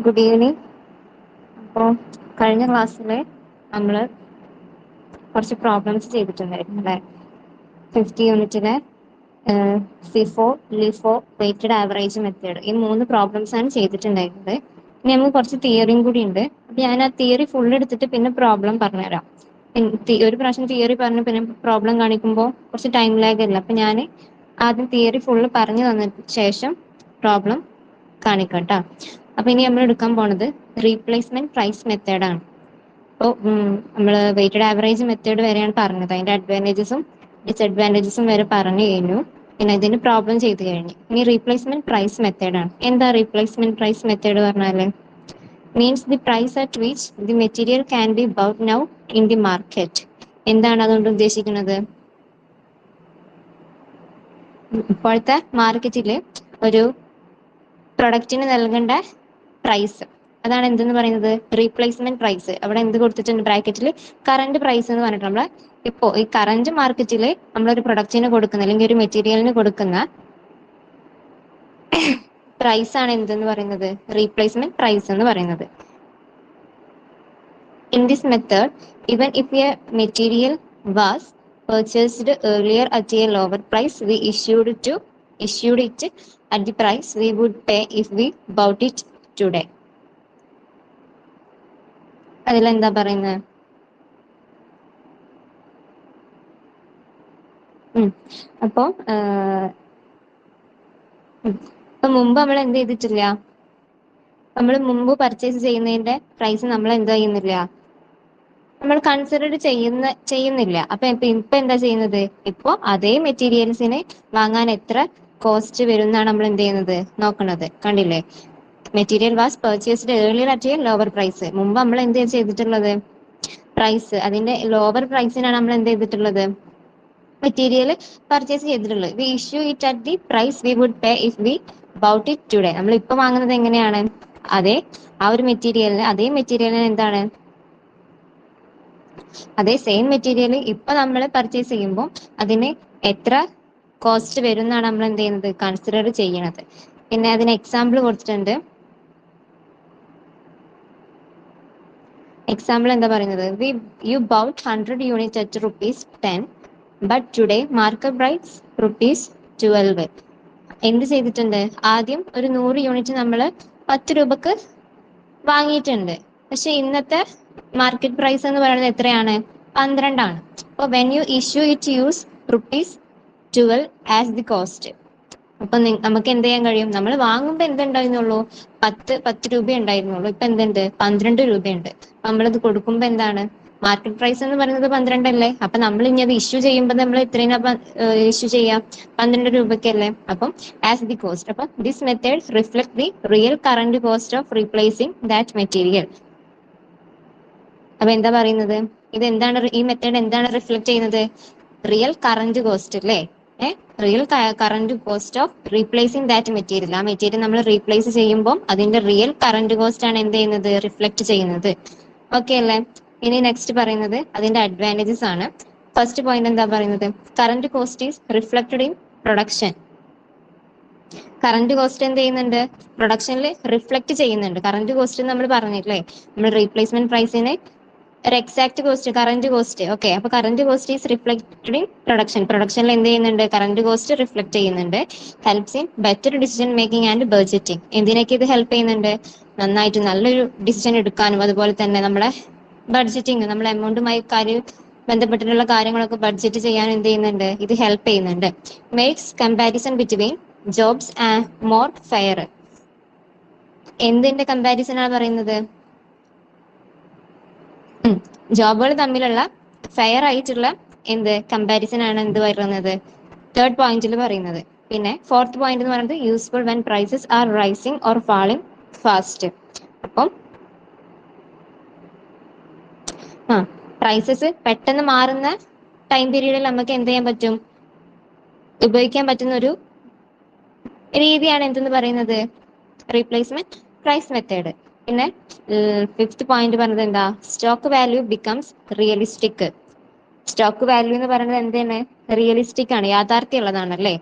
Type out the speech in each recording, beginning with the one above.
Good evening. അപ്പോൾ കഴിഞ്ഞ ക്ലാസ്സിൽ നമ്മൾ കുറച്ച് പ്രോബ്ലംസ് ചെയ്തിട്ടുണ്ടായിരുന്നു അല്ലേ? 50 യൂണിറ്റിലെ FIFO, LIFO, weighted average method, ഈ 3 പ്രോബ്ലംസ് ആണ് ചെയ്തിട്ടുണ്ടായിരുന്നത്. ഇനി നമുക്ക് കുറച്ച് തിയറിയും കൂടി ഉണ്ട്. അപ്പൊ ഞാൻ ആ തിയറി ഫുൾ എടുത്തിട്ട് പിന്നെ പ്രോബ്ലം പറഞ്ഞുതരാം. ഒരു പ്രാവശ്യം തിയറി പറഞ്ഞു പിന്നെ പ്രോബ്ലം കാണിക്കുമ്പോൾ കുറച്ച് ടൈം ലാഗ് അല്ല. അപ്പൊ ഞാൻ ആദ്യം തിയറി ഫുള്ള് പറഞ്ഞു തന്നതിന് ശേഷം പ്രോബ്ലം കാണിക്കട്ടോ. അപ്പൊ ഇനി നമ്മൾ എടുക്കാൻ പോണത് റീപ്ലേസ്മെന്റ് പ്രൈസ് മെത്തേഡാണ്. അപ്പോൾ നമ്മൾ വെയ്റ്റഡ് ആവറേജ് മെത്തേഡ് വരെയാണ് പറഞ്ഞത്. അതിന്റെ അഡ്വാൻറ്റേജസും ഡിസഡ്വാൻറ്റേജസും വരെ പറഞ്ഞു കഴിഞ്ഞു. പിന്നെ ഇതിന് പ്രോബ്ലം ചെയ്ത് കഴിഞ്ഞു. ഇനി റീപ്ലേസ്മെന്റ് പ്രൈസ് മെത്തേഡാണ്. എന്താ റീപ്ലേസ്മെന്റ് പ്രൈസ് മെത്തേഡ് പറഞ്ഞാല്? Means the price at which the material can be bought now in the market. എന്താണ് അതുകൊണ്ട് ഉദ്ദേശിക്കുന്നത്? ഇപ്പോഴത്തെ മാർക്കറ്റിൽ ഒരു പ്രൊഡക്റ്റിന് നൽകേണ്ട പ്രൈസ്, അതാണ് എന്തെന്ന് പറയുന്നത്? Replacement price. അവിടെ എന്ത് കൊടുത്തിട്ടുണ്ട് ബ്രാക്കറ്റിൽ? കറന്റ് പ്രൈസ് എന്ന് പറഞ്ഞിട്ട് നമ്മൾ ഇപ്പോൾ ഈ കറന്റ് മാർക്കറ്റിൽ നമ്മളൊരു പ്രൊഡക്റ്റിന് കൊടുക്കുന്ന അല്ലെങ്കിൽ ഒരു മെറ്റീരിയലിന് കൊടുക്കുന്ന പ്രൈസ് ആണ് എന്തെന്ന് പറയുന്നത്? റീപ്ലേസ്മെന്റ് പ്രൈസ് എന്ന് പറയുന്നത്. In this method, even if a material was purchased earlier at a lower price, we issued it at the price we would pay if we bought it today. അതിലെന്താ പറയുന്നത്? അപ്പോ മുമ്പ് നമ്മൾ എന്ത് ചെയ്തിട്ടില്ല? നമ്മൾ മുമ്പ് പർച്ചേസ് ചെയ്യുന്നതിന്റെ പ്രൈസ് നമ്മൾ എന്താ ചെയ്യുന്നില്ല? നമ്മൾ കൺസിഡർ ചെയ്യുന്നില്ല. അപ്പൊ ഇപ്പൊ എന്താ ചെയ്യുന്നത്? ഇപ്പൊ അതേ മെറ്റീരിയൽസിന് വാങ്ങാൻ എത്ര കോസ്റ്റ് വരും എന്നാണ് നമ്മൾ എന്ത് ചെയ്യുന്നത്? നോക്കുന്നത്. കണ്ടില്ലേ? Material was purchased earlier at a lower price. മുമ്പ് നമ്മൾ എന്ത് ചെയ്തിട്ടുള്ളത്? പ്രൈസ്, അതിന്റെ ലോവർ പ്രൈസിനാണ് നമ്മൾ എന്ത് ചെയ്തിട്ടുള്ളത്? മെറ്റീരിയൽ പർച്ചേസ് ചെയ്തിട്ടുള്ളത്. We issue it at the price we would pay if we bought it today. നമ്മൾ ഇപ്പൊ വാങ്ങുന്നത് എങ്ങനെയാണ്? അതേ ഒരു മെറ്റീരിയലിന്, അതേ മെറ്റീരിയലിന് എന്താണ്? അതേ സെയിം മെറ്റീരിയൽ ഇപ്പൊ നമ്മൾ പർച്ചേസ് ചെയ്യുമ്പോൾ അതിന് എത്ര കോസ്റ്റ് വരും എന്നാണ് നമ്മൾ എന്ത് ചെയ്യുന്നത്? കൺസിഡർ ചെയ്യണത്. പിന്നെ അതിന് എക്സാമ്പിൾ കൊടുത്തിട്ടുണ്ട്. എക്സാമ്പിൾ എന്താ പറയുന്നത്? You bought 100 unit at ₹10, but today market price ₹12. എന്ത് ചെയ്തിട്ടുണ്ട്? ആദ്യം ഒരു 100 യൂണിറ്റ് നമ്മൾ 10 രൂപക്ക് വാങ്ങിയിട്ടുണ്ട്. പക്ഷെ ഇന്നത്തെ മാർക്കറ്റ് പ്രൈസ് എന്ന് പറയുന്നത് എത്രയാണ്? 12 ആണ്. അപ്പൊ when you issue it use ₹12 as the cost. അപ്പൊ നമുക്ക് എന്ത് ചെയ്യാൻ കഴിയും? നമ്മൾ വാങ്ങുമ്പോൾ എന്തുണ്ടായിരുന്നുള്ളൂ? 10 രൂപ ഉണ്ടായിരുന്നുള്ളൂ. ഇപ്പൊ എന്തുണ്ട്? 12 രൂപയുണ്ട്. നമ്മളത് കൊടുക്കുമ്പോ എന്താണ്? മാർക്കറ്റ് പ്രൈസ് എന്ന് പറയുന്നത് 12 അല്ലേ? അപ്പൊ നമ്മൾ ഇനി അത് ഇഷ്യൂ ചെയ്യുമ്പോൾ നമ്മൾ എത്രയാണ് ഇഷ്യൂ ചെയ്യാം? 12 രൂപയ്ക്കല്ലേ? അപ്പം ആസ് ദി കോസ്റ്റ്. അപ്പൊ this method reflect the real current cost of replacing that material. അപ്പൊ എന്താ പറയുന്നത്? ഇത് എന്താണ്? ഈ മെത്തേഡ് എന്താണ് റിഫ്ലക്ട് ചെയ്യുന്നത്? റിയൽ കറന്റ് കോസ്റ്റ് അല്ലേ? Real current cost of replacing that material. ആ മെറ്റീരിയൽ നമ്മൾ റീപ്ലേസ് ചെയ്യുമ്പോൾ അതിന്റെ റിയൽ കറന്റ് കോസ്റ്റ് ആണ് എന്ത് ചെയ്യുന്നത്? റിഫ്ലക്ട് ചെയ്യുന്നത്. ഓക്കെ അല്ലേ? ഇനി നെക്സ്റ്റ് പറയുന്നത് അതിന്റെ അഡ്വാൻറ്റേജസ് ആണ്. ഫസ്റ്റ് പോയിന്റ് എന്താ പറയുന്നത്? Current cost is reflected in production. Current cost എന്ത് ചെയ്യുന്നുണ്ട്? പ്രൊഡക്ഷനിൽ റിഫ്ലക്ട് ചെയ്യുന്നുണ്ട്. കറന്റ് കോസ്റ്റ് നമ്മൾ പറഞ്ഞില്ലേ? നമ്മൾ റീപ്ലേസ്മെന്റ് പ്രൈസിന് ഒരു exact cost, current cost. Okay, അപ്പൊ current cost is reflected in production. പ്രൊഡക്ഷനിൽ എന്ത് ചെയ്യുന്നുണ്ട്? കറന്റ് കോസ്റ്റ് റിഫ്ലക്ട് ചെയ്യുന്നുണ്ട്. Helps in better decision making and budgeting. എന്തിനൊക്കെ ഇത് ഹെൽപ്പ് ചെയ്യുന്നുണ്ട്? നന്നായിട്ട് നല്ലൊരു ഡിസിഷൻ എടുക്കാനും അതുപോലെ തന്നെ നമ്മളെ ബഡ്ജറ്റിംഗ്, നമ്മളെ എമൗണ്ടുമായി ബന്ധപ്പെട്ടിട്ടുള്ള കാര്യങ്ങളൊക്കെ ബഡ്ജറ്റ് ചെയ്യാൻ എന്ത് ചെയ്യുന്നുണ്ട്? ഇത് ഹെൽപ്പ് ചെയ്യുന്നുണ്ട്. Makes comparison between jobs and more fair. എന്തിന്റെ കമ്പാരിസൺ ആണ് പറയുന്നത്? ജോബുകൾ തമ്മിലുള്ള ഫെയർ ആയിട്ടുള്ള എന്ത് കമ്പാരിസൺ ആണ് എന്ത് പറയുന്നത്? തേർഡ് പോയിന്റിൽ പറയുന്നത്. പിന്നെ ഫോർത്ത് പോയിന്റ് എന്ന് പറയുന്നത് useful when prices are rising or falling fast. അപ്പം പ്രൈസസ് പെട്ടെന്ന് മാറുന്ന ടൈം പീരീഡിൽ നമുക്ക് എന്ത് ചെയ്യാൻ പറ്റും? ഉപയോഗിക്കാൻ പറ്റുന്ന ഒരു രീതിയാണ് എന്തെന്ന് പറയുന്നത്? Replacement price method. പിന്നെ ഫിഫ്ത് പോയിന്റ് പറഞ്ഞത് എന്താ? Stock value becomes realistic. Stock value എന്ന് പറയുന്നത് എന്താണ്? റിയലിസ്റ്റിക് ആണ്, യാഥാർത്ഥ്യമുള്ളതാണ് അല്ലേ?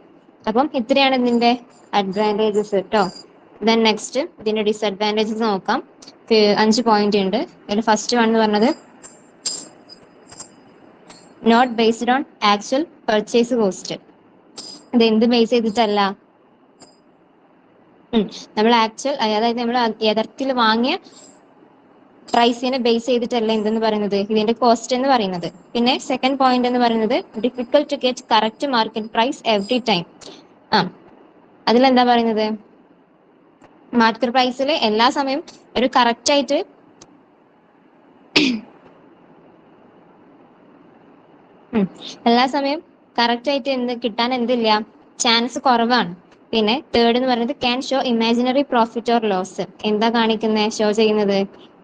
അപ്പം ഇത്രയാണ് ഇതിന്റെ അഡ്വാൻറ്റേജസ് കേട്ടോ. ദെൻ നെക്സ്റ്റ് ഇതിന്റെ ഡിസഡ്വാൻറ്റേജസ് നോക്കാം. 5 പോയിന്റ് ഉണ്ട്. അതിൽ ഫസ്റ്റ് വൺ എന്ന് പറഞ്ഞത് not based on actual purchase cost. ഇത് എന്ത് ബേസ് ചെയ്തിട്ടല്ല, നമ്മൾ ആക്ച്വൽ അതായത് നമ്മൾ യഥാർത്ഥത്തിൽ വാങ്ങിയ പ്രൈസിനെ ബേസ് ചെയ്തിട്ടല്ല എന്തെന്ന് പറയുന്നത് ഇതിന്റെ കോസ്റ്റ് എന്ന് പറയുന്നത്. പിന്നെ സെക്കൻഡ് പോയിന്റ് എന്ന് പറയുന്നത് difficult to get correct market price every time. അതിലെന്താ പറയുന്നത്, മാർക്കറ്റ് പ്രൈസിൽ എല്ലാ സമയം ഒരു കറക്റ്റ് ആയിട്ട് എല്ലാ സമയം കറക്റ്റ് ആയിട്ട് കിട്ടാൻ എന്തില്ല, ചാൻസ് കുറവാണ്. പിന്നെ തേർഡ് എന്ന് പറയുന്നത് can show imaginary profit or loss. എന്താ കാണിക്കുന്നത്, ഷോ ചെയ്യുന്നത്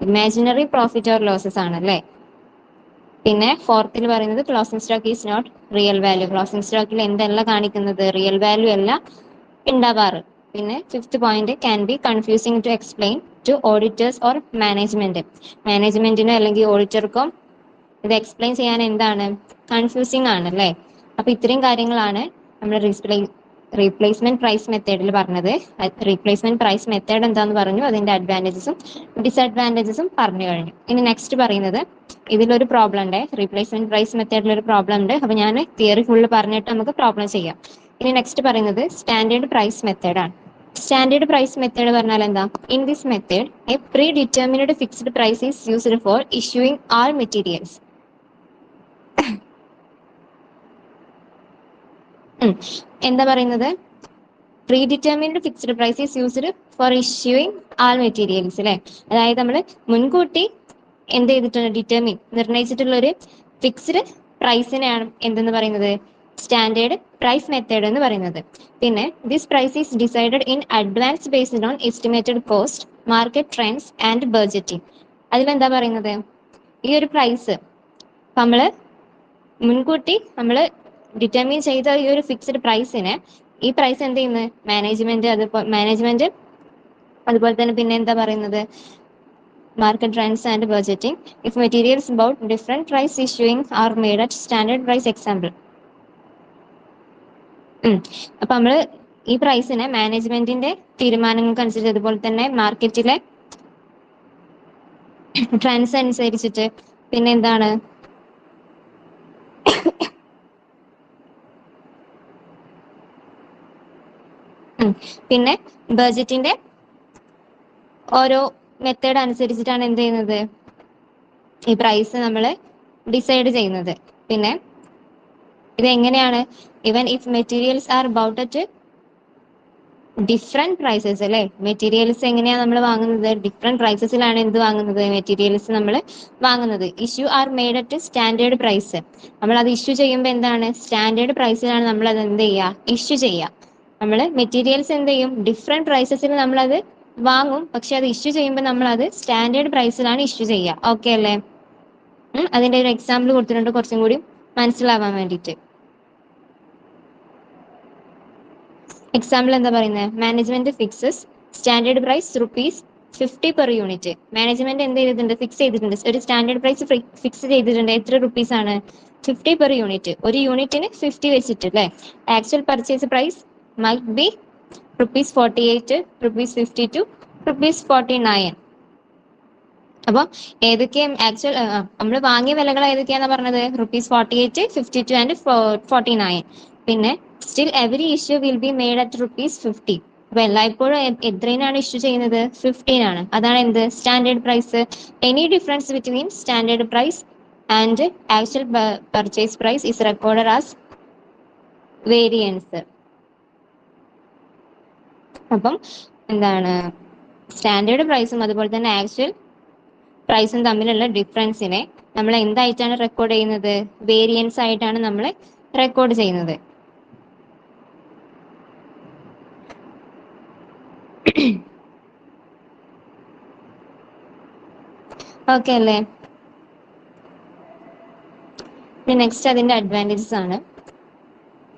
ഇമാജിനറി പ്രോഫിറ്റ് ഓർ ലോസസ് ആണ് അല്ലേ. പിന്നെ ഫോർത്തിൽ പറയുന്നത് closing stock is not real value. Closing സ്റ്റോക്കിൽ എന്തല്ല കാണിക്കുന്നത്, റിയൽ വാല്യൂ അല്ല ഉണ്ടാവാറ്. പിന്നെ fifth point can be confusing to explain to auditors or management. മാനേജ്മെന്റിനോ അല്ലെങ്കിൽ ഓഡിറ്റർക്കോ ഇത് എക്സ്പ്ലെയിൻ ചെയ്യാൻ എന്താണ്, കൺഫ്യൂസിംഗ് ആണ് അല്ലേ. അപ്പൊ ഇത്രയും കാര്യങ്ങളാണ് നമ്മൾ റീപ്ലേസ്മെന്റ് പ്രൈസ് മെത്തേഡിൽ പറഞ്ഞത്. റീപ്ലേസ്മെന്റ് പ്രൈസ് മെത്തേഡ് എന്താന്ന് പറഞ്ഞു, അതിന്റെ അഡ്വാൻറ്റേജസും ഡിസഡ്വാൻറ്റേജസും പറഞ്ഞു കഴിഞ്ഞു. ഇനി നെക്സ്റ്റ് പറയുന്നത് ഇതിലൊരു പ്രോബ്ലം ഉണ്ട്, റീപ്ലേസ്മെന്റ് പ്രൈസ് മെത്തേഡിൽ ഒരു പ്രോബ്ലം ഉണ്ട്. അപ്പൊ ഞാൻ തിയറി ഫുള്ള് പറഞ്ഞിട്ട് നമുക്ക് പ്രോബ്ലം ചെയ്യാം. ഇനി നെക്സ്റ്റ് പറയുന്നത് സ്റ്റാൻഡേർഡ് പ്രൈസ് മെത്തേഡ് ആണ്. സ്റ്റാൻഡേർഡ് പ്രൈസ് മെത്തേഡ് പറഞ്ഞാൽ എന്താ, in this method a predetermined fixed price is used for issuing all materials. എന്താ പറയുന്നത്, predetermined fixed price is used for issuing all materials അല്ലെ. അതായത് നമ്മൾ മുൻകൂട്ടി എന്ത് ചെയ്തിട്ടുണ്ട്, നിർണയിച്ചിട്ടുള്ള ഒരു ഫിക്സ്ഡ് പ്രൈസിനെയാണ് എന്തെന്ന് പറയുന്നത്, സ്റ്റാൻഡേർഡ് പ്രൈസ് മെത്തേഡ് എന്ന് പറയുന്നത്. പിന്നെ this price is decided in advance based on estimated cost, market trends and budgeting. അതിലെന്താ പറയുന്നത്, ഈ ഒരു പ്രൈസ് നമ്മള് മുൻകൂട്ടി നമ്മൾ ഡിറ്റർമിൻ ചെയ്ത ഈ ഒരു ഫിക്സ്ഡ് പ്രൈസിനെ, ഈ പ്രൈസ് എന്ത് ചെയ്യുന്നത് മാനേജ്മെന്റ് അതുപോലെ തന്നെ പിന്നെ എന്താ പറയുന്നത്, market trends and budgeting. If materials about different price issuing are made at standard price example. അപ്പൊ നമ്മള് ഈ പ്രൈസിനെ മാനേജ്മെന്റിന്റെ തീരുമാനങ്ങൾക്ക് അനുസരിച്ച്, അതുപോലെ തന്നെ മാർക്കറ്റിലെ ട്രെൻഡ്സ് അനുസരിച്ചിട്ട്, പിന്നെ എന്താണ് പിന്നെ ബഡ്ജറ്റിന്റെ ഓരോ മെത്തേഡ് അനുസരിച്ചിട്ടാണ് എന്ത് ചെയ്യുന്നത്, ഈ പ്രൈസ് നമ്മൾ ഡിസൈഡ് ചെയ്യുന്നത്. പിന്നെ ഇത് എങ്ങനെയാണ്, even if materials are bought at different prices അല്ലെ. മെറ്റീരിയൽസ് എങ്ങനെയാണ് നമ്മൾ വാങ്ങുന്നത്, ഡിഫറെന്റ് പ്രൈസസിലാണ് എന്ത് വാങ്ങുന്നത്, മെറ്റീരിയൽസ് നമ്മൾ വാങ്ങുന്നത്. Issue are made at standard price. നമ്മൾ അത് ഇഷ്യൂ ചെയ്യുമ്പോൾ എന്താണ്, സ്റ്റാൻഡേർഡ് പ്രൈസിലാണ് നമ്മൾ അത് എന്ത് ചെയ്യുക, ഇഷ്യൂ ചെയ്യുക. നമ്മൾ മെറ്റീരിയൽസ് എന്ത് ചെയ്യും, ഡിഫറെന്റ് പ്രൈസസിൽ നമ്മളത് വാങ്ങും, പക്ഷെ അത് ഇഷ്യൂ ചെയ്യുമ്പോൾ നമ്മൾ അത് സ്റ്റാൻഡേർഡ് പ്രൈസിലാണ് ഇഷ്യൂ ചെയ്യുക. ഓക്കെ അല്ലേ. അതിന്റെ ഒരു എക്സാമ്പിൾ കൊടുത്തിട്ടുണ്ട് കുറച്ചും കൂടി മനസ്സിലാവാൻ വേണ്ടിയിട്ട്. എക്സാമ്പിൾ എന്താ പറയുന്നത്, management fixes standard price ₹50 per unit. Management എന്ത് ചെയ്തിട്ടുണ്ട്, ഫിക്സ് ചെയ്തിട്ടുണ്ട്, ഒരു സ്റ്റാൻഡേർഡ് പ്രൈസ് ഫിക്സ് ചെയ്തിട്ടുണ്ട്. എത്ര റുപ്പീസ് ആണ്, 50 പെർ യൂണിറ്റ്. ഒരു യൂണിറ്റിന് 50 വെച്ചിട്ട് അല്ലേ. Actual purchase price might be ₹48, ₹52, ₹49. അപ്പൊ ഏതൊക്കെയാ ആക്ച്വൽ നമ്മൾ വാങ്ങിയ വിലകൾ ഏതൊക്കെയാന്ന് പറഞ്ഞത്, ₹48, 52 ആൻഡ് 49. പിന്നെ still every issue will be made at ₹50. അപ്പൊ എല്ലായ്പ്പോഴും എത്രയാണ് ഇഷ്യൂ ചെയ്യുന്നത്, 15 ആണ്. അതാണ് എന്ത്, standard price. Any difference between standard price and actual purchase price is recorded as variance. അപ്പം എന്താണ്, സ്റ്റാൻഡേർഡ് പ്രൈസും അതുപോലെ തന്നെ ആക്ച്വൽ പ്രൈസും തമ്മിലുള്ള ഡിഫറൻസിനെ നമ്മൾ എന്തായിട്ടാണ് റെക്കോർഡ് ചെയ്യുന്നത്, വേരിയൻസ് ആയിട്ടാണ് നമ്മൾ റെക്കോർഡ് ചെയ്യുന്നത്. ഓക്കെ അല്ലേ. നെക്സ്റ്റ് അതിന്റെ അഡ്വാൻറ്റേജസ് ആണ്.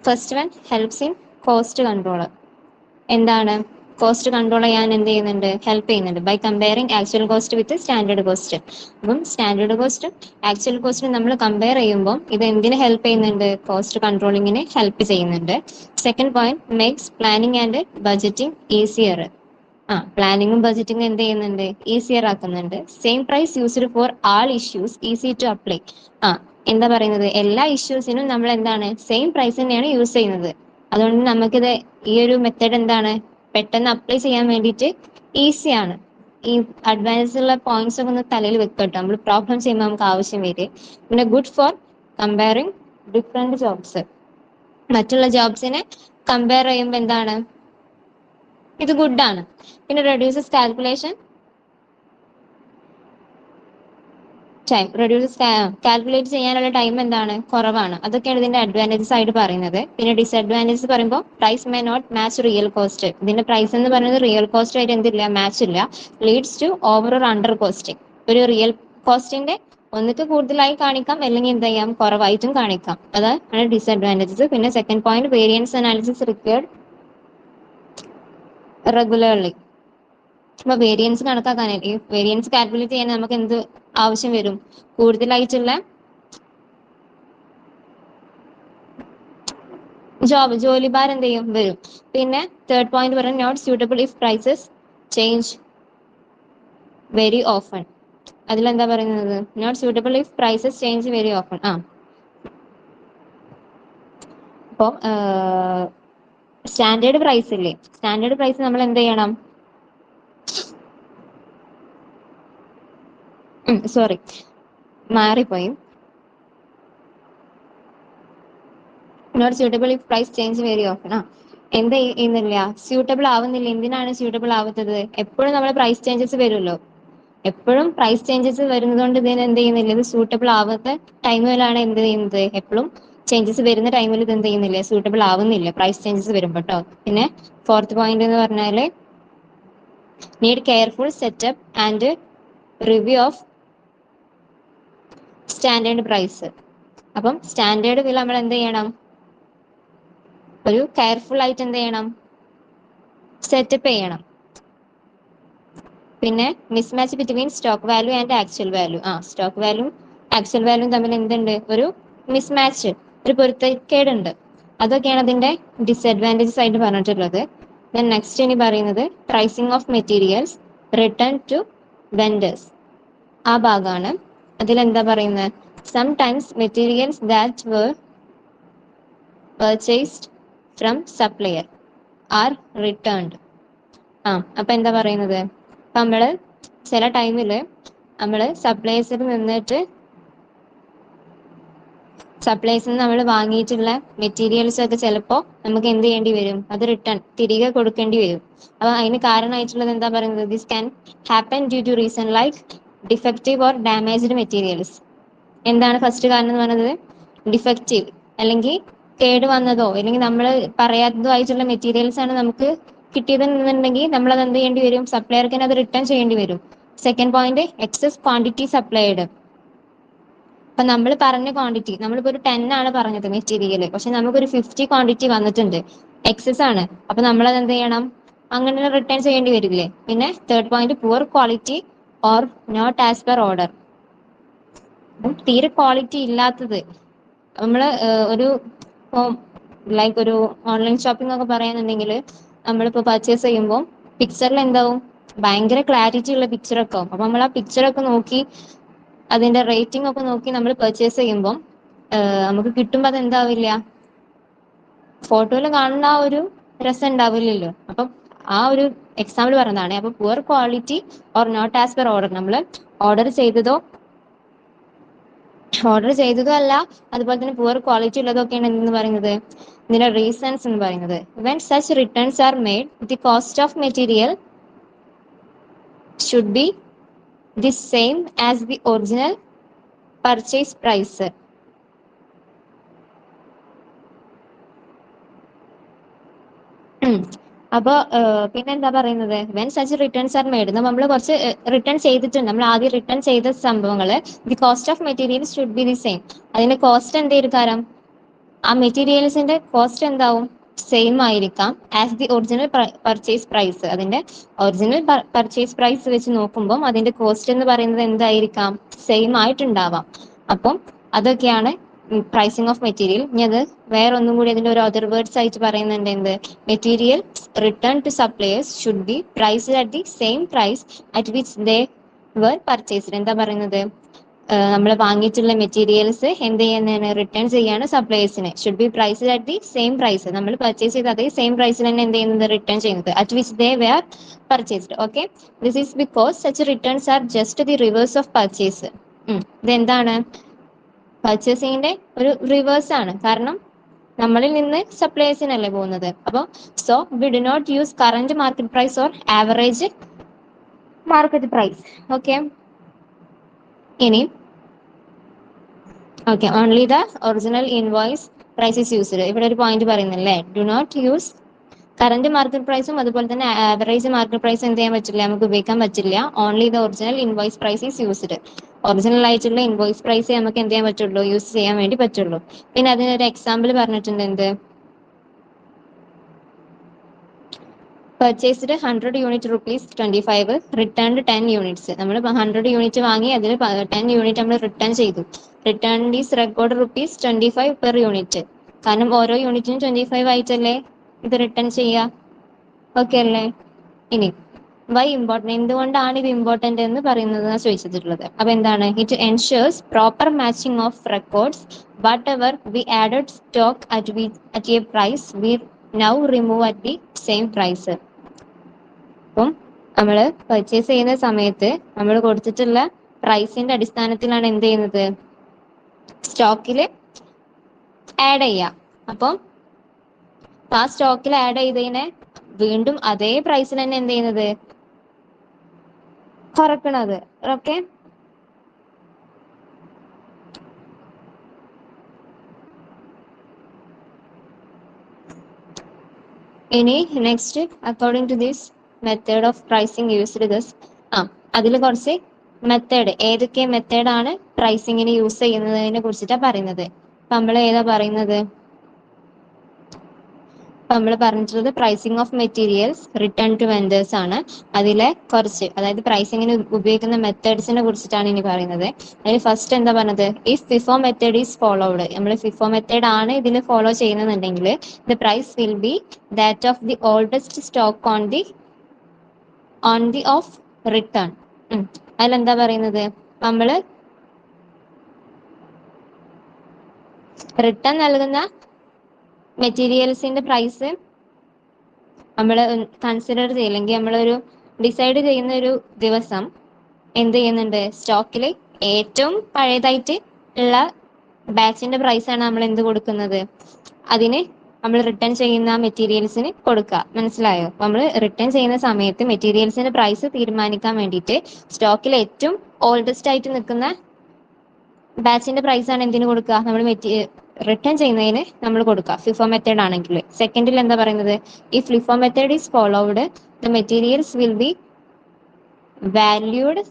First one helps in cost control. എന്താണ്, കോസ്റ്റ് കൺട്രോൾ ചെയ്യാൻ എന്ത് ചെയ്യുന്നുണ്ട്, ഹെൽപ്പ് ചെയ്യുന്നുണ്ട് by comparing actual cost with standard cost. അപ്പം സ്റ്റാൻഡേർഡ് കോസ്റ്റും ആക്ച്വൽ കോസ്റ്റും നമ്മൾ കമ്പയർ ചെയ്യുമ്പോൾ ഇത് എന്തിന് ഹെൽപ്പ് ചെയ്യുന്നുണ്ട്, കോസ്റ്റ് കൺട്രോളിങ്ങിന് ഹെൽപ്പ് ചെയ്യുന്നുണ്ട്. Second point makes planning and budgeting easier. പ്ലാനിങ്ങും ബഡ്ജറ്റിംഗും എന്ത് ചെയ്യുന്നുണ്ട്, ഈസിയർ ആക്കുന്നുണ്ട്. Same price used for all issues, easy to apply. ആ എന്താ പറയുന്നത്, എല്ലാ ഇഷ്യൂസിനും നമ്മൾ എന്താണ് സെയിം പ്രൈസ് തന്നെയാണ് യൂസ് ചെയ്യുന്നത്. അതുകൊണ്ട് നമുക്കിത് ഈ ഒരു മെത്തേഡ് എന്താണ് പെട്ടെന്ന് അപ്ലൈ ചെയ്യാൻ വേണ്ടിയിട്ട് ഈസിയാണ്. ഈ അഡ്വാൻസ് ഉള്ള പോയിന്റ്സ് ഒക്കെ ഒന്ന് തലയിൽ വെക്കട്ടോ, നമ്മൾ പ്രോബ്ലം ചെയ്യുമ്പോൾ നമുക്ക് ആവശ്യം വരും. പിന്നെ good for comparing different jobs, മറ്റുള്ള ജോബ്സിനെ കമ്പയർ ചെയ്യുമ്പോൾ എന്താണ് ഇത് ഗുഡ് ആണ്. പിന്നെ റെഡ്യൂസസ് കാൽക്കുലേഷൻ ടൈം, കാൽക്കുലേറ്റ് ചെയ്യാനുള്ള ടൈം എന്താണ് കുറവാണ്. അതൊക്കെയാണ് ഇതിന്റെ അഡ്വാൻറ്റേജസ് ആയിട്ട് പറയുന്നത്. പിന്നെ ഡിസഡ്വാൻറ്റേജസ് പറയുമ്പോൾ price may not match real cost. ഇതിന്റെ പ്രൈസ് എന്ന് പറയുന്നത് റിയൽ കോസ്റ്റ് ആയിട്ട് എന്തില്ല, മാച്ച് ഇല്ല. Leads to over or under costing. ഒരു റിയൽ കോസ്റ്റിന്റെ ഒന്നിക്ക് കൂടുതലായി കാണിക്കാം, അല്ലെങ്കിൽ എന്ത് ചെയ്യാം കുറവായിട്ടും കാണിക്കാം. അതാണ് ഡിസഡ്വാൻറ്റേജസ്. പിന്നെ second point, variance analysis required regularly. അപ്പൊ വേരിയൻസ് കണക്കാക്കാനായിട്ട്, ഈ വേരിയൻസ് കാൽക്കുലേറ്റ് ചെയ്യാൻ നമുക്ക് എന്ത് ആവശ്യം വരും, കൂടുതലായിട്ടുള്ള ജോലി ഭാരം എന്ത് ചെയ്യും വരും. പിന്നെ തേർഡ് പോയിന്റ് പറയുന്നത് not suitable if prices change very often. അതിലെന്താ പറയുന്നത്, not suitable if prices change very often. അപ്പോൾ സ്റ്റാൻഡേർഡ് പ്രൈസ് ഇല്ലേ, സ്റ്റാൻഡേർഡ് പ്രൈസ് നമ്മൾ എന്ത് ചെയ്യണം, സോറി മാറിപ്പോയി, not suitable if price change very often. എന്ത് ചെയ്യുന്നില്ല, സ്യൂട്ടബിൾ ആവുന്നില്ല. എന്തിനാണ് സ്യൂട്ടബിൾ ആവുന്നത്, എപ്പോഴും നമ്മൾ പ്രൈസ് ചേഞ്ചസ് വരുമല്ലോ, എപ്പോഴും പ്രൈസ് ചേഞ്ചസ് വരുന്നത് കൊണ്ട് ഇതിന് എന്ത് ചെയ്യുന്നില്ല, ഇത് സൂട്ടബിൾ ആവാത്ത ടൈമിലാണ് എന്ത് ചെയ്യുന്നത്, എപ്പോഴും ചേഞ്ചസ് വരുന്ന ടൈമിൽ ഇത് എന്ത് ചെയ്യുന്നില്ല, സൂട്ടബിൾ ആവുന്നില്ല പ്രൈസ് ചേഞ്ചസ് വരുമ്പോൾ കേട്ടോ. പിന്നെ ഫോർത്ത് പോയിന്റ് എന്ന് പറഞ്ഞാല് need careful setup and review of standard price. അപ്പം സ്റ്റാൻഡേർഡ് വില നമ്മൾ എന്ത് ചെയ്യണം, ഒരു കെയർഫുൾ ആയിട്ട് എന്ത് ചെയ്യണം, സെറ്റപ്പ് ചെയ്യണം. പിന്നെ mismatch between stock value and actual value. Stock value actual value തമ്മിൽ എന്തുണ്ട്, ഒരു മിസ്മാച്ച്, ഒരു പൊരുത്തക്കേടുണ്ട്. അതൊക്കെയാണ് അതിന്റെ ഡിസഡ്വാൻറ്റേജസ് ആയിട്ട് പറഞ്ഞിട്ടുള്ളത്. ദെൻ നെക്സ്റ്റ് ഇനി പറയുന്നത് pricing of materials return to vendors, ആ ഭാഗമാണ്. അതിലെന്താ പറയുന്നത്, sometimes materials that were purchased from supplier are returned. അപ്പൊ എന്താ പറയുന്നത്, അപ്പൊ നമ്മള് ചില ടൈമില് നമ്മള് സപ്ലൈസിൽ നമ്മൾ വാങ്ങിയിട്ടുള്ള മെറ്റീരിയൽസ് ഒക്കെ ചിലപ്പോ നമുക്ക് എന്ത് ചെയ്യേണ്ടി വരും, അത് തിരികെ കൊടുക്കേണ്ടി വരും. അപ്പൊ അതിന് കാരണമായിട്ടുള്ളത് എന്താ പറയുന്നത്, this can happen due to reason like defective or damaged materials. എന്താണ് ഫസ്റ്റ് കാരണം എന്ന് പറയുന്നത്, ഡിഫക്റ്റീവ് അല്ലെങ്കിൽ കേട് വന്നതോ അല്ലെങ്കിൽ നമ്മൾ പറയാത്തതോ ആയിട്ടുള്ള മെറ്റീരിയൽസ് ആണ് നമുക്ക് കിട്ടിയതെന്നുണ്ടെങ്കിൽ നമ്മൾ അത് എന്ത് ചെയ്യേണ്ടി വരും, സപ്ലയർക്ക് അത് റിട്ടേൺ ചെയ്യേണ്ടി വരും. Second point, excess quantity supplied. അപ്പൊ നമ്മൾ പറഞ്ഞ ക്വാണ്ടിറ്റി, നമ്മളിപ്പോ ഒരു 10 ആണ് പറഞ്ഞത് മെറ്റീരിയൽ, പക്ഷെ നമുക്കൊരു 50 ക്വാണ്ടിറ്റി വന്നിട്ടുണ്ട്, എക്സസ് ആണ്. അപ്പൊ നമ്മൾ അത് എന്ത് ചെയ്യണം, അങ്ങനെ റിട്ടേൺ ചെയ്യേണ്ടി വരില്ലേ. പിന്നെ third point, poor quality or not as per order. തീരെ ക്വാളിറ്റി ഇല്ലാത്തത്, നമ്മള് ഒരു ലൈക്ക് ഒരു ഓൺലൈൻ ഷോപ്പിംഗ് ഒക്കെ പറയാന്നുണ്ടെങ്കിൽ നമ്മളിപ്പോ പർച്ചേസ് ചെയ്യുമ്പോൾ പിക്ചറിൽ എന്താവും, ഭയങ്കര ക്ലാരിറ്റി ഉള്ള പിക്ചറൊക്കെ ആവും. അപ്പൊ നമ്മൾ ആ പിക്ചറൊക്കെ നോക്കി അതിന്റെ റേറ്റിംഗ് ഒക്കെ നോക്കി നമ്മൾ പർച്ചേസ് ചെയ്യുമ്പോൾ നമുക്ക് കിട്ടുമ്പോൾ അത് എന്താവില്ല, ഫോട്ടോയിൽ കാണുന്ന ആ ഒരു രസം ഉണ്ടാവില്ലല്ലോ. അപ്പം ആ ഒരു എക്സാമ്പിൾ പറഞ്ഞതാണ്. അപ്പൊ poor quality or not as per order, നമ്മൾ ഓർഡർ ചെയ്തതോ അല്ല, അതുപോലെ തന്നെ പുവർ ക്വാളിറ്റി ഉള്ളതൊക്കെയാണ് എന്ന് പറയുന്നത് ഇതിന്റെ റീസൺസ് എന്ന് പറയുന്നത്. When such returns are made, the cost of material should be the same as the original purchase price. അപ്പൊ പിന്നെ എന്താ പറയുന്നത്, when such returns are made, നമ്മൾ കുറച്ച് റിട്ടേൺ ചെയ്തിട്ടുണ്ട്, നമ്മൾ ആദ്യം റിട്ടേൺ ചെയ്ത സംഭവങ്ങള്, the cost of materials should be the same. അതിന്റെ കോസ്റ്റ് എന്തായിരിക്കാം, ആ മെറ്റീരിയൽസിന്റെ കോസ്റ്റ് എന്താവും, സെയിം ആയിരിക്കാം as the original purchase price. അതിന്റെ ഒറിജിനൽ പർച്ചേസ് പ്രൈസ് വെച്ച് നോക്കുമ്പോൾ അതിന്റെ കോസ്റ്റ് എന്ന് പറയുന്നത് എന്തായിരിക്കാം, സെയിം ആയിട്ടുണ്ടാവാം. അപ്പം അതൊക്കെയാണ് പ്രൈസിങ് ഓഫ് മെറ്റീരിയൽ. ഇനി അത് വേറെ ഒന്നും കൂടി അതിന്റെ ഒരു അതർ വേർഡ്സ് ആയിട്ട് പറയുന്നുണ്ട്. എന്ത്? Material return to suppliers should be priced at the same price at which they were purchased. എന്താ പറയുന്നത്? നമ്മൾ വാങ്ങിയിട്ടുള്ള മെറ്റീരിയൽസ് എന്ത് ചെയ്യുന്നതാണ്? റിട്ടേൺ ചെയ്യാണ് സപ്ലയേഴ്സിന്. Should be priced at the same price, നമ്മൾ പർച്ചേസ് ചെയ്ത അതേ സെയിം പ്രൈസിൽ തന്നെ എന്ത് ചെയ്യുന്നത്? റിട്ടേൺ ചെയ്യുന്നത്. At which they were purchased. Okay, this is because such returns are just the reverse of purchase. ഇതെന്താണ്? പർച്ചേസിങ്ങിന്റെ ഒരു റിവേഴ്സ് ആണ്. കാരണം നമ്മളിൽ നിന്ന് സപ്ലയേഴ്സിനല്ലേ പോകുന്നത്. അപ്പോൾ so we do not use current market price or average market price. Okay, ഇനി okay, only the original invoice price is used. ഇവിടെ ഒരു പോയിന്റ് പറയുന്നില്ലേ, do not use current market പ്രൈസും അതുപോലെ തന്നെ ആവറേജ് മാർക്കറ്റ് പ്രൈസ് എന്ത് ചെയ്യാൻ പറ്റില്ല, നമുക്ക് ഉപയോഗിക്കാൻ പറ്റില്ല. Only the original invoice price is used. Original ആയിട്ടുള്ള ഇൻവോയ്സ് പ്രൈസ് നമുക്ക് എന്ത് ചെയ്യാൻ പറ്റുള്ളൂ? യൂസ് ചെയ്യാൻ വേണ്ടി പറ്റുള്ളൂ. പിന്നെ അതിനൊരു എക്സാമ്പിൾ പറഞ്ഞിട്ടുണ്ട്. എന്ത്? Purchased 100 unit rupees 25, returned 10 units. നമ്മൾ 100 യൂണിറ്റ് വാങ്ങി അതിൽ 10 യൂണിറ്റ് നമ്മൾ റിട്ടേൺ ചെയ്തു. Return is record rupees 25 per unit. കാരണം ഓരോ യൂണിറ്റിനും 25 ആയിട്ടല്ലേ ഇത് റിട്ടേൺ ചെയ്യുക. ഓക്കെ അല്ലേ? ഇനി വൈ ഇമ്പോർട്ടന്റ്, എന്തുകൊണ്ടാണ് ഇത് ഇമ്പോർട്ടന്റ് എന്ന് പറയുന്നത് ചോദിച്ചിട്ടുള്ളത്. അപ്പൊ എന്താണ്? It ensures proper matching of records. Whatever we added stock at a price we now remove at the same price. അപ്പം നമ്മൾ പർച്ചേസ് ചെയ്യുന്ന സമയത്ത് നമ്മൾ കൊടുത്തിട്ടുള്ള പ്രൈസിന്റെ അടിസ്ഥാനത്തിലാണ് എന്ത് ചെയ്യുന്നത്? സ്റ്റോക്കിൽ ആഡ് ചെയ്യുക. അപ്പം ആ സ്റ്റോക്കിൽ ആഡ് ചെയ്തതിനെ വീണ്ടും അതേ പ്രൈസിൽ തന്നെ എന്ത് ചെയ്യുന്നത്? കുറക്കണത്. ഓക്കെ, ഇനി next, according to this method of pricing used this. അതിൽ കുറച്ച് മെത്തേഡ്, ഏതൊക്കെ മെത്തേഡാണ് പ്രൈസിങ്ങിന് യൂസ് ചെയ്യുന്നതിനെ കുറിച്ചിട്ടാണ് പറയുന്നത്. നമ്മൾ ഏതാ പറയുന്നത്? നമ്മൾ പറഞ്ഞിട്ടുള്ളത് pricing of materials return to vendors ആണ്. അതിലെ കുറച്ച്, അതായത് പ്രൈസിങ്ങിന് ഉപയോഗിക്കുന്ന മെത്തേഡ്സിനെ കുറിച്ചിട്ടാണ് ഇനി പറയുന്നത്. അതിൽ ഫസ്റ്റ് എന്താ പറഞ്ഞത്? If FIFO method is followed. നമ്മൾ ഫിഫോ മെത്തേഡ് ആണ് ഇതിൽ ഫോളോ ചെയ്യുന്നുണ്ടെങ്കിൽ the price will be that of the oldest stock on the of return. അതിലെന്താ പറയുന്നത്? നമ്മൾ റിട്ടേൺ നൽകുന്ന മെറ്റീരിയൽസിന്റെ പ്രൈസ് നമ്മൾ കൺസിഡർ ചെയ്യില്ലെങ്കിൽ, നമ്മളൊരു ഡിസൈഡ് ചെയ്യുന്ന ഒരു ദിവസം എന്ത് ചെയ്യുന്നുണ്ട്? സ്റ്റോക്കിൽ ഏറ്റവും പഴയതായിട്ട് ഉള്ള ബാച്ചിന്റെ പ്രൈസാണ് നമ്മൾ എന്ത് കൊടുക്കുന്നത്? അതിന് നമ്മൾ റിട്ടേൺ ചെയ്യുന്ന മെറ്റീരിയൽസിന് കൊടുക്കുക. മനസ്സിലായോ? നമ്മൾ റിട്ടേൺ ചെയ്യുന്ന സമയത്ത് മെറ്റീരിയൽസിന്റെ പ്രൈസ് തീരുമാനിക്കാൻ വേണ്ടിയിട്ട് സ്റ്റോക്കിൽ ഏറ്റവും ഓൾഡസ്റ്റ് ആയിട്ട് നിൽക്കുന്ന ബാച്ചിന്റെ പ്രൈസ് ആണ് എന്തിനു കൊടുക്കുക? നമ്മൾ റിട്ടേൺ ചെയ്യുന്നതിന് നമ്മൾ കൊടുക്കുക, ഫിഫോ മെത്തേഡ് ആണെങ്കിൽ. സെക്കൻഡിൽ എന്താ പറയുന്നത്? ഈ FIFO method is followed the materials will be valued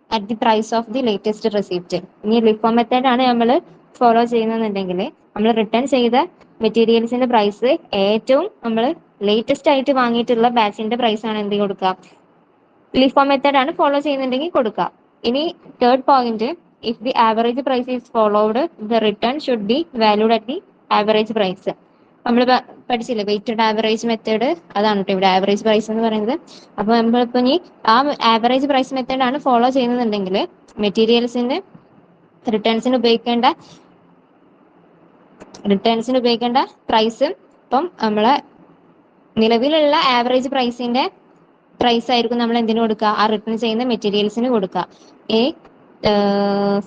at the price of the latest receipt. ഇനി ലിഫോ മെത്തേഡ് ആണ് നമ്മൾ ഫോളോ ചെയ്യുന്നുണ്ടെങ്കിൽ നമ്മൾ റിട്ടേൺ ചെയ്ത മെറ്റീരിയൽസിന്റെ പ്രൈസ് ഏറ്റവും നമ്മൾ ലേറ്റസ്റ്റ് ആയിട്ട് വാങ്ങിയിട്ടുള്ള ബാച്ചിന്റെ പ്രൈസ് ആണ് എന്ത് കൊടുക്കുക? ലിഫോ മെത്തേഡ് ആണ് ഫോളോ ചെയ്യുന്നുണ്ടെങ്കിൽ കൊടുക്കുക. ഇനി third point, if the average price is followed the return should be valued at the average price. നമ്മൾ പഠിച്ചില്ലേ വെയ്റ്റഡ് ആവറേജ് മെത്തേഡ്? അതാണ് കേട്ടോ ഇവിടെ ആവറേജ് പ്രൈസ് എന്ന് പറയുന്നത്. അപ്പൊ നമ്മളിപ്പോ ഇനി ആ ആവറേജ് പ്രൈസ് മെത്തേഡ് ആണ് ഫോളോ ചെയ്യുന്നുണ്ടെങ്കിൽ മെറ്റീരിയൽസിന്റെ റിട്ടേൺസിന് ഉപയോഗിക്കേണ്ട പ്രൈസ് ഇപ്പം നമ്മളെ നിലവിലുള്ള ആവറേജ് പ്രൈസ് ആയിരിക്കും നമ്മൾ എന്തിനു കൊടുക്കുക? ആ റിട്ടേൺ ചെയ്യുന്ന മെറ്റീരിയൽസിന് കൊടുക്കുക.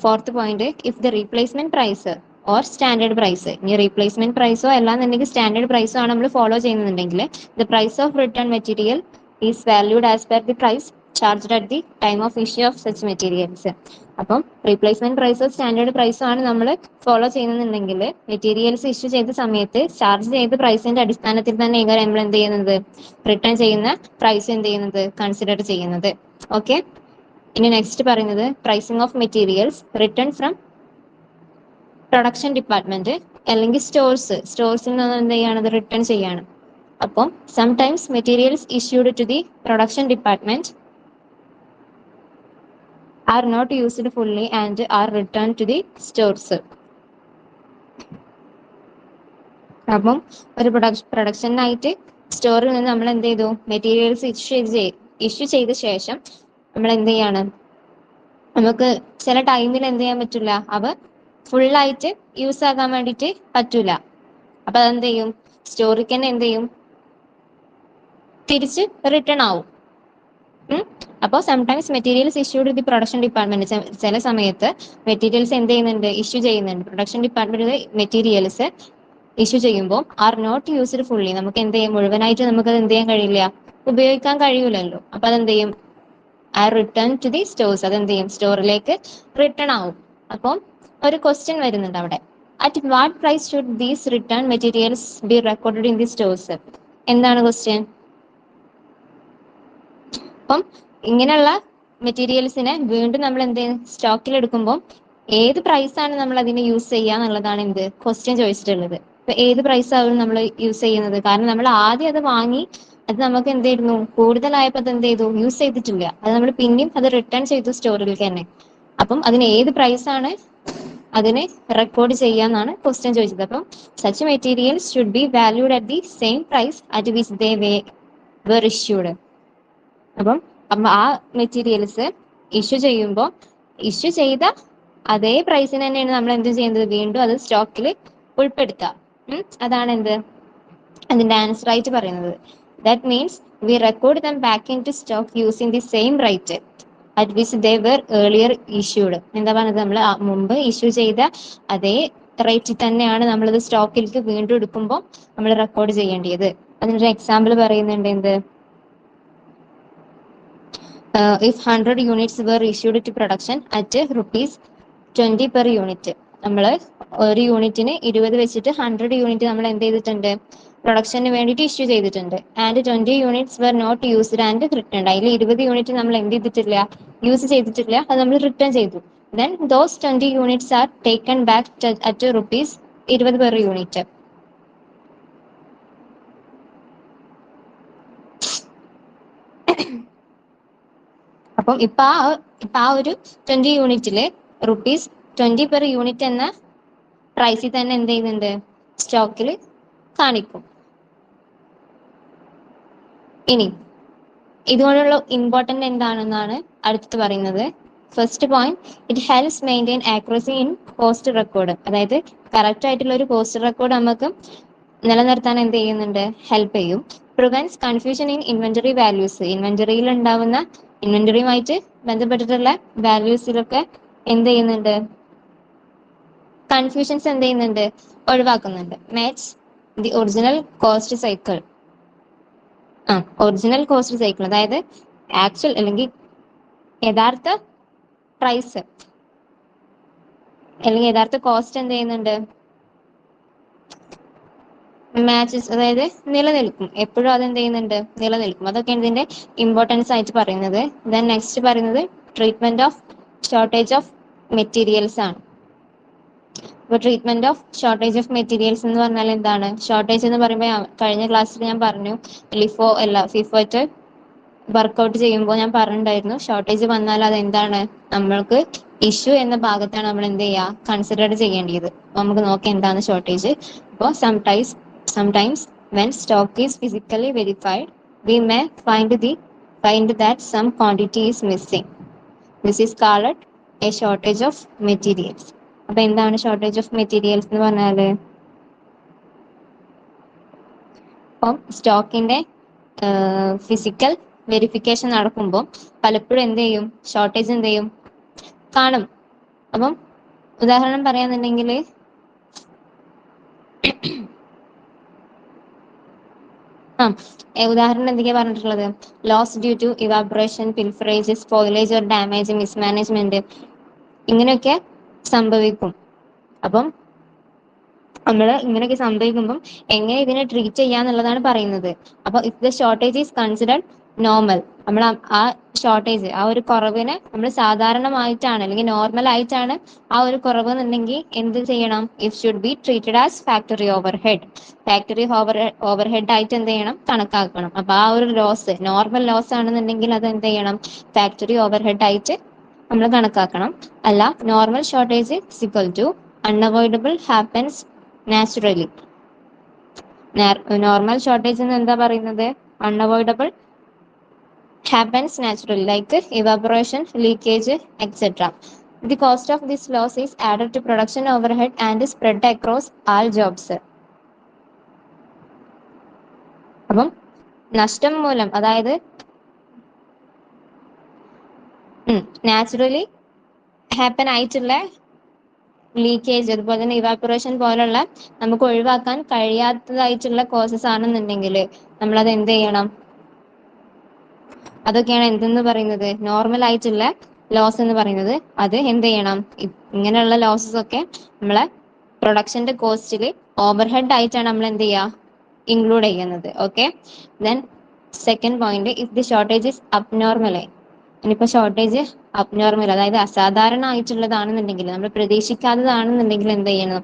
Fourth point, if the replacement price or standard price, ഇനി റീപ്ലേസ്മെന്റ് പ്രൈസോ അല്ലാന്നുണ്ടെങ്കിൽ സ്റ്റാൻഡേർഡ് പ്രൈസോ ആണ് നമ്മൾ ഫോളോ ചെയ്യുന്നുണ്ടെങ്കിൽ the price of return material is valued as per the price charged at the time of issue of such materials. അപ്പം replacement പ്രൈസോ standard പ്രൈസോ ആണ് നമ്മൾ ഫോളോ ചെയ്യുന്നുണ്ടെങ്കിൽ മെറ്റീരിയൽസ് ഇഷ്യൂ ചെയ്ത സമയത്ത് ചാർജ് ചെയ്ത പ്രൈസിന്റെ അടിസ്ഥാനത്തിൽ തന്നെ നമ്മൾ എന്ത് ചെയ്യുന്നത്? റിട്ടേൺ ചെയ്യുന്ന പ്രൈസ് എന്ത് ചെയ്യുന്നത്? കൺസിഡർ ചെയ്യുന്നത്. ഓക്കെ, ഇനി നെക്സ്റ്റ് പറയുന്നത് pricing of materials return from production department അല്ലെങ്കിൽ സ്റ്റോഴ്സിൽ നിന്ന് എന്ത് ചെയ്യാണ്? റിട്ടേൺ ചെയ്യാണ്. അപ്പം sometimes materials issued to the production department are not used fully and are returned to the stores. അപ്പം ഒരു പ്രൊഡക്ഷനായിട്ട് സ്റ്റോറിൽ നിന്ന് നമ്മൾ എന്ത് ചെയ്തു, മെറ്റീരിയൽസ് ഇഷ്യൂ ചെയ്ത ശേഷം നമ്മൾ എന്ത് ചെയ്യാണ്, നമുക്ക് ചില ടൈമിൽ എന്ത് ചെയ്യാൻ പറ്റില്ല, അവ ഫുള്ളായിട്ട് യൂസ് ആക്കാൻ വേണ്ടിയിട്ട് പറ്റൂല. അപ്പൊ അതെന്ത് ചെയ്യും, സ്റ്റോറിക്ക് തന്നെ എന്ത് ചെയ്യും, തിരിച്ച് റിട്ടേൺ ആവും. അപ്പോൾ sometimes materials issued the production department, ചില സമയത്ത് മെറ്റീരിയൽസ് എന്ത് ചെയ്യുന്നുണ്ട്, ഇഷ്യൂ ചെയ്യുന്നുണ്ട്. പ്രൊഡക്ഷൻ ഡിപ്പാർട്ട്മെന്റ് മെറ്റീരിയൽസ് ഇഷ്യൂ ചെയ്യുമ്പോൾ ആർ നോട്ട് യൂസ്ഡ് ഫുള്ളി, നമുക്ക് എന്ത് ചെയ്യും, മുഴുവനായിട്ട് നമുക്ക് എന്ത് ചെയ്യാൻ കഴിയില്ല, ഉപയോഗിക്കാൻ കഴിയൂലല്ലോ. അപ്പൊ അതെന്ത് ചെയ്യും, ആ റിട്ടേൺ ടു ദി സ്റ്റോഴ്സ്, അതെന്ത് ചെയ്യും, സ്റ്റോറിലേക്ക് റിട്ടേൺ ആവും. അപ്പം ഒരു ക്വസ്റ്റ്യൻ വരുന്നുണ്ട് അവിടെ, at what price should these return materials be recorded in the stores. എന്താണ് ക്വസ്റ്റ്യൻ? അപ്പം ഇങ്ങനെയുള്ള മെറ്റീരിയൽസിനെ വീണ്ടും നമ്മൾ എന്ത് ചെയ്യും, സ്റ്റോക്കിൽ എടുക്കുമ്പോൾ ഏത് പ്രൈസാണ് നമ്മൾ അതിനെ യൂസ് ചെയ്യുക എന്നുള്ളതാണ് എന്ത് ക്വസ്റ്റ്യൻ ചോദിച്ചിട്ടുള്ളത്. ഇപ്പൊ ഏത് പ്രൈസ് ആവും നമ്മൾ യൂസ് ചെയ്യുന്നത്, കാരണം നമ്മൾ ആദ്യം അത് വാങ്ങി അത് നമുക്ക് എന്ത് ചെയ്യുന്നു, കൂടുതലായപ്പോൾ അത് എന്ത് ചെയ്തു, യൂസ് ചെയ്തിട്ടില്ല, അത് നമ്മൾ പിന്നെയും അത് റിട്ടേൺ ചെയ്തു സ്റ്റോറിലേക്ക് തന്നെ. അപ്പം അതിന് ഏത് പ്രൈസാണ് അതിനെ റെക്കോർഡ് ചെയ്യാന്നാണ് ക്വസ്റ്റ്യൻ ചോദിച്ചത്. അപ്പം such materials should be valued at the same price at which they were issued. അപ്പം ആ മെറ്റീരിയൽസ് ഇഷ്യൂ ചെയ്ത അതേ പ്രൈസിന് തന്നെയാണ് നമ്മൾ എന്ത് ചെയ്യുന്നത്, വീണ്ടും അത് സ്റ്റോക്കിൽ ഉൾപ്പെടുത്തുക. അതാണ് എന്ത് അതിന്റെ ആൻസർ ആയിട്ട് പറയുന്നത്. That means we record them back into stock using the same rate at which they were earlier issued. എന്താ പറഞ്ഞത്, നമ്മൾ മുമ്പ് ഇഷ്യൂ ചെയ്ത അതേ റേറ്റിൽ തന്നെയാണ് നമ്മളത് സ്റ്റോക്കിലേക്ക് വീണ്ടും എടുക്കുമ്പോൾ നമ്മൾ റെക്കോർഡ് ചെയ്യേണ്ടത്. അതിനൊരു എക്സാമ്പിൾ പറയുന്നുണ്ട്, എന്ത്, if 100 units were issued to production at ₹20 per unit. നമ്മൾ ഒരു യൂണിറ്റിന് 20 വെച്ചിട്ട് 100 യൂണിറ്റ് നമ്മൾ എന്ത് ചെയ്തിട്ടുണ്ട്, പ്രൊഡക്ഷന് വേണ്ടിയിട്ട് ഇഷ്യൂ ചെയ്തിട്ടുണ്ട്. And 20 units were not used and returned. അതിൽ 20 യൂണിറ്റ് നമ്മൾ എന്ത് ചെയ്തിട്ടില്ല, യൂസ് ചെയ്തിട്ടില്ല, അത് നമ്മൾ റിട്ടേൺ ചെയ്തു. Then those 20 units are taken back at ₹20 per unit. അപ്പം ഇപ്പൊ ആ ഒരു 20 യൂണിറ്റില് ₹20 per യൂണിറ്റ് എന്ന പ്രൈസിൽ തന്നെ എന്ത് ചെയ്യുന്നുണ്ട്, സ്റ്റോക്കിൽ കാണിക്കും. ഇനി ഇതുകൊണ്ടുള്ള ഇമ്പോർട്ടന്റ് എന്താണെന്നാണ് അടുത്ത് പറയുന്നത്. First point, it helps maintain accuracy in cost record. അതായത് കറക്റ്റ് ആയിട്ടുള്ള ഒരു കോസ്റ്റ് റെക്കോർഡ് നമുക്ക് നിലനിർത്താൻ എന്ത് ചെയ്യുന്നുണ്ട്, ഹെൽപ്പ് ചെയ്യും. Prevents confusion in inventory values. ഇൻവെന്ററിയുമായിട്ട് ബന്ധപ്പെട്ടിട്ടുള്ള വാല്യൂസിലൊക്കെ എന്ത് ചെയ്യുന്നുണ്ട്, കൺഫ്യൂഷൻസ് എന്ത് ചെയ്യുന്നുണ്ട്, ഒഴിവാക്കുന്നുണ്ട്. Match the original cost cycle. Original cost cycle, അതായത് ആക്ച്വൽ അല്ലെങ്കിൽ യഥാർത്ഥ പ്രൈസ് അല്ലെങ്കിൽ യഥാർത്ഥ കോസ്റ്റ് എന്ത് ചെയ്യുന്നുണ്ട്, മാച്ചസ്, അതായത് നിലനിൽക്കും, എപ്പോഴും അതെന്ത് ചെയ്യുന്നുണ്ട്, നിലനിൽക്കും. അതൊക്കെയാണ് ഇതിന്റെ ഇമ്പോർട്ടൻസ് ആയിട്ട് പറയുന്നത്. ദെൻ നെക്സ്റ്റ് പറയുന്നത് treatment of shortage of materials ആണ്. അപ്പൊ treatment of shortage of materials എന്ന് പറഞ്ഞാൽ എന്താണ്, ഷോർട്ടേജ് എന്ന് പറയുമ്പോൾ കഴിഞ്ഞ ക്ലാസ്സിൽ ഞാൻ പറഞ്ഞു, ഫിഫോറ്റ് വർക്ക്ഔട്ട് ചെയ്യുമ്പോൾ ഞാൻ പറഞ്ഞിട്ടുണ്ടായിരുന്നു, ഷോർട്ടേജ് വന്നാൽ അത് എന്താണ്, നമ്മൾക്ക് ഇഷ്യൂ എന്ന ഭാഗത്താണ് നമ്മൾ എന്ത് ചെയ്യുക, കൺസിഡർ ചെയ്യേണ്ടത്. നമുക്ക് നോക്കാം എന്താണ് ഷോർട്ടേജ്. അപ്പോൾ sometimes when stock is physically verified, we may find that some quantity is missing. This is called a shortage of materials. അപ്പൊ എന്താണ് ഷോർട്ടേജ് ഓഫ് മെറ്റീരിയൽസ് എന്ന് പറഞ്ഞാല്, അപ്പം സ്റ്റോക്കിന്റെ ഫിസിക്കൽ വെരിഫിക്കേഷൻ നടക്കുമ്പോൾ പലപ്പോഴും എന്ത് ചെയ്യും, ഷോർട്ടേജ് എന്ത് ചെയ്യും, കാണും. അപ്പം ഉദാഹരണം പറയാന്നുണ്ടെങ്കിൽ ഉദാഹരണം എന്തൊക്കെയാ പറഞ്ഞിട്ടുള്ളത്, loss due to evaporation, pilferage, spoilage or damage, mismanagement, ഇങ്ങനെയൊക്കെ സംഭവിക്കും. അപ്പം നമ്മൾ ഇങ്ങനെയൊക്കെ സംഭവിക്കുമ്പം എങ്ങനെ ഇതിനെ ട്രീറ്റ് ചെയ്യാന്നുള്ളതാണ് പറയുന്നത്. അപ്പൊ if the shortage is considered normal, നമ്മൾ ആ ഷോർട്ടേജ്, ആ ഒരു കുറവിനെ നമ്മൾ സാധാരണമായിട്ടാണ് അല്ലെങ്കിൽ നോർമൽ ആയിട്ടാണ് ആ ഒരു കുറവ് എന്നുണ്ടെങ്കിൽ എന്ത് ചെയ്യണം, it should be treated as factory overhead ആയിട്ട് എന്ത് ചെയ്യണം, കണക്കാക്കണം. അപ്പൊ ആ ഒരു ലോസ് നോർമൽ ലോസ് ആണെന്നുണ്ടെങ്കിൽ അത് എന്ത് ചെയ്യണം, ഫാക്ടറി ഓവർഹെഡ് ആയിട്ട് നമ്മൾ കണക്കാക്കണം. അല്ല, normal shortage equal to unavoidable happens naturally. Normal shortage എന്ന് എന്താ പറയുന്നത്? Unavoidable happens naturally, like evaporation, leakage, etc. The cost of this loss is added to production overhead and spread across all jobs. അപ്പം നഷ്ടം മൂലം, അതായത് naturally happen ആയിട്ടുള്ള leakage, അതുപോലെ തന്നെ ഇവാപറേഷൻ പോലുള്ള നമുക്ക് ഒഴിവാക്കാൻ കഴിയാത്തതായിട്ടുള്ള കോസസ് ആണെന്നുണ്ടെങ്കിൽ നമ്മളത് എന്ത് ചെയ്യണം? അതൊക്കെയാണ് എന്തെന്ന് പറയുന്നത്? നോർമൽ ആയിട്ടുള്ള ലോസ് എന്ന് പറയുന്നത്. അത് എന്ത് ചെയ്യണം? ഇങ്ങനെയുള്ള ലോസസ് ഒക്കെ നമ്മളെ പ്രൊഡക്ഷന്റെ കോസ്റ്റിൽ ഓവർഹെഡ് ആയിട്ടാണ് നമ്മൾ എന്ത് ചെയ്യുക? ഇൻക്ലൂഡ് ചെയ്യുന്നത്. Okay, then second point, if the shortage is abnormal. ഇനിയിപ്പോ ഷോർട്ടേജ് അബ്നോർമൽ, അതായത് അസാധാരണ ആയിട്ടുള്ളതാണെന്നുണ്ടെങ്കിൽ, നമ്മൾ പ്രതീക്ഷിക്കാത്തതാണെന്നുണ്ടെങ്കിൽ എന്ത് ചെയ്യണം?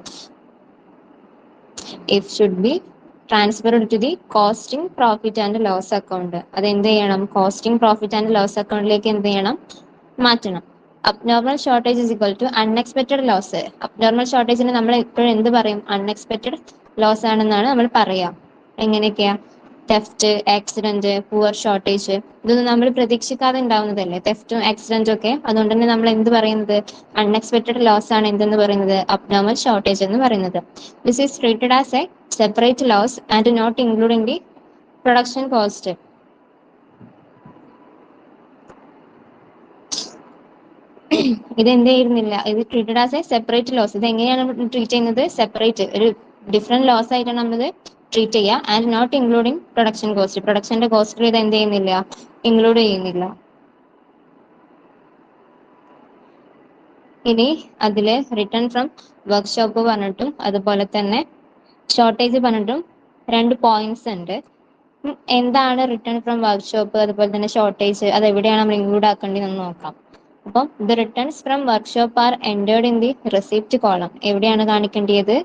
If should be transferred to the costing profit and loss account. അത് എന്ത് ചെയ്യണം? കോസ്റ്റിംഗ് പ്രോഫിറ്റ് ആൻഡ് ലോസ് അക്കൗണ്ടിലേക്ക് എന്ത് ചെയ്യണം? മാറ്റണം. Abnormal shortage is equal to unexpected loss. Abnormal ഷോർട്ടേജിന് നമ്മൾ എപ്പോഴും എന്ത് പറയും? അൺഎക്സ്പെക്ടഡ് ലോസ് ആണെന്നാണ് നമ്മൾ പറയാ. എങ്ങനെയൊക്കെയാ? തെഫ്റ്റ്, ആക്സിഡന്റ്, പുവർ ഷോർട്ടേജ്, ഇതൊന്നും നമ്മൾ പ്രതീക്ഷിക്കാതെ ഉണ്ടാവുന്നതല്ലേ, തെഫ്റ്റും ആക്സിഡന്റും ഒക്കെ. അതുകൊണ്ട് തന്നെ നമ്മൾ എന്ത് പറയുന്നത്? അൺഎക്സ്പെക്ടഡ് ലോസ് ആണ് എന്തെന്ന് പറയുന്നത്? അബ്നോർമൽ ഷോർട്ടേജ് എന്ന് പറയുന്നത്. This is treated as a separate loss and not including the production cost. ഇത് എന്ത് ചെയ്യുന്നില്ല, ഇത് treated as a separate loss. ഇത് എങ്ങനെയാണ് ട്രീറ്റ് ചെയ്യുന്നത്? സെപ്പറേറ്റ്, ഒരു ഡിഫറെന്റ് ലോസ് ആയിട്ടാണ് നമ്മളത് ട്രീറ്റ് ചെയ്യുക. And not including production cost. പ്രൊഡക്ഷന്റെ കോസ്റ്റിൽ ഇത് എന്ത് ചെയ്യുന്നില്ല? ഇൻക്ലൂഡ് ചെയ്യുന്നില്ല. ഇനി അതില് റിട്ടേൺ ഫ്രം വർക്ക്ഷോപ്പ് പറഞ്ഞിട്ടും അതുപോലെ തന്നെ ഷോർട്ടേജ് പറഞ്ഞിട്ടും രണ്ട് പോയിന്റ്സ് ഉണ്ട്. എന്താണ് റിട്ടേൺ ഫ്രം വർക്ക്ഷോപ്പ്, അതുപോലെ തന്നെ ഷോർട്ടേജ്, അത് എവിടെയാണ് നമ്മൾ ഇൻക്ലൂഡ് ആക്കേണ്ടതെന്ന് നോക്കാം. അപ്പം the returns from workshop are entered in the receipt column. എവിടെയാണ് കാണിക്കേണ്ടത്?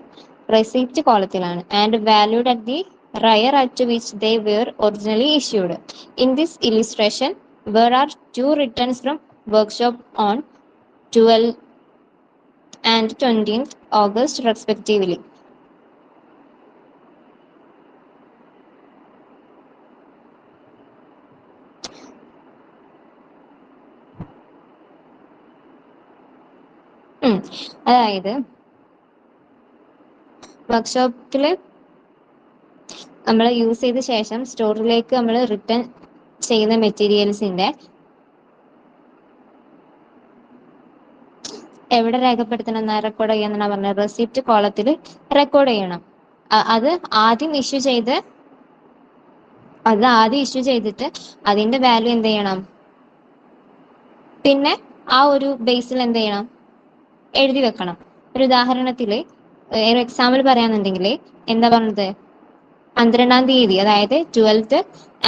റെസിപ്റ്റ് കോളത്തിലാണ്. And valued at the rate at which they were originally issued. In this illustration where are two returns from workshop on 12 and 20th August respectively. അതായത് വർക്ക്ഷോപ്പിൽ നമ്മൾ use ചെയ്ത ശേഷം സ്റ്റോറിലേക്ക് നമ്മൾ return ചെയ്യുന്ന മെറ്റീരിയൽസിന്റെ എവിടെ രേഖപ്പെടുത്തണം? റെക്കോർഡ് ചെയ്യാന്നാണ് പറഞ്ഞത്. റെസിപ്റ്റ് കോളത്തിൽ റെക്കോർഡ് ചെയ്യണം. അത് ആദ്യം ഇഷ്യൂ ചെയ്തിട്ട് അതിന്റെ വാല്യൂ എന്ത് ചെയ്യണം? പിന്നെ ആ ഒരു ബേസിൽ എന്ത് ചെയ്യണം? എഴുതി വെക്കണം. ഒരു ഉദാഹരണത്തില്, ഒരു എക്സാമ്പിൾ പറയാന്നുണ്ടെങ്കിൽ എന്താ പറഞ്ഞത്? 12-ാം തീയതി, അതായത് 12th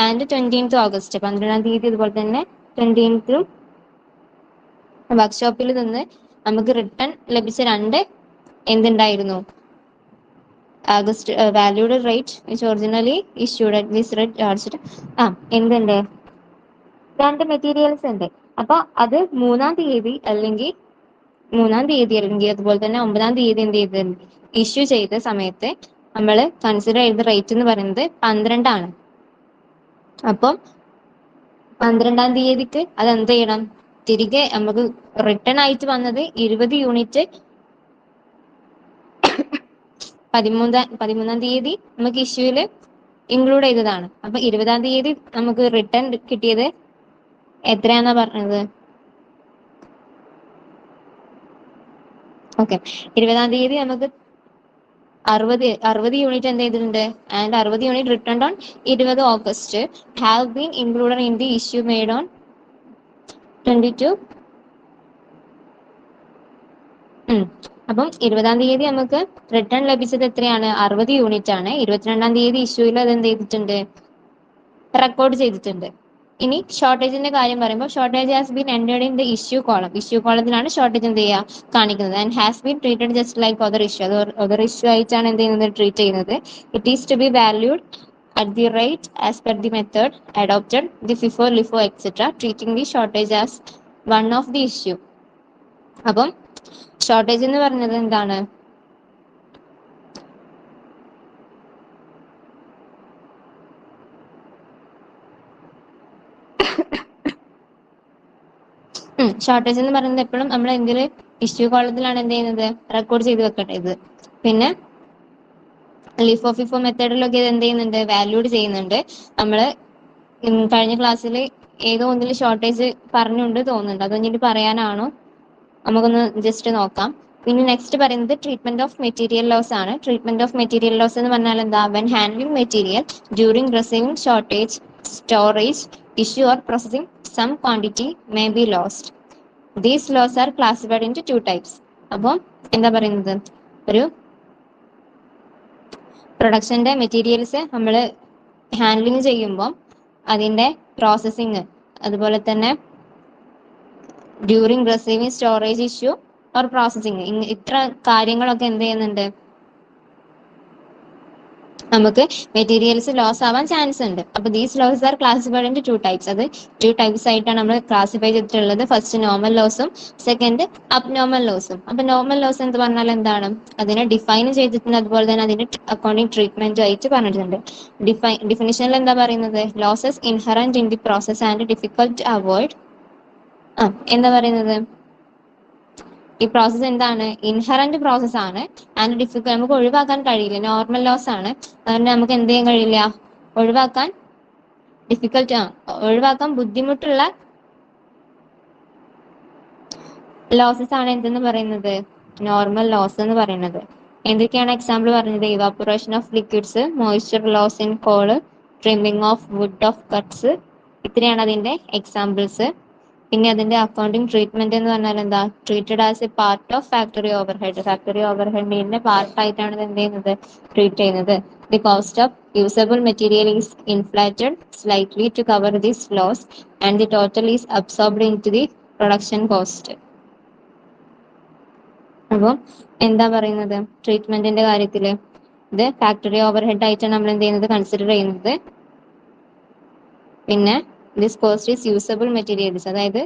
and 20th ഓഗസ്റ്റ്, 12-ാം തീയതി അതുപോലെ തന്നെ 20th വർക്ക്ഷോപ്പിൽ നിന്ന് നമുക്ക് റിട്ടേൺ ലഭിച്ച രണ്ട് എന്തുണ്ടായിരുന്നു? August valued rate which originally issued at this rate charged. എന്തുണ്ട്? രണ്ട് മെറ്റീരിയൽസ് ഉണ്ട്. അപ്പൊ അത് 3-ാം തീയതി അല്ലെങ്കിൽ അതുപോലെ തന്നെ 9-ാം തീയതി എന്ത് ചെയ്ത് ഇഷ്യൂ ചെയ്ത സമയത്ത് നമ്മൾ കൺസിഡർ ചെയ്ത റേറ്റ് എന്ന് പറയുന്നത് 12 ആണ്. അപ്പം 12-ാം തീയതിക്ക് അത് എന്ത് ചെയ്യണം? തിരികെ നമുക്ക് റിട്ടേൺ ആയിട്ട് വന്നത് 20 യൂണിറ്റ് 13-ാം തീയതി നമുക്ക് ഇഷ്യൂല് ഇൻക്ലൂഡ് ചെയ്തതാണ്. അപ്പൊ 20-ാം തീയതി നമുക്ക് റിട്ടേൺ കിട്ടിയത് എത്രയാന്നാ പറഞ്ഞത്? ഓക്കെ, 20-ാം തീയതി നമുക്ക് 60 യൂണിറ്റ് എന്ത് ചെയ്തിട്ടുണ്ട്? And 60 unit return on 20 August have been included in the issue made on 22. അപ്പം 20-ാം തീയതി നമുക്ക് റിട്ടേൺ ലഭിച്ചത് എത്രയാണ്? 60 യൂണിറ്റ് ആണ്. 22-ാം തീയതി ഇഷ്യൂയിൽ അത് എന്ത് ചെയ്തിട്ടുണ്ട്? റെക്കോർഡ് ചെയ്തിട്ടുണ്ട്. ഇനി ഷോർട്ടേജിന്റെ കാര്യം പറയുമ്പോൾ shortage has been entered in the issue column. Issue കോളത്തിലാണ് ഷോർട്ടേജ് എന്ത് ചെയ്യുക? കാണിക്കുന്നത്. And has been treated just like other issue. അത് അതർ ഇഷ്യൂ ആയിട്ടാണ് എന്ത് ചെയ്യുന്നത്? ട്രീറ്റ് ചെയ്യുന്നത്. It is to be valued at the rate as per the method adopted, the FIFO, LIFO, etc., treating the shortage as one of the issue. അപ്പം shortage എന്ന് പറഞ്ഞത് എന്താണ്? Shortage എന്ന് പറയുന്നത് എപ്പോഴും നമ്മൾ എന്തെങ്കിലും ഇഷ്യൂ കോളത്തിലാണ് എന്ത് ചെയ്യുന്നത്, റെക്കോർഡ് ചെയ്ത് വെക്കട്ടെ ഇത്. പിന്നെ ലിഫോ ഫിഫോ മെത്തേഡിലൊക്കെ ഇത് എന്ത് ചെയ്യുന്നുണ്ട്, വാല്യൂഡ് ചെയ്യുന്നുണ്ട്. നമ്മള് കഴിഞ്ഞ ക്ലാസ്സിൽ ഏതോ ഒന്നിൽ ഷോർട്ടേജ് പറഞ്ഞുകൊണ്ട് തോന്നുന്നുണ്ട്, അതൊന്നിട്ട് പറയാനാണോ, നമുക്കൊന്ന് ജസ്റ്റ് നോക്കാം. പിന്നെ നെക്സ്റ്റ് പറയുന്നത് ട്രീറ്റ്മെന്റ് ഓഫ് മെറ്റീരിയൽ ലോസ് ആണ്. ട്രീറ്റ്മെന്റ് ഓഫ് മെറ്റീരിയൽ ലോസ് എന്ന് പറഞ്ഞാൽ എന്താ, when handling material during receiving shortage, storage issue or processing some quantity may be lost. These loss are classified into 2 types. അപ്പോൾ എന്താ പറയുന്നത്, ഒരു പ്രൊഡക്ഷന്റെ materials നമ്മൾ handling ചെയ്യുമ്പോൾ അതിന്റെ പ്രോസസ്സിങ്, അതുപോലെ തന്നെ during receiving storage issue or processing, ഇത്ര കാര്യങ്ങളൊക്കെ എന്ത് ചെയ്യുന്നുണ്ട്, നമുക്ക് മെറ്റീരിയൽസ് ലോസ് ആവാൻ ചാൻസ് ഉണ്ട്. അപ്പൊ these loss are classified in 2 types. അത് 2 ടൈപ്സ് ആയിട്ടാണ് നമ്മൾ ക്ലാസിഫൈ ചെയ്തിട്ടുള്ളത്. ഫസ്റ്റ് നോർമൽ ലോസും സെക്കൻഡ് അബ്നോർമൽ ലോസും. അപ്പൊ നോർമൽ ലോസ് എന്ന് പറഞ്ഞാൽ എന്താണ്, അതിനെ ഡിഫൈൻ ചെയ്തിട്ടുണ്ട്, അതുപോലെ തന്നെ അതിന്റെ അക്കൗണ്ടിങ് ട്രീറ്റ്മെന്റ് ആയിട്ട് പറഞ്ഞിട്ടുണ്ട്. ഡിഫിനിഷനിൽ എന്താ പറയുന്നത്, losses inherent in the process and difficult to avoid. എന്താ പറയുന്നത്, ഈ പ്രോസസ്സ് എന്താണ്, ഇൻഹറന്റ് പ്രോസസ് ആണ്, ആൻഡ് ഡിഫിക്കൽട്ട്, നമുക്ക് ഒഴിവാക്കാൻ കഴിയില്ല. നോർമൽ ലോസ് ആണ്, അതുകൊണ്ട് നമുക്ക് എന്ത് ചെയ്യാൻ കഴിയില്ല, ഒഴിവാക്കാൻ ഡിഫിക്കൽട്ട്, ഒഴിവാക്കാൻ ബുദ്ധിമുട്ടുള്ള ലോസസ് ആണ് എന്തെന്ന് പറയുന്നത്, നോർമൽ ലോസ് എന്ന് പറയുന്നത്. എന്തൊക്കെയാണ് എക്സാമ്പിൾ പറഞ്ഞത്, evaporation of liquids, moisture loss in coal, trimming of wood of cuts, ഇത്രയാണ് അതിന്റെ എക്സാമ്പിൾസ്. പിന്നെ അതിന്റെ അക്കൗണ്ടിങ് ട്രീറ്റ്മെന്റ് എന്ന് പറഞ്ഞാൽ എന്താ, treated as a part of factory overhead. Factory ഓവർഹെഡിന്റെ പാർട്ട് ആയിട്ടാണ് ഇത് എന്ത് ചെയ്യുന്നത്, ട്രീറ്റ് ചെയ്യുന്നത്. The cost of usable material is inflated slightly to cover this loss and the total is absorbed into the production cost. അപ്പോൾ എന്താ പറയുന്നത്, ട്രീറ്റ്മെന്റിന്റെ കാര്യത്തില് ഇത് ഫാക്ടറി ഓവർഹെഡ് ആയിട്ടാണ് നമ്മൾ എന്ത് ചെയ്യുന്നത്, കൺസിഡർ ചെയ്യുന്നത്. പിന്നെ this cost is usable materials, അതായത്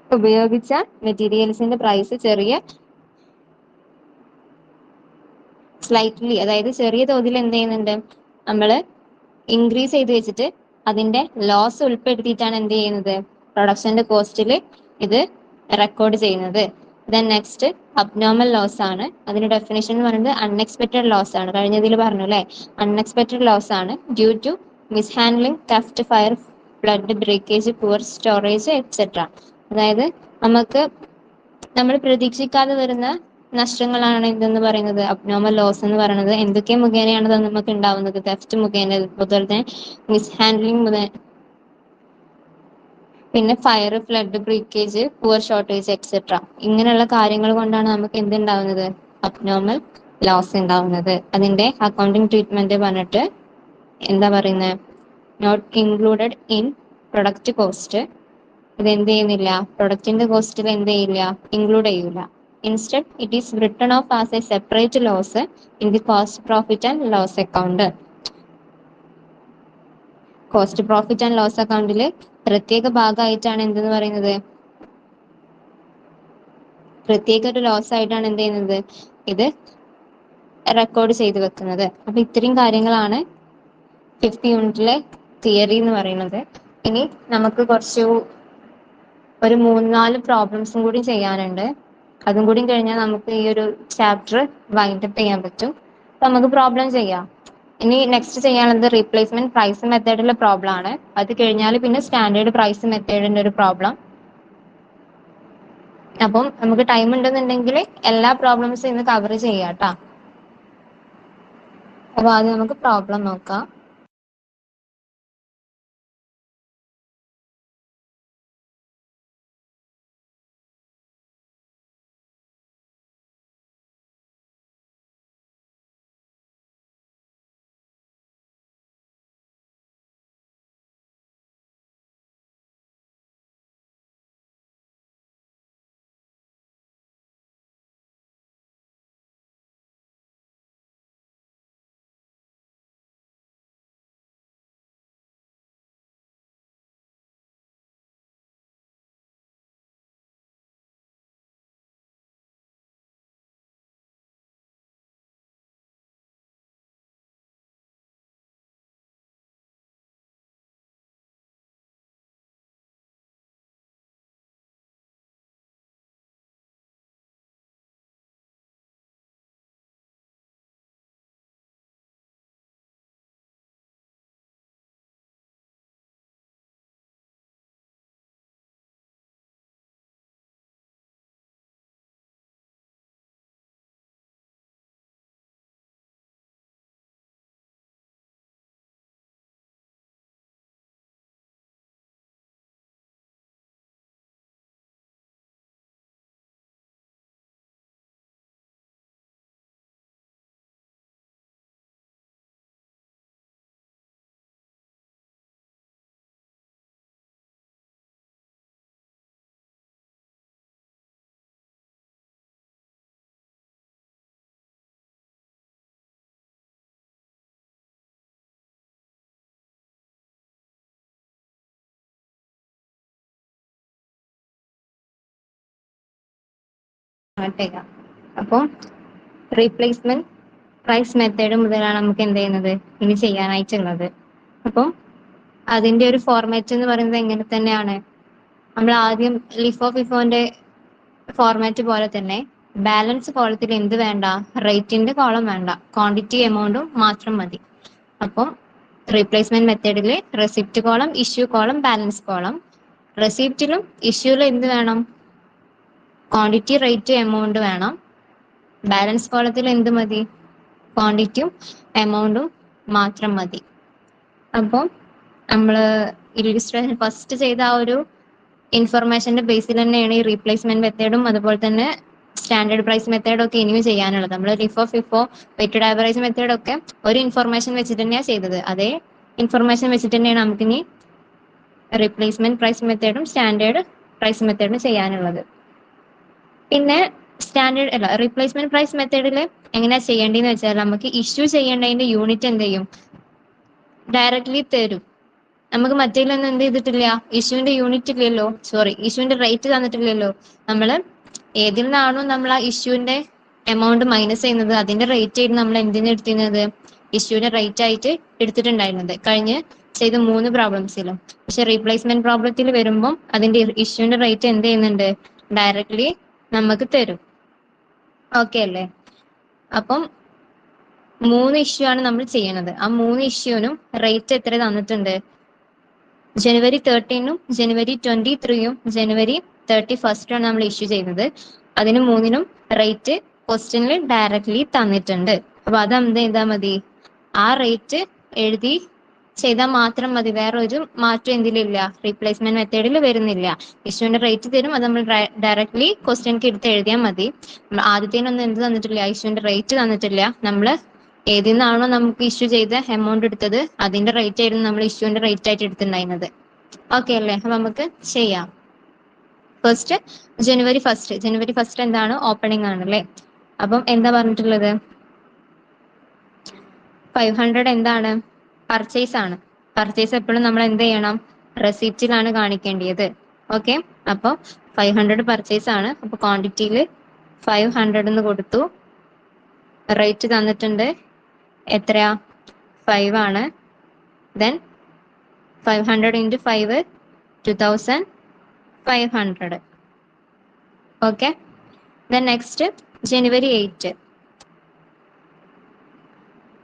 ഉപയോഗിച്ച മെറ്റീരിയൽസിന്റെ പ്രൈസ് സ്ലൈറ്റ്ലി, അതായത് ചെറിയ തോതിൽ എന്ത് ചെയ്യുന്നുണ്ട്, നമ്മൾ ഇൻക്രീസ് ചെയ്ത് വെച്ചിട്ട് അതിന്റെ ലോസ് ഉൾപ്പെടുത്തിയിട്ടാണ് എന്ത് ചെയ്യുന്നത്, പ്രൊഡക്ഷന്റെ കോസ്റ്റിൽ ഇത് റെക്കോർഡ് ചെയ്യുന്നത്. ദെൻ നെക്സ്റ്റ് അബ്നോർമൽ ലോസ് ആണ്. അതിന്റെ ഡെഫിനേഷൻ എന്ന് പറയുന്നത് അൺഎക്സ്പെക്ടഡ് ലോസ് ആണ്. കഴിഞ്ഞതിൽ പറഞ്ഞു അല്ലെ, അൺഎക്സ്പെക്ടഡ് ലോസ് ആണ് due to mishandling, theft, fire, flood, breakage, poor storage etcetera. അതായത് നമ്മൾ പ്രതീക്ഷിക്കാതെ വരുന്ന നഷ്ടങ്ങളാണ് ഇതെന്ന് പറയുന്നത്, അബ്നോർമൽ ലോസ് എന്ന് പറയുന്നത്. എന്തൊക്കെ മുഖേനയാണ് അത് നമുക്ക് ഉണ്ടാവുന്നത്, തെഫ്റ്റ് മുഖേന, അതുപോലെ തന്നെ മിസ്ഹാൻഡ്ലിംഗ്, പിന്നെ fire, flood, breakage, poor shortage etcetera. ഇങ്ങനെയുള്ള കാര്യങ്ങൾ കൊണ്ടാണ് നമുക്ക് എന്തുണ്ടാവുന്നത്, അബ്നോർമൽ ലോസ് ഉണ്ടാവുന്നത്. അതിന്റെ അക്കൗണ്ടിങ് ട്രീറ്റ്മെന്റ് പറഞ്ഞിട്ട് എന്താ പറയുന്നത്, not included in product cost. ഇത് എന്ത് ചെയ്യുന്നില്ല, പ്രൊഡക്റ്റിന്റെ കോസ്റ്റിൽ എന്ത് ചെയ്യില്ല, ഇൻക്ലൂഡ് ചെയ്യൂല. Instead it is written off as a separate loss in the cost profit and loss account. Cost profit and loss അക്കൗണ്ടിൽ പ്രത്യേക ഭാഗമായിട്ടാണ് എന്തെന്ന് പറയുന്നത്, പ്രത്യേക ഒരു ലോസ് ആയിട്ടാണ് എന്ത് ചെയ്യുന്നത്, ഇത് റെക്കോർഡ് ചെയ്ത് വെക്കുന്നത്. അപ്പൊ ഇത്രയും കാര്യങ്ങളാണ് 5th യൂണിറ്റിലെ തിയറി എന്ന് പറയുന്നത്. ഇനി നമുക്ക് ഒരു 3-4 പ്രോബ്ലംസും കൂടി ചെയ്യാനുണ്ട്. അതും കൂടി കഴിഞ്ഞാൽ നമുക്ക് ഈ ഒരു ചാപ്റ്റർ വൈൻഡ് അപ്പ് ചെയ്യാൻ പറ്റും. അപ്പൊ നമുക്ക് പ്രോബ്ലം ചെയ്യാം. ഇനി നെക്സ്റ്റ് ചെയ്യാനുള്ളത് റീപ്ലേസ്മെന്റ് പ്രൈസ് മെത്തേഡിലെ പ്രോബ്ലം ആണ്. അത് കഴിഞ്ഞാൽ പിന്നെ സ്റ്റാൻഡേർഡ് പ്രൈസ് മെത്തേഡിന്റെ ഒരു പ്രോബ്ലം. അപ്പം നമുക്ക് ടൈം ഉണ്ടെന്നുണ്ടെങ്കിൽ എല്ലാ പ്രോബ്ലംസും ഇന്ന് കവർ ചെയ്യാം ട്ടാ. അപ്പൊ ആദ്യം നമുക്ക് പ്രോബ്ലം നോക്കാം. സ്റ്റാർട്ട് ചെയ്യാം. അപ്പം റീപ്ലേസ്മെന്റ് പ്രൈസ് മെത്തേഡ് മുതലാണ് നമുക്ക് എന്ത് ചെയ്യുന്നത് ഇനി ചെയ്യാനായിട്ടുള്ളത്. അപ്പം അതിന്റെ ഒരു ഫോർമാറ്റ് എന്ന് പറയുന്നത് എങ്ങനെ തന്നെയാണ്, നമ്മൾ ആദ്യം ലിഫോ ഫിഫോന്റെ ഫോർമാറ്റ് പോലെ തന്നെ ബാലൻസ് കോളത്തിൽ എന്ത് വേണ്ട, റേറ്റിന്റെ കോളം വേണ്ട, ക്വാണ്ടിറ്റി എമൗണ്ടും മാത്രം മതി. അപ്പം റീപ്ലേസ്മെന്റ് മെത്തേഡിൽ receipt column, issue column, balance column. റെസിപ്റ്റിലും ഇഷ്യൂലും എന്ത് വേണം, ക്വാണ്ടിറ്റി, റേറ്റ്, എമൗണ്ട് വേണം. ബാലൻസ് കോളത്തിൽ എന്ത് മതി, ക്വാണ്ടിറ്റിയും എമൗണ്ടും മാത്രം മതി. അപ്പം നമ്മള് ഇല്ലുസ്ട്രേഷൻ ഫസ്റ്റ് ചെയ്ത ആ ഒരു ഇൻഫർമേഷന്റെ ബേസിൽ തന്നെയാണ് ഈ റീപ്ലേസ്മെന്റ് മെത്തേഡും അതുപോലെ തന്നെ സ്റ്റാൻഡേർഡ് പ്രൈസ് മെത്തേഡും ഒക്കെ ഇനിയും ചെയ്യാനുള്ളത്. നമ്മൾ ലിഫോ ഫിഫോ വെറ്റഡ് ആവറേജ് മെത്തേഡൊക്കെ ഒരു ഇൻഫർമേഷൻ വെച്ചിട്ട് തന്നെയാണ് ചെയ്തത്. അതേ ഇൻഫർമേഷൻ വെച്ചിട്ട് തന്നെയാണ് നമുക്കിനി റീപ്ലേസ്മെന്റ് പ്രൈസ് മെത്തേഡും സ്റ്റാൻഡേർഡ് പ്രൈസ് മെത്തേഡും ചെയ്യാനുള്ളത്. പിന്നെ സ്റ്റാൻഡേർഡ് അല്ല, റീപ്ലേസ്മെന്റ് പ്രൈസ് മെത്തേഡിൽ എങ്ങനെയാ ചെയ്യേണ്ടതെന്ന് വെച്ചാൽ നമുക്ക് ഇഷ്യൂ ചെയ്യേണ്ടതിന്റെ യൂണിറ്റ് എന്ത് ചെയ്യും, ഡയറക്ട്ലി തരും. നമുക്ക് മറ്റേലൊന്നും എന്ത് ചെയ്തിട്ടില്ല, ഇഷ്യൂവിന്റെ യൂണിറ്റ് ഇല്ലല്ലോ, സോറി ഇഷ്യൂവിന്റെ റേറ്റ് തന്നിട്ടില്ലല്ലോ. നമ്മൾ ഏതിൽ നിന്നാണോ നമ്മൾ ആ ഇഷ്യൂവിന്റെ എമൗണ്ട് മൈനസ് ചെയ്യുന്നത് അതിന്റെ റേറ്റ് ആയിട്ട് നമ്മൾ എന്തിനാ എടുത്തിരുന്നത്, ഇഷ്യൂവിന്റെ റേറ്റ് ആയിട്ട് എടുത്തിട്ടുണ്ടായിരുന്നത് കഴിഞ്ഞ് ചെയ്ത 3 പ്രോബ്ലംസിലും. പക്ഷെ റീപ്ലേസ്മെന്റ് പ്രോബ്ലത്തിൽ വരുമ്പം അതിന്റെ ഇഷ്യൂവിന്റെ റേറ്റ് എന്ത് ചെയ്യുന്നുണ്ട്, ഡയറക്ട്ലി നമുക്ക് തരും. ഓക്കെ അല്ലേ? അപ്പം 3 ഇഷ്യൂ ആണ് നമ്മൾ ചെയ്യുന്നത്. ആ 3 ഇഷ്യൂനും റേറ്റ് എത്ര തന്നിട്ടുണ്ട്, ജനുവരി 13 ജനുവരി 23 ജനുവരി 31 ആണ് നമ്മൾ ഇഷ്യൂ ചെയ്യുന്നത്. അതിന് 3നും റേറ്റ് ക്വസ്റ്റ്യനിൽ ഡയറക്ട്ലി തന്നിട്ടുണ്ട്. അപ്പൊ അത് എന്ത് ചെയ്താൽ മതി, ആ റേറ്റ് എഴുതി ചെയ്താൽ മാത്രം മതി. വേറെ ഒരു മാറ്റം എന്തിലില്ല, റീപ്ലേസ്മെന്റ് മെത്തേഡിൽ വരുന്നില്ല. ഇഷ്യൂവിന്റെ റേറ്റ് തരും, അത് നമ്മൾ ഡയറക്ട്ലി ക്വസ്റ്റ്യൻക്ക് എടുത്ത് എഴുതിയാൽ മതി. ആദ്യത്തേനൊന്നും എന്ത് തന്നിട്ടില്ല, ഇഷ്യൂവിന്റെ റേറ്റ് തന്നിട്ടില്ല. നമ്മൾ ഏതിൽ നിന്നാണോ നമുക്ക് ഇഷ്യൂ ചെയ്ത എമൗണ്ട് എടുത്തത് അതിന്റെ റേറ്റ് ആയിരുന്നു നമ്മൾ ഇഷ്യൂവിന്റെ റേറ്റ് ആയിട്ട് എടുത്തിട്ടുണ്ടായിരുന്നത്. ഓക്കെ അല്ലേ? അപ്പൊ നമുക്ക് ചെയ്യാം. ഫസ്റ്റ് ജനുവരി 1 എന്താണ്, ഓപ്പണിംഗ് ആണ് അല്ലേ? അപ്പം എന്താ പറഞ്ഞിട്ടുള്ളത്, 500 എന്താണ്, പർച്ചേസ് ആണ്. പർച്ചേസ് എപ്പോഴും നമ്മൾ എന്ത് ചെയ്യണം, റെസിപ്റ്റിലാണ് കാണിക്കേണ്ടത്. ഓക്കെ, അപ്പൊ 500 പർച്ചേസ് ആണ്. അപ്പൊ ക്വാണ്ടിറ്റിയിൽ 500 എന്ന് കൊടുത്തു. റേറ്റ് തന്നിട്ടുണ്ട് എത്രയാ, 5 ആണ്. Then 500 into 5 2500. Okay, then next January 8.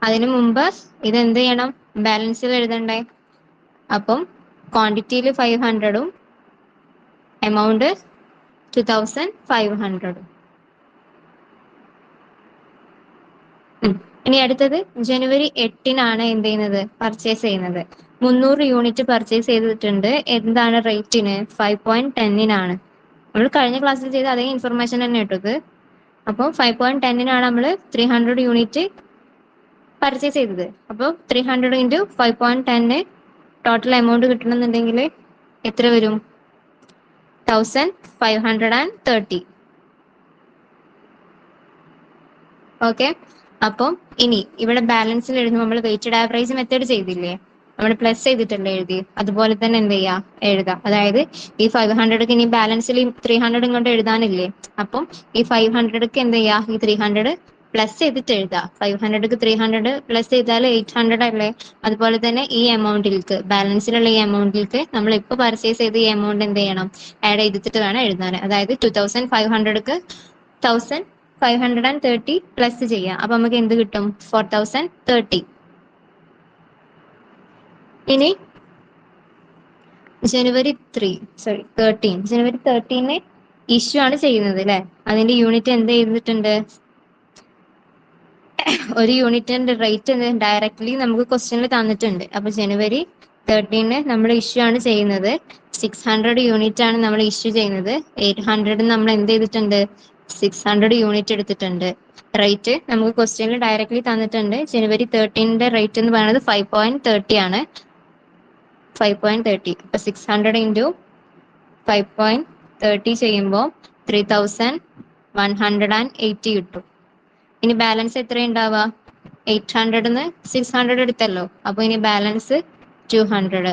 അതിനു മുമ്പ് ഇത് എന്ത് ചെയ്യണം, ബാലൻസിൽ എഴുതണ്ടേ. അപ്പം ക്വാണ്ടിറ്റിയിൽ 500ഉം എമൗണ്ട് 2500. ഇനി അടുത്തത് ജനുവരി 8 എന്ത് ചെയ്യുന്നത്, പർച്ചേസ് ചെയ്യുന്നത്. 300 യൂണിറ്റ് പർച്ചേസ് ചെയ്തിട്ടുണ്ട്. എന്താണ് റേറ്റിന്, 5.10 നമ്മൾ കഴിഞ്ഞ ക്ലാസ്സിൽ ചെയ്ത അതേ ഇൻഫർമേഷൻ തന്നെ ഇട്ടത്. അപ്പോൾ 5.10 നമ്മൾ 300 യൂണിറ്റ് പർച്ചേസ് ചെയ്തത്. അപ്പോൾ 300 into 5.10 ടോട്ടൽ എമൗണ്ട് കിട്ടണമെന്നുണ്ടെങ്കിൽ എത്ര വരും, 1530. ഓക്കെ, അപ്പം ഇനി ഇവിടെ ബാലൻസിൽ എഴുതുമ്പോൾ നമ്മൾ വെയ്റ്റഡ് ആവറേജ് മെത്തേഡ് ചെയ്തില്ലേ, നമ്മൾ പ്ലസ് ചെയ്തിട്ടല്ലേ എഴുതി, അതുപോലെ തന്നെ എന്ത് ചെയ്യാ, എഴുതാം. അതായത് ഈ 500ക്ക് ഇനി ബാലൻസിൽ 300 ഇങ്ങോട്ട് എഴുതാനില്ലേ, അപ്പം ഈ 500ക്ക് എന്ത് ചെയ്യാ, ഈ 300 പ്ലസ് ചെയ്തിട്ട് എഴുതാം. 500ക്ക് 300 പ്ലസ് ചെയ്താൽ 800 അല്ലേ. അതുപോലെ തന്നെ ഈ എമൗണ്ടിലേക്ക്, ബാലൻസിലുള്ള ഈ എമൗണ്ടിലേക്ക് നമ്മൾ ഇപ്പൊ പർച്ചേസ് ചെയ്ത ഈ എമൗണ്ട് എന്ത് ചെയ്യണം, ആഡ് ചെയ്തിട്ട് വേണം എഴുതാൻ. അതായത് 2500ക്ക് 1530 പ്ലസ് ചെയ്യാം. അപ്പൊ നമുക്ക് എന്ത് കിട്ടും, 4030. ഇനി ജനുവരി 13 ഇഷ്യൂ ആണ് ചെയ്യുന്നത് അല്ലെ. അതിന്റെ യൂണിറ്റ് എന്ത് ചെയ്തിട്ടുണ്ട്, ഒരു യൂണിറ്റിന്റെ റേറ്റ് ഡയറക്ട്ലി നമുക്ക് ക്വസ്റ്റ്യനിൽ തന്നിട്ടുണ്ട്. അപ്പൊ ജനുവരി 13 നമ്മൾ ഇഷ്യൂ ആണ് ചെയ്യുന്നത്. 600 യൂണിറ്റ് ആണ് നമ്മൾ ഇഷ്യൂ ചെയ്യുന്നത്. 800 നമ്മൾ എന്ത് ചെയ്തിട്ടുണ്ട്, 600 യൂണിറ്റ് എടുത്തിട്ടുണ്ട്. റേറ്റ് നമുക്ക് ക്വസ്റ്റ്യനിൽ ഡയറക്ട്ലി തന്നിട്ടുണ്ട്. ജനുവരി 13 റേറ്റ് എന്ന് പറയുന്നത് 5.30 ആണ്. 5.30. അപ്പൊ 600 into 5.30 ചെയ്യുമ്പോൾ 3180 കിട്ടും. ഇനി ബാലൻസ് എത്ര ഉണ്ടാവുക, 800 600 എടുത്തല്ലോ. അപ്പൊ ഇനി ബാലൻസ് 200.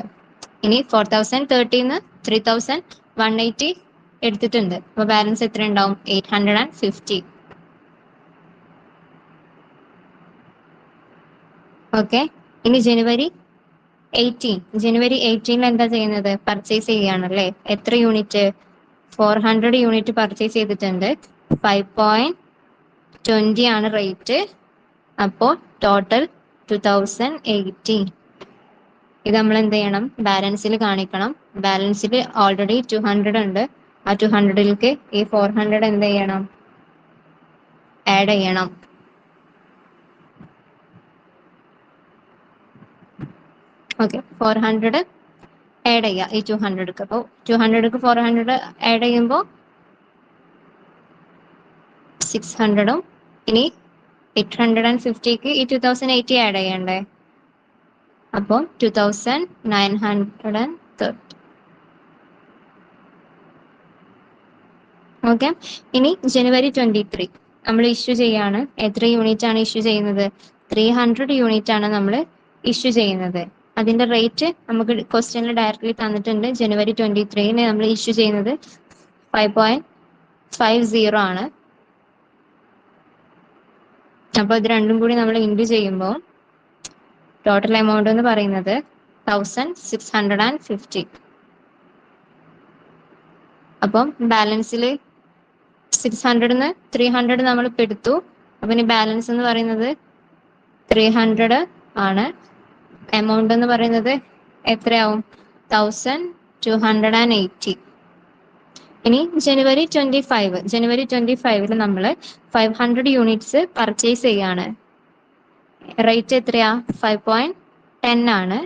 ഇനി 4030 3180 എടുത്തിട്ടുണ്ട്. അപ്പൊ ബാലൻസ് എത്ര ഉണ്ടാവും? 850. ഓക്കെ. ഇനി ജനുവരി 18 എന്താ ചെയ്യുന്നത്? പർച്ചേസ് ചെയ്യുകയാണല്ലേ. എത്ര യൂണിറ്റ്? 400 യൂണിറ്റ് പർച്ചേസ് ചെയ്തിട്ടുണ്ട്. 5.20 ആണ് റേറ്റ്. അപ്പോൾ ടോട്ടൽ 2018. ഇത് നമ്മൾ എന്ത് ചെയ്യണം? ബാലൻസിൽ കാണിക്കണം. ബാലൻസിൽ ഓൾറെഡി 200 ഉണ്ട്. ആ 200ലേക്ക് ഈ 400 എന്ത് ചെയ്യണം? ആഡ് ചെയ്യണം. ഓക്കെ, 400 ആഡ് ചെയ്യുക ഈ 200ക്ക്. അപ്പോൾ 200ക്ക് 400 ആഡ് ചെയ്യുമ്പോൾ 600ഉം ഇനി 850ക്ക് ഈ 2080 ആഡ് ചെയ്യണ്ടേ? അപ്പോൾ 2930. ഓക്കെ. ഇനി ജനുവരി 23 നമ്മൾ ഇഷ്യൂ ചെയ്യാണ്. എത്ര യൂണിറ്റ് ആണ് ഇഷ്യൂ ചെയ്യുന്നത്? 300 യൂണിറ്റ് ആണ് നമ്മൾ ഇഷ്യൂ ചെയ്യുന്നത്. അതിന്റെ റേറ്റ് നമുക്ക് ക്വസ്റ്റ്യനിൽ ഡയറക്റ്റ്ലി തന്നിട്ടുണ്ട്. ജനുവരി 23 നമ്മൾ ഇഷ്യൂ ചെയ്യുന്നത് 5.50 ആണ്. അപ്പോൾ ഇത് രണ്ടും കൂടി നമ്മൾ ഇൻറ്റു ചെയ്യുമ്പോൾ ടോട്ടൽ എമൗണ്ട് എന്ന് പറയുന്നത് 1650. അപ്പം ബാലൻസിൽ 600ന്ന് 300 നമ്മൾ ഇപ്പം എടുത്തു. അപ്പം ഇനി ബാലൻസ് എന്ന് പറയുന്നത് 300 ആണ്. എമൗണ്ട് എന്ന് പറയുന്നത് എത്രയാവും? 1280. ഇനി ജനുവരി 25 നമ്മൾ 500 യൂണിറ്റ്സ് പർച്ചേസ് ചെയ്യാണ്. റേറ്റ് എത്രയാ? 5.10 ആണ്.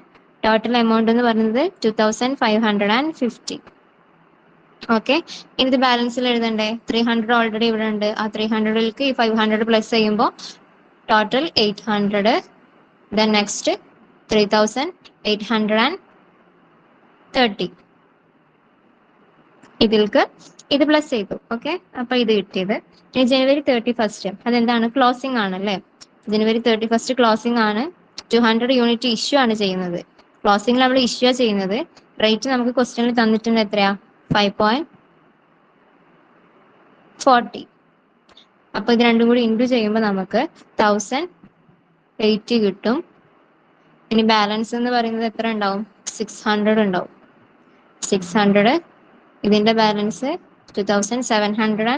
ടോട്ടൽ എമൗണ്ട് എന്ന് പറയുന്നത് 2550. ഓക്കെ. ഇനി ഇത് ബാലൻസിൽ എഴുതണ്ടേ? 300 ഓൾറെഡി ഇവിടെ ഉണ്ട്. ആ 300ലേക്ക് ഈ 500 പ്ലസ് ചെയ്യുമ്പോൾ ടോട്ടൽ 800. Then next 3830. ഇതിൽക്ക് ഇത് പ്ലസ് ചെയ്തു. ഓക്കെ, അപ്പൊ ഇത് കിട്ടിയത്. ഇനി ജനുവരി 31 അതെന്താണ്? ക്ലോസിംഗ് ആണല്ലേ. ജനുവരി 31 ക്ലോസിംഗ് ആണ്. 200 യൂണിറ്റ് ഇഷ്യൂ ആണ് ചെയ്യുന്നത്. ക്ലോസിംഗിൽ നമ്മൾ ഇഷ്യൂ ചെയ്യുന്നത്. റേറ്റ് നമുക്ക് ക്വസ്റ്റ്യനിൽ തന്നിട്ടുണ്ട്. എത്രയാ? 5.40. അപ്പൊ ഇത് രണ്ടും കൂടി ഇൻറ്റു ചെയ്യുമ്പോൾ നമുക്ക് 1080 കിട്ടും. ഇനി ബാലൻസ് എന്ന് പറയുന്നത് എത്ര ഉണ്ടാവും? 600 ഉണ്ടാവും. 600. ഇതിന്റെ ബാലൻസ് 2750.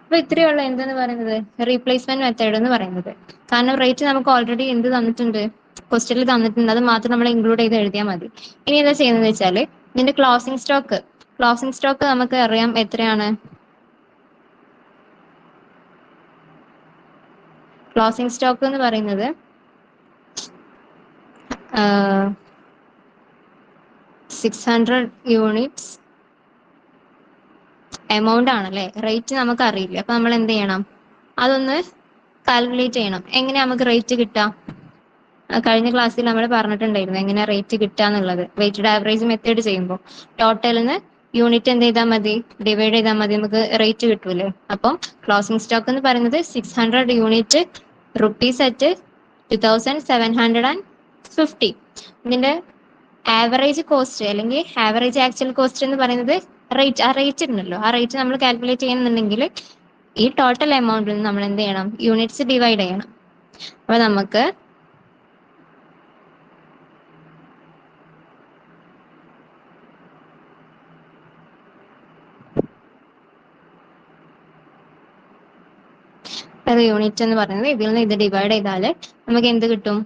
അപ്പൊ ഇത്രയുള്ള എന്തെന്ന് പറയുന്നത്? റീപ്ലേസ്മെന്റ് മെത്തേഡ് എന്ന് പറയുന്നത്. കാരണം റേറ്റ് നമുക്ക് ഓൾറെഡി എന്ത് തന്നിട്ടുണ്ട്? ക്വസ്റ്റ്യനിൽ തന്നിട്ടുണ്ട്. അത് മാത്രം നമ്മൾ ഇൻക്ലൂഡ് ചെയ്ത് എഴുതിയാൽ മതി. ഇനി എന്താ ചെയ്യുന്നത് വെച്ചാൽ ഇതിന്റെ ക്ലോസിംഗ് സ്റ്റോക്ക് നമുക്ക് അറിയാം എത്രയാണ്? ക്ലോസിംഗ് സ്റ്റോക്ക് എന്ന് പറയുന്നത് 600 യൂണിറ്റ്സ് എമൗണ്ട് ആണല്ലേ. റേറ്റ് നമുക്ക് അറിയില്ല. അപ്പൊ നമ്മൾ എന്ത് ചെയ്യണം? അതൊന്ന് കാൽക്കുലേറ്റ് ചെയ്യണം. എങ്ങനെ നമുക്ക് റേറ്റ് കിട്ടാം? കഴിഞ്ഞ ക്ലാസ്സിൽ നമ്മൾ പറഞ്ഞിട്ടുണ്ടായിരുന്നു എങ്ങനെ റേറ്റ് കിട്ടുക എന്നുള്ളത്. വെയ്റ്റഡ് ആവറേജ് മെത്തേഡ് ചെയ്യുമ്പോൾ ടോട്ടലിന് യൂണിറ്റ് എന്ത് ചെയ്താൽ മതി? ഡിവൈഡ് ചെയ്താൽ മതി. നമുക്ക് റേറ്റ് കിട്ടൂലേ. അപ്പം ക്ലോസിംഗ് സ്റ്റോക്ക് എന്ന് പറയുന്നത് 600 യൂണിറ്റ് റുപ്പീസ് അറ്റ് 2750. ഇതിന്റെ ആവറേജ് കോസ്റ്റ് അല്ലെങ്കിൽ ആവറേജ് ആക്ച്വൽ കോസ്റ്റ് എന്ന് പറയുന്നത് റേറ്റ്. ആ റേറ്റ് ഉണ്ടല്ലോ, ആ റേറ്റ് നമ്മൾ കാൽക്കുലേറ്റ് ചെയ്യുന്നുണ്ടെങ്കിൽ ഈ ടോട്ടൽ എമൗണ്ടിൽ നമ്മൾ എന്ത് ചെയ്യണം? യൂണിറ്റ്സ് ഡിവൈഡ് ചെയ്യണം. അപ്പൊ നമുക്ക് യൂണിറ്റ് എന്ന് പറയുന്നത് ഇതിൽ നിന്ന് ഇത് ഡിവൈഡ് ചെയ്താൽ നമുക്ക് എന്ത് കിട്ടും?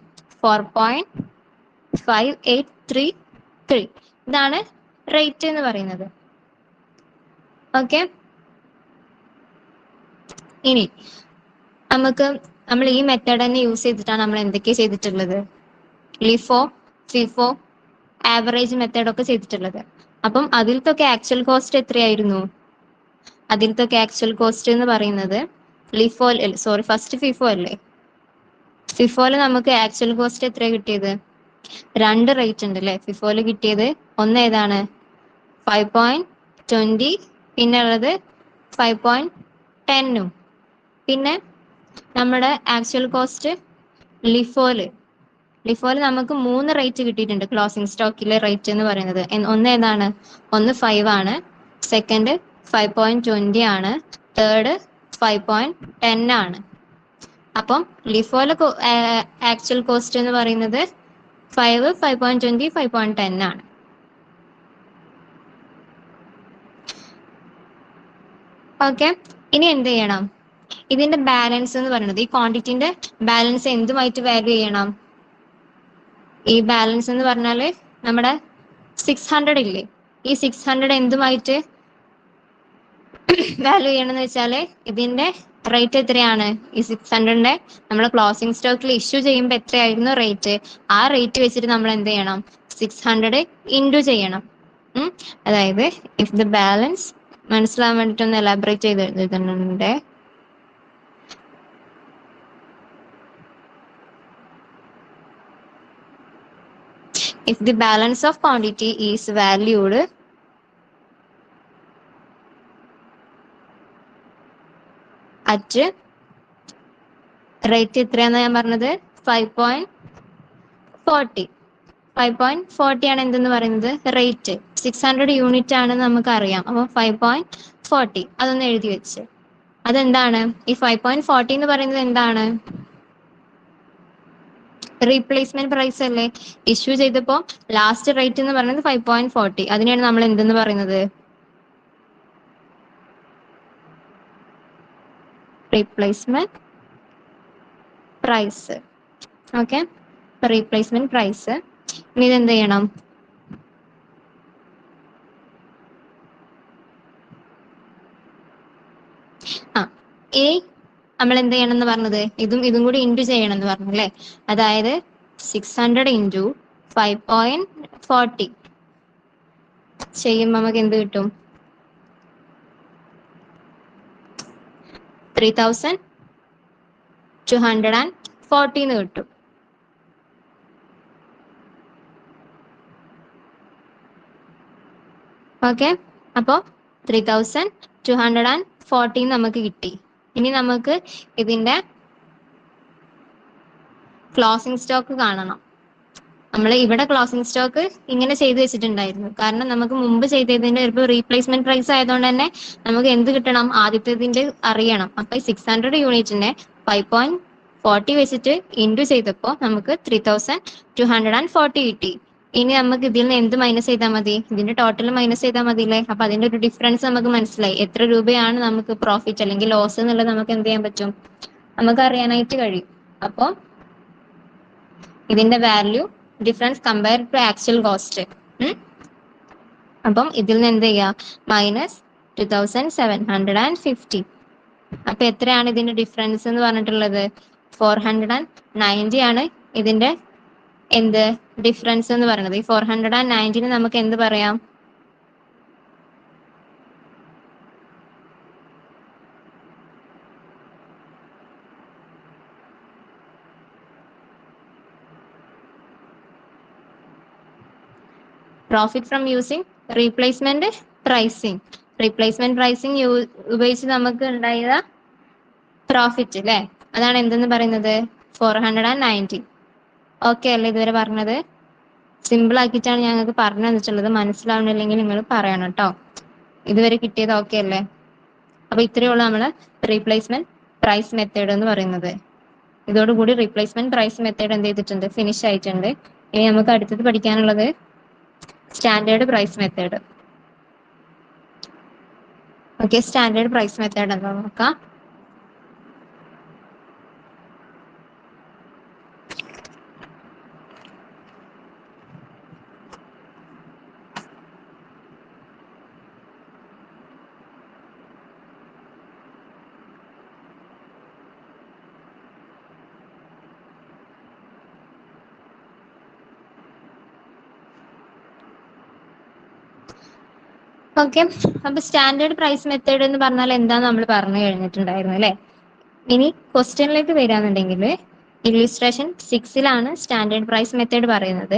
4.5833. ഇതാണ് റേറ്റ് എന്ന് പറയുന്നത്. ഓക്കെ. ഇനി നമ്മൾ ഈ മെത്തേഡ് തന്നെ യൂസ് ചെയ്തിട്ടാണ് നമ്മൾ എന്തൊക്കെയാണ് ചെയ്തിട്ടുള്ളത്? ലിഫോ, ഫിഫോ, ആവറേജ് മെത്തേഡ് ഒക്കെ ചെയ്തിട്ടുള്ളത്. അപ്പം അതിലത്തൊക്കെ ആക്ച്വൽ കോസ്റ്റ് എത്രയായിരുന്നു? അതിലത്തൊക്കെ ആക്ച്വൽ കോസ്റ്റ് എന്ന് പറയുന്നത് ഫസ്റ്റ് ഫിഫോ അല്ലേ. ഫിഫോയിൽ നമുക്ക് ആക്ച്വൽ കോസ്റ്റ് എത്ര കിട്ടിയത്? 2 റേറ്റ് ഉണ്ട് അല്ലേ ഫിഫോയിൽ കിട്ടിയത്. ഒന്ന് ഏതാണ്? 5.20. പിന്നെ ഉള്ളത് 5.10. പിന്നെ നമ്മുടെ ആക്ച്വൽ കോസ്റ്റ് ലിഫോയില് ലിഫോയിൽ നമുക്ക് 3 റേറ്റ് കിട്ടിയിട്ടുണ്ട്. ക്ലോസിംഗ് സ്റ്റോക്കിലെ റേറ്റ് എന്ന് പറയുന്നത് ഒന്ന് ഏതാണ്? ഒന്ന് 5 ആണ്, സെക്കൻഡ് 5.20 ആണ്, തേർഡ് 5.10 ആണ്. അപ്പം ലിഫോയിലെ ആക്ച്വൽ കോസ്റ്റ് എന്ന് പറയുന്നത് 5, 5.20, 5.10 ആണ്. ഓക്കെ, ഇനി എന്ത് ചെയ്യണം? ഇതിന്റെ ബാലൻസ് എന്ന് പറയുന്നത്, ഈ ക്വാണ്ടിറ്റിന്റെ ബാലൻസ് എന്തുമായിട്ട് വാല്യൂ ചെയ്യണം? ഈ ബാലൻസ് എന്ന് പറഞ്ഞാല് നമ്മുടെ 600 ഇല്ലേ, ഈ 600 എന്തുമായിട്ട് വാല്യൂ ചെയ്യണമെന്ന് വെച്ചാല് ഇതിന്റെ റേറ്റ് എത്രയാണ്? ഈ 600ന്റെ നമ്മൾ ക്ലോസിംഗ് സ്റ്റോക്കിൽ ഇഷ്യൂ ചെയ്യുമ്പോൾ എത്രയായിരുന്നു റേറ്റ്? ആ റേറ്റ് വെച്ചിട്ട് നമ്മൾ എന്ത് ചെയ്യണം? 600 ഇൻറ്റു ചെയ്യണം. അതായത് ഇഫ് ദ ബാലൻസ്, മനസ്സിലാവാൻ വേണ്ടിട്ടൊന്ന് എലാബറേറ്റ് ചെയ്ത് എഴുതുന്നുണ്ട്. If the balance of quantity is valued at rate എത്രയാണെന്ന് ഞാൻ പറഞ്ഞത്? 5.40. 5.40 ആണ് എന്തെന്ന് പറയുന്നത്? റേറ്റ്. 600 യൂണിറ്റ് ആണെന്ന് നമുക്ക് അറിയാം. അപ്പോൾ 5.40 അതൊന്ന് എഴുതി വെച്ച്. അതെന്താണ്? ഈ 5.40 എന്ന് പറയുന്നത് എന്താണ്? റീപ്ലേസ്മെന്റ് പ്രൈസ് അല്ലേ? ഇഷ്യൂ ചെയ്തപ്പോ ലാസ്റ്റ് റേറ്റ് എന്ന് പറയുന്നത് 5.40. അതിനെയാണ് നമ്മൾ എന്തെന്ന് പറയുന്നത്? Replacement price. Okay, replacement price. ഇനി ഇതെന്ത് ചെയ്യണം? ഇനി നമ്മൾ എന്ത് ചെയ്യണം എന്ന് പറഞ്ഞത്? ഇതും കൂടി ഇൻറ്റു ചെയ്യണം എന്ന് പറഞ്ഞു അല്ലേ? അതായത് 600 ഇൻറ്റു 5.40 ചെയ്യുമ്പോൾ നമുക്ക് എന്ത് കിട്ടും? 3240 എന്ന് കിട്ടും. ഓക്കെ, അപ്പോൾ 3240 നമുക്ക് കിട്ടി. ഇനി നമുക്ക് ഇതിന്റെ ക്ലോസിംഗ് സ്റ്റോക്ക് കാണണം. നമ്മൾ ഇവിടെ ക്ലോസിംഗ് സ്റ്റോക്ക് ഇങ്ങനെ ചെയ്തു വെച്ചിട്ടുണ്ടായിരുന്നു. കാരണം നമുക്ക് മുമ്പ് ചെയ്തതിന്റെ ഇപ്പോൾ റീപ്ലേസ്മെന്റ് പ്രൈസ് ആയതുകൊണ്ട് തന്നെ നമുക്ക് എന്ത് കിട്ടണം? ആദ്യത്തേതിന്റെ അറിയണം. അപ്പൊ 600 യൂണിറ്റിനെ 5.40 വെച്ചിട്ട് ഇൻറ്റു ചെയ്തപ്പോൾ നമുക്ക് 3240 കിട്ടി. ഇനി നമുക്ക് ഇതിൽ നിന്ന് എന്ത് മൈനസ് ചെയ്താൽ മതി? ഇതിന്റെ ടോട്ടൽ മൈനസ് ചെയ്താൽ മതിയില്ലേ? അപ്പൊ അതിന്റെ ഒരു ഡിഫറൻസ് നമുക്ക് മനസ്സിലായി. എത്ര രൂപയാണ് നമുക്ക് പ്രോഫിറ്റ് അല്ലെങ്കിൽ ലോസ് എന്നുള്ളത് നമുക്ക് എന്ത് ചെയ്യാൻ പറ്റും? നമുക്ക് അറിയാനായിട്ട് കഴിയും. അപ്പോൾ ഇതിന്റെ value difference compare to actual cost. അപ്പം ഇതിൽ നിന്ന് എന്ത് ചെയ്യുക? മൈനസ് 2750. അപ്പൊ എത്രയാണ് ഇതിന്റെ ഡിഫറൻസ് എന്ന് പറഞ്ഞിട്ടുള്ളത്? 490 ആണ് ഇതിന്റെ എന്ത് ഡിഫറൻസ് എന്ന് പറയുന്നത്. ഈ 490 നമുക്ക് എന്ത് പറയാം? Profit from using replacement pricing. Replacement pricing ഉപയോഗിച്ച് നമുക്ക് ഉണ്ടായ പ്രോഫിറ്റ് അല്ലേ? അതാണ് എന്തെന്ന് പറയുന്നത്? 490. ഓക്കെ അല്ലേ ഇതുവരെ പറഞ്ഞത്? സിമ്പിൾ ആക്കിയിട്ടാണ് ഞങ്ങൾക്ക് പറഞ്ഞു തന്നിട്ടുള്ളത്. മനസ്സിലാവണില്ലെങ്കിൽ നിങ്ങൾ പറയണം കേട്ടോ. ഇതുവരെ കിട്ടിയത് ഓക്കെ അല്ലേ? അപ്പൊ ഇത്രയേ ഉള്ളൂ നമ്മള് റീപ്ലേസ്മെന്റ് പ്രൈസ് മെത്തേഡ് എന്ന് പറയുന്നത്. ഇതോടുകൂടി റീപ്ലേസ്മെന്റ് പ്രൈസ് മെത്തേഡ് എന്ത് ചെയ്തിട്ടുണ്ട്? ഫിനിഷ് ആയിട്ടുണ്ട്. ഇനി നമുക്ക് അടുത്തത് പഠിക്കാനുള്ളത് standard price method. Okay, standard price method എന്താ നോക്കാം. ഓക്കെ, അപ്പൊ സ്റ്റാൻഡേർഡ് പ്രൈസ് മെത്തേഡ് എന്ന് പറഞ്ഞാൽ എന്താന്ന് നമ്മൾ പറഞ്ഞു കഴിഞ്ഞിട്ടുണ്ടായിരുന്നു അല്ലെ? ഇനി ക്വസ്റ്റ്യനിലേക്ക് വരാന്നുണ്ടെങ്കിൽ ഇല്ലുസ്ട്രേഷൻ 6ലാണ് സ്റ്റാൻഡേർഡ് പ്രൈസ് മെത്തേഡ് പറയുന്നത്.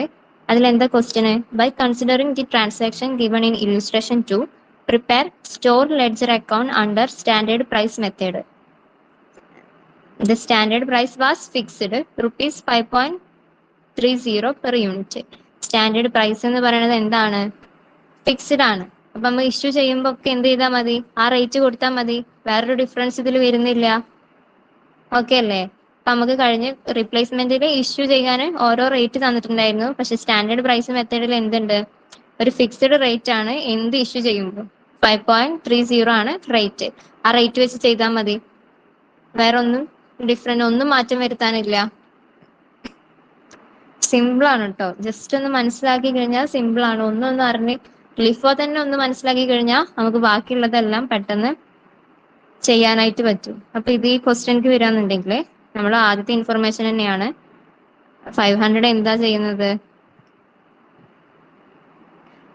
അതിലെന്താ ക്വസ്റ്റ്യന്? By considering the transaction given in illustration 2 prepare store ledger account under standard price method. The standard price was fixed rupees 5. 30 per unit. Standard price എന്ന് പറയുന്നത് എന്താണ്? ഫിക്സ്ഡ് ആണ്. അപ്പൊ നമ്മൾ ഇഷ്യൂ ചെയ്യുമ്പോൾ ഒക്കെ എന്ത് ചെയ്താൽ മതി? ആ റേറ്റ് കൊടുത്താൽ മതി. വേറൊരു ഡിഫറൻസ് ഇതിൽ വരുന്നില്ല. ഓക്കെ അല്ലേ? അപ്പൊ നമുക്ക് കഴിഞ്ഞ റീപ്ലേസ്മെന്റിൽ ഇഷ്യൂ ചെയ്യാൻ ഓരോ റേറ്റ് തന്നിട്ടുണ്ടായിരുന്നു. പക്ഷെ സ്റ്റാൻഡേർഡ് പ്രൈസ് മെത്തേഡിൽ എന്തുണ്ട്? ഒരു ഫിക്സ്ഡ് റേറ്റ് ആണ് എന്ത് ഇഷ്യൂ ചെയ്യുമ്പോൾ. 5.30 ആണ് റേറ്റ്. ആ റേറ്റ് വെച്ച് ചെയ്താൽ മതി. വേറെ ഒന്നും ഡിഫറെന്റ് ഒന്നും മാറ്റം വരുത്താനില്ല. സിമ്പിൾ ആണ് കേട്ടോ. ജസ്റ്റ് ഒന്ന് മനസ്സിലാക്കി കഴിഞ്ഞാൽ സിമ്പിൾ ആണ്. ഒന്നൊന്ന് അറിഞ്ഞ് ലിഫോ തന്നെ ഒന്ന് മനസ്സിലാക്കി കഴിഞ്ഞാൽ നമുക്ക് ബാക്കിയുള്ളതെല്ലാം പെട്ടെന്ന് ചെയ്യാനായിട്ട് പറ്റും. അപ്പൊ ഇത് ഈ ക്വസ്റ്റ്യൻക്ക് വരാന്നുണ്ടെങ്കിൽ നമ്മൾ ആദ്യത്തെ ഇൻഫർമേഷൻ തന്നെയാണ്. 500 എന്താ ചെയ്യുന്നത്?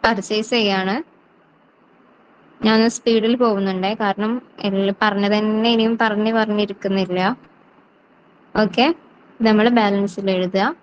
പർച്ചേസ് ചെയ്യാണ്. ഞാൻ സ്പീഡിൽ പോകുന്നുണ്ടേ, കാരണം പറഞ്ഞത് തന്നെ ഇനിയും പറഞ്ഞിരിക്കുന്നില്ല. ഓക്കെ, നമ്മൾ ബാലൻസിൽ എഴുതുക.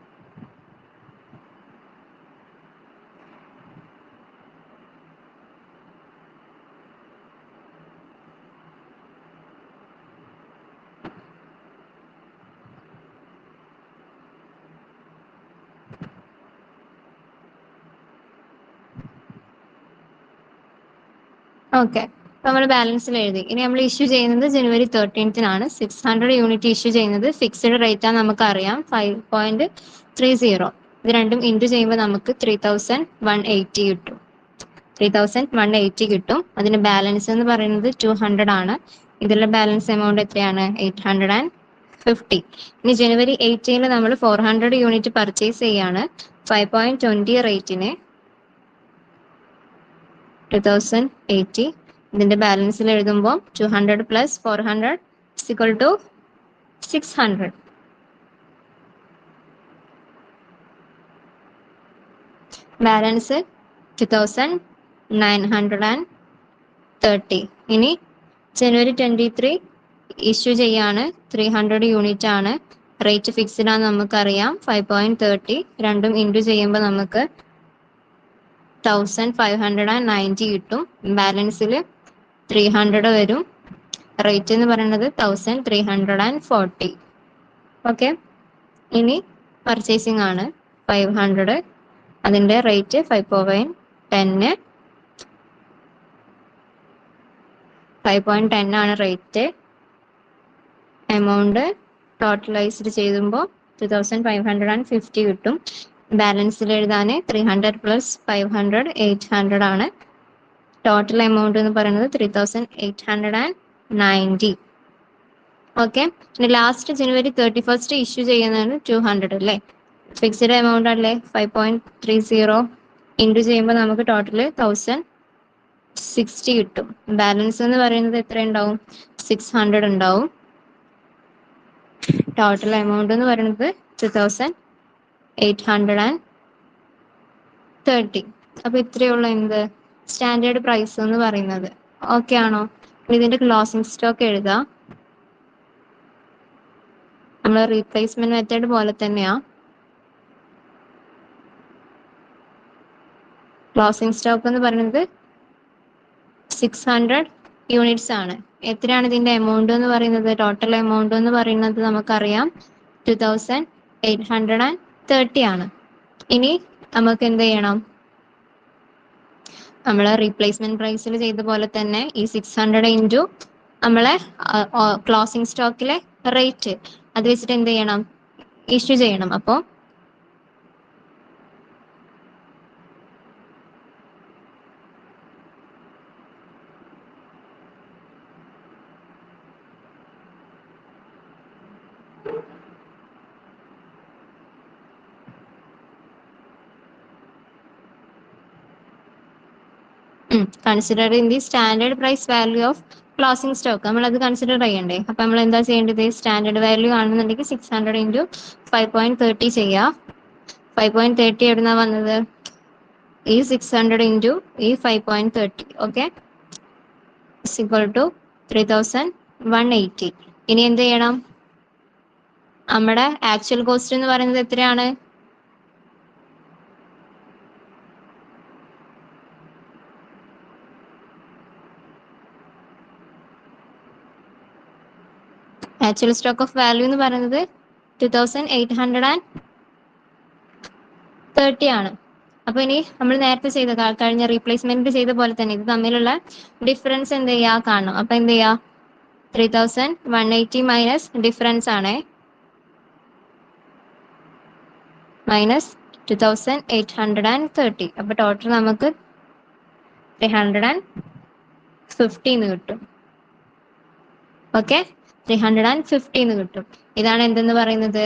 ഓക്കെ, നമ്മൾ ബാലൻസിൽ എഴുതി. ഇനി നമ്മൾ ഇഷ്യൂ ചെയ്യുന്നത് January 13 600 യൂണിറ്റ് ഇഷ്യൂ ചെയ്യുന്നത്. ഫിക്സ്ഡ് റേറ്റ് ആണ്, നമുക്കറിയാം 5.30. ഇത് രണ്ടും ഇൻറ്റു ചെയ്യുമ്പോൾ നമുക്ക് 3180 കിട്ടും. 3180 കിട്ടും. അതിന്റെ ബാലൻസ് എന്ന് പറയുന്നത് 200 ആണ്. ഇതിലെ ബാലൻസ് എമൗണ്ട് എത്രയാണ്? 850. ഇനി January 18 നമ്മൾ 400 യൂണിറ്റ് പർച്ചേസ് ചെയ്യാണ്. 5.20 റേറ്റിന് 2080. ഇതിന്റെ ബാലൻസിൽ എഴുതുമ്പോൾ 200 പ്ലസ് 400 = 600. ബാലൻസ് 2930. ഇനി January 23 ഇഷ്യൂ ചെയ്യാണ്. 300 യൂണിറ്റ് ആണ്. റേറ്റ് ഫിക്സ്ഡ് ആണ്, നമുക്കറിയാം 5.30. രണ്ടും ഇൻറ്റു ചെയ്യുമ്പോൾ നമുക്ക് 1590 കിട്ടും. ബാലൻസിൽ 300 വരും. റേറ്റ് എന്ന് പറയുന്നത് 1340. ഓക്കെ, ഇനി പർച്ചേസിംഗ് ആണ് 500. അതിന്റെ റേറ്റ് 5.10. 5.10 ആണ് റേറ്റ്. എമൗണ്ട് ടോട്ടലൈസ്ഡ് ചെയ്യുമ്പോൾ 2550 കിട്ടും. ബാലൻസിൽ എഴുതാൻ 300 പ്ലസ് 500 800 ആണ്. ടോട്ടൽ എമൗണ്ട് എന്ന് പറയുന്നത് 3890. ഓക്കെ, ഇനി ലാസ്റ്റ് January 31 ഇഷ്യൂ ചെയ്യുന്നതാണ് 200 അല്ലേ? ഫിക്സ്ഡ് എമൗണ്ട് അല്ലേ? 5.30 ഇൻറ്റു ചെയ്യുമ്പോൾ നമുക്ക് ടോട്ടൽ 1060 കിട്ടും. ബാലൻസ് എന്ന് പറയുന്നത് എത്ര ഉണ്ടാവും? 600 ഉണ്ടാവും. ടോട്ടൽ എമൗണ്ട് എന്ന് പറയുന്നത് 2830. അപ്പൊ ഇത്രയുള്ള എന്ത് സ്റ്റാൻഡേർഡ് പ്രൈസ് എന്ന് പറയുന്നത്. ഓക്കെ ആണോ? ഇതിന്റെ ക്ലോസിംഗ് സ്റ്റോക്ക് എഴുതാം. നമ്മൾ റീപ്ലേസ്മെന്റ് മെത്തേഡ് പോലെ തന്നെയാ. ക്ലോസിംഗ് സ്റ്റോക്ക് എന്ന് പറയുന്നത് 600 യൂണിറ്റ്സ് ആണ്. എത്രയാണ് ഇതിന്റെ എമൗണ്ട് എന്ന് പറയുന്നത്? ടോട്ടൽ എമൗണ്ട് എന്ന് പറയുന്നത് നമുക്കറിയാം 2830 ആണ്. ഇനി നമുക്ക് എന്ത് ചെയ്യണം? നമ്മൾ റീപ്ലേസ്മെന്റ് പ്രൈസിൽ ചെയ്ത പോലെ തന്നെ ഈ 600 ഇൻറ്റു നമ്മളെ ക്ലോസിംഗ് സ്റ്റോക്കിലെ റേറ്റ് അത് വെച്ചിട്ട് എന്ത് ചെയ്യണം? ഇഷ്യൂ ചെയ്യണം. അപ്പോൾ considering the standard price value of closing stock, നമ്മൾ അത് കൺസിഡർ ചെയ്യണ്ടേ? അപ്പൊ നമ്മൾ എന്താ ചെയ്യേണ്ടത്? സ്റ്റാൻഡേർഡ് വാല്യൂ ആണെന്നുണ്ടെങ്കിൽ 600 ഇൻറ്റു 5.30 ചെയ്യുക. 5.30 എവിടുന്നാ വന്നത്? ഈ 600 ഇൻറ്റു ഈ 5.30. ഓക്കെ, = 3180. ഇനി എന്ത് ചെയ്യണം? നമ്മുടെ ആക്ച്വൽ കോസ്റ്റ് എന്ന് പറയുന്നത് എത്രയാണ്? ആക്ച്വൽ സ്റ്റോക്ക് ഓഫ് വാല്യൂ എന്ന് പറയുന്നത് 2800 30 ആണ്. അപ്പൊ ഇനി നമ്മൾ നേരത്തെ ചെയ്ത കഴിഞ്ഞ റീപ്ലേസ്മെന്റ് ചെയ്ത പോലെ തന്നെ ഇത് തമ്മിലുള്ള ഡിഫറൻസ് എന്ത് ചെയ്യാ കാണണം. അപ്പൊ എന്ത് ചെയ്യാ 3180 മൈനസ് ഡിഫറൻസ് ആണ് മൈനസ് 2830. അപ്പൊ ടോട്ടൽ നമുക്ക് 350 എന്ന് കിട്ടും. ഓക്കെ, 350 എന്ന് കിട്ടും. ഇതാണ് എന്തെന്ന് പറയുന്നത്.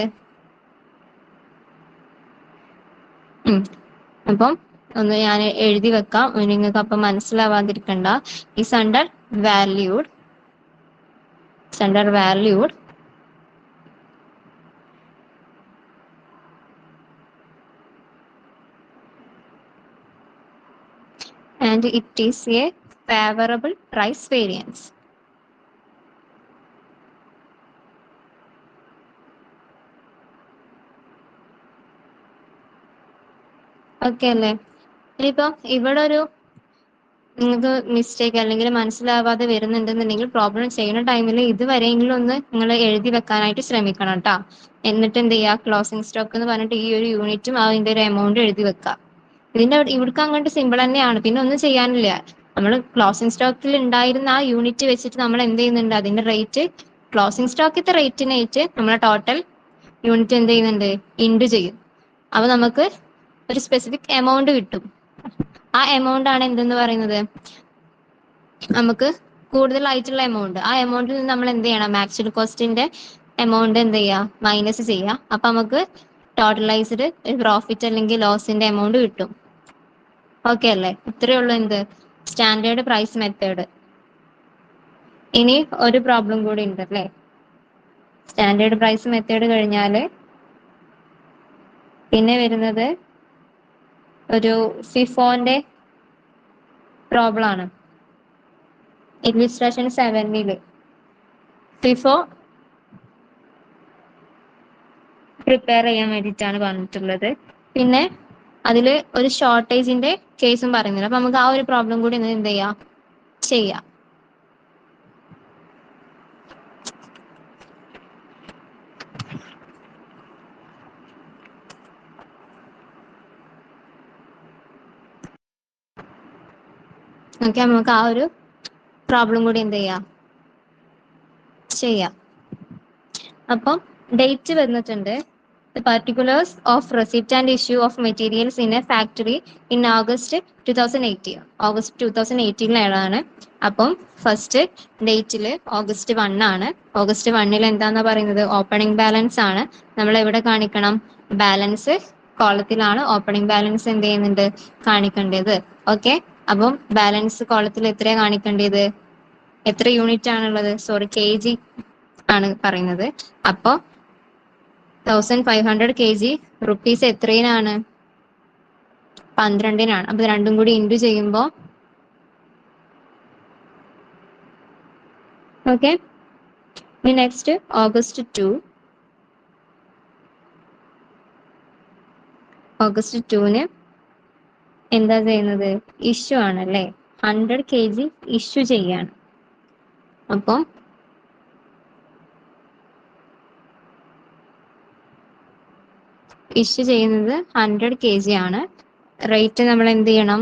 അപ്പം ഒന്ന് ഞാൻ എഴുതി വെക്കാം, നിങ്ങൾക്ക് അപ്പം മനസ്സിലാവാതിരിക്കണ്ട. Is under valued and it is a favorable price variance. Okay അല്ലേ? ഇനിയിപ്പോ ഇവിടെ ഒരു നിങ്ങൾക്ക് മിസ്റ്റേക്ക് അല്ലെങ്കിൽ മനസ്സിലാവാതെ വരുന്നുണ്ടെന്നുണ്ടെങ്കിൽ പ്രോബ്ലം ചെയ്യുന്ന ടൈമിൽ ഇതുവരെയെങ്കിലും ഒന്ന് നിങ്ങൾ എഴുതി വെക്കാനായിട്ട് ശ്രമിക്കണം കേട്ടോ. എന്നിട്ട് എന്ത് ചെയ്യുക, ക്ലോസിംഗ് സ്റ്റോക്ക് എന്ന് പറഞ്ഞിട്ട് ഈ ഒരു യൂണിറ്റും അതിന്റെ ഒരു എമൗണ്ട് എഴുതി വെക്കുക. ഇവിടേക്ക് അങ്ങോട്ട് സിമ്പിൾ തന്നെയാണ്, പിന്നെ ഒന്നും ചെയ്യാനില്ല. നമ്മൾ ക്ലോസിംഗ് സ്റ്റോക്കിൽ ഉണ്ടായിരുന്ന ആ യൂണിറ്റ് വെച്ചിട്ട് നമ്മൾ എന്ത് ചെയ്യുന്നുണ്ട്, അതിന്റെ റേറ്റ് ക്ലോസിംഗ് സ്റ്റോക്കിന്റെ റേറ്റിനായിട്ട് നമ്മളെ ടോട്ടൽ യൂണിറ്റ് എന്ത് ചെയ്യുന്നുണ്ട്, ഇൻഡു ചെയ്യും. അപ്പൊ നമുക്ക് ഒരു സ്പെസിഫിക് എമൗണ്ട് കിട്ടും. ആ എമൗണ്ട് ആണ് എന്തെന്ന് പറയുന്നത്, നമുക്ക് കൂടുതലായിട്ടുള്ള എമൗണ്ട്. ആ എമൗണ്ടിൽ നിന്ന് നമ്മൾ എന്ത് ചെയ്യണം, മാക്സിഡ് കോസ്റ്റിന്റെ എമൗണ്ട് എന്ത് ചെയ്യുക, മൈനസ് ചെയ്യുക. അപ്പൊ നമുക്ക് ടോട്ടലൈസ്ഡ് പ്രോഫിറ്റ് അല്ലെങ്കിൽ ലോസിന്റെ എമൗണ്ട് കിട്ടും. ഓക്കെ അല്ലേ? ഇത്രയേ ഉള്ളൂ എന്ത്, സ്റ്റാൻഡേർഡ് പ്രൈസ് മെത്തേഡ്. ഇനി ഒരു പ്രോബ്ലം കൂടി ഉണ്ട് അല്ലേ. സ്റ്റാൻഡേർഡ് പ്രൈസ് മെത്തേഡ് കഴിഞ്ഞാല് പിന്നെ വരുന്നത് ഒരു ഫിഫോന്റെ പ്രോബ്ലം ആണ്. ഇല്ലുസ്ട്രേഷൻ 7 ഫിഫോ പ്രിപ്പയർ ചെയ്യാൻ വേണ്ടിയിട്ടാണ് പറഞ്ഞിട്ടുള്ളത്. പിന്നെ അതില് ഒരു ഷോർട്ടേജിന്റെ കേസും പറയുന്നുണ്ട്. അപ്പൊ നമുക്ക് ആ ഒരു പ്രോബ്ലം കൂടി എന്ത് ചെയ്യാം, ചെയ്യാം. ഓക്കെ, നമുക്ക് ആ ഒരു പ്രോബ്ലം കൂടി എന്ത് ചെയ്യാം. അപ്പം ഡേറ്റ് വന്നിട്ടുണ്ട്, the particulars of receipt and issue of materials in a factory in August 2018. August 2018 അപ്പം ഫസ്റ്റ് ഡേറ്റില് August 1 ആണ്. August 1 എന്താന്നാ പറയുന്നത്, ഓപ്പണിംഗ് ബാലൻസ് ആണ്. നമ്മൾ എവിടെ കാണിക്കണം, ബാലൻസ് കോളത്തിലാണ് ഓപ്പണിംഗ് ബാലൻസ് എന്ത് ചെയ്യുന്നുണ്ട്, കാണിക്കേണ്ടത്. ഓക്കെ, അപ്പം ബാലൻസ് കോളത്തിൽ എത്രയാ കാണിക്കേണ്ടത്, എത്ര യൂണിറ്റ് ആണുള്ളത്, സോറി kg ആണ് പറയുന്നത്. അപ്പൊ 1500 kg റുപ്പീസ് എത്രയിനാണ്, 12-നാണ്. അപ്പൊ രണ്ടും കൂടി ഇൻറ്റു ചെയ്യുമ്പോ ഓക്കെ. ഇനി നെക്സ്റ്റ് August 2 എന്താ ചെയ്യുന്നത്, ഇഷ്യൂ ആണല്ലേ, 100 kg ഇഷ്യൂ ചെയ്യാണ്. അപ്പം ഇഷ്യൂ ചെയ്യുന്നത് 100 kg ആണ്. റേറ്റ് നമ്മൾ എന്ത് ചെയ്യണം,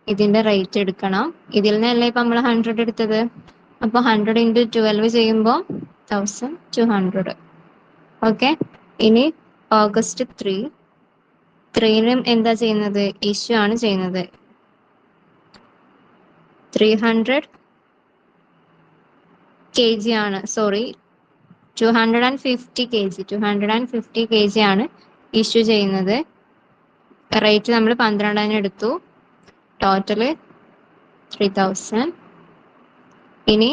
ഇതിന്റെ റേറ്റ് എടുക്കണം. ഇതിൽ നിന്നല്ലേ ഇപ്പൊ നമ്മൾ 100 എടുത്തത്. അപ്പൊ 100 × 12 ചെയ്യുമ്പോൾ 1200. ഓക്കെ, ഇനി August 3 എന്താ ചെയ്യുന്നത്, ഇഷ്യൂ ആണ് ചെയ്യുന്നത്. 300 kg ആണ്, സോറി 250 kg ആണ് ഇഷ്യൂ ചെയ്യുന്നത്. റേറ്റ് നമ്മൾ 12 എടുത്തു, ടോട്ടല് 3000. ഇനി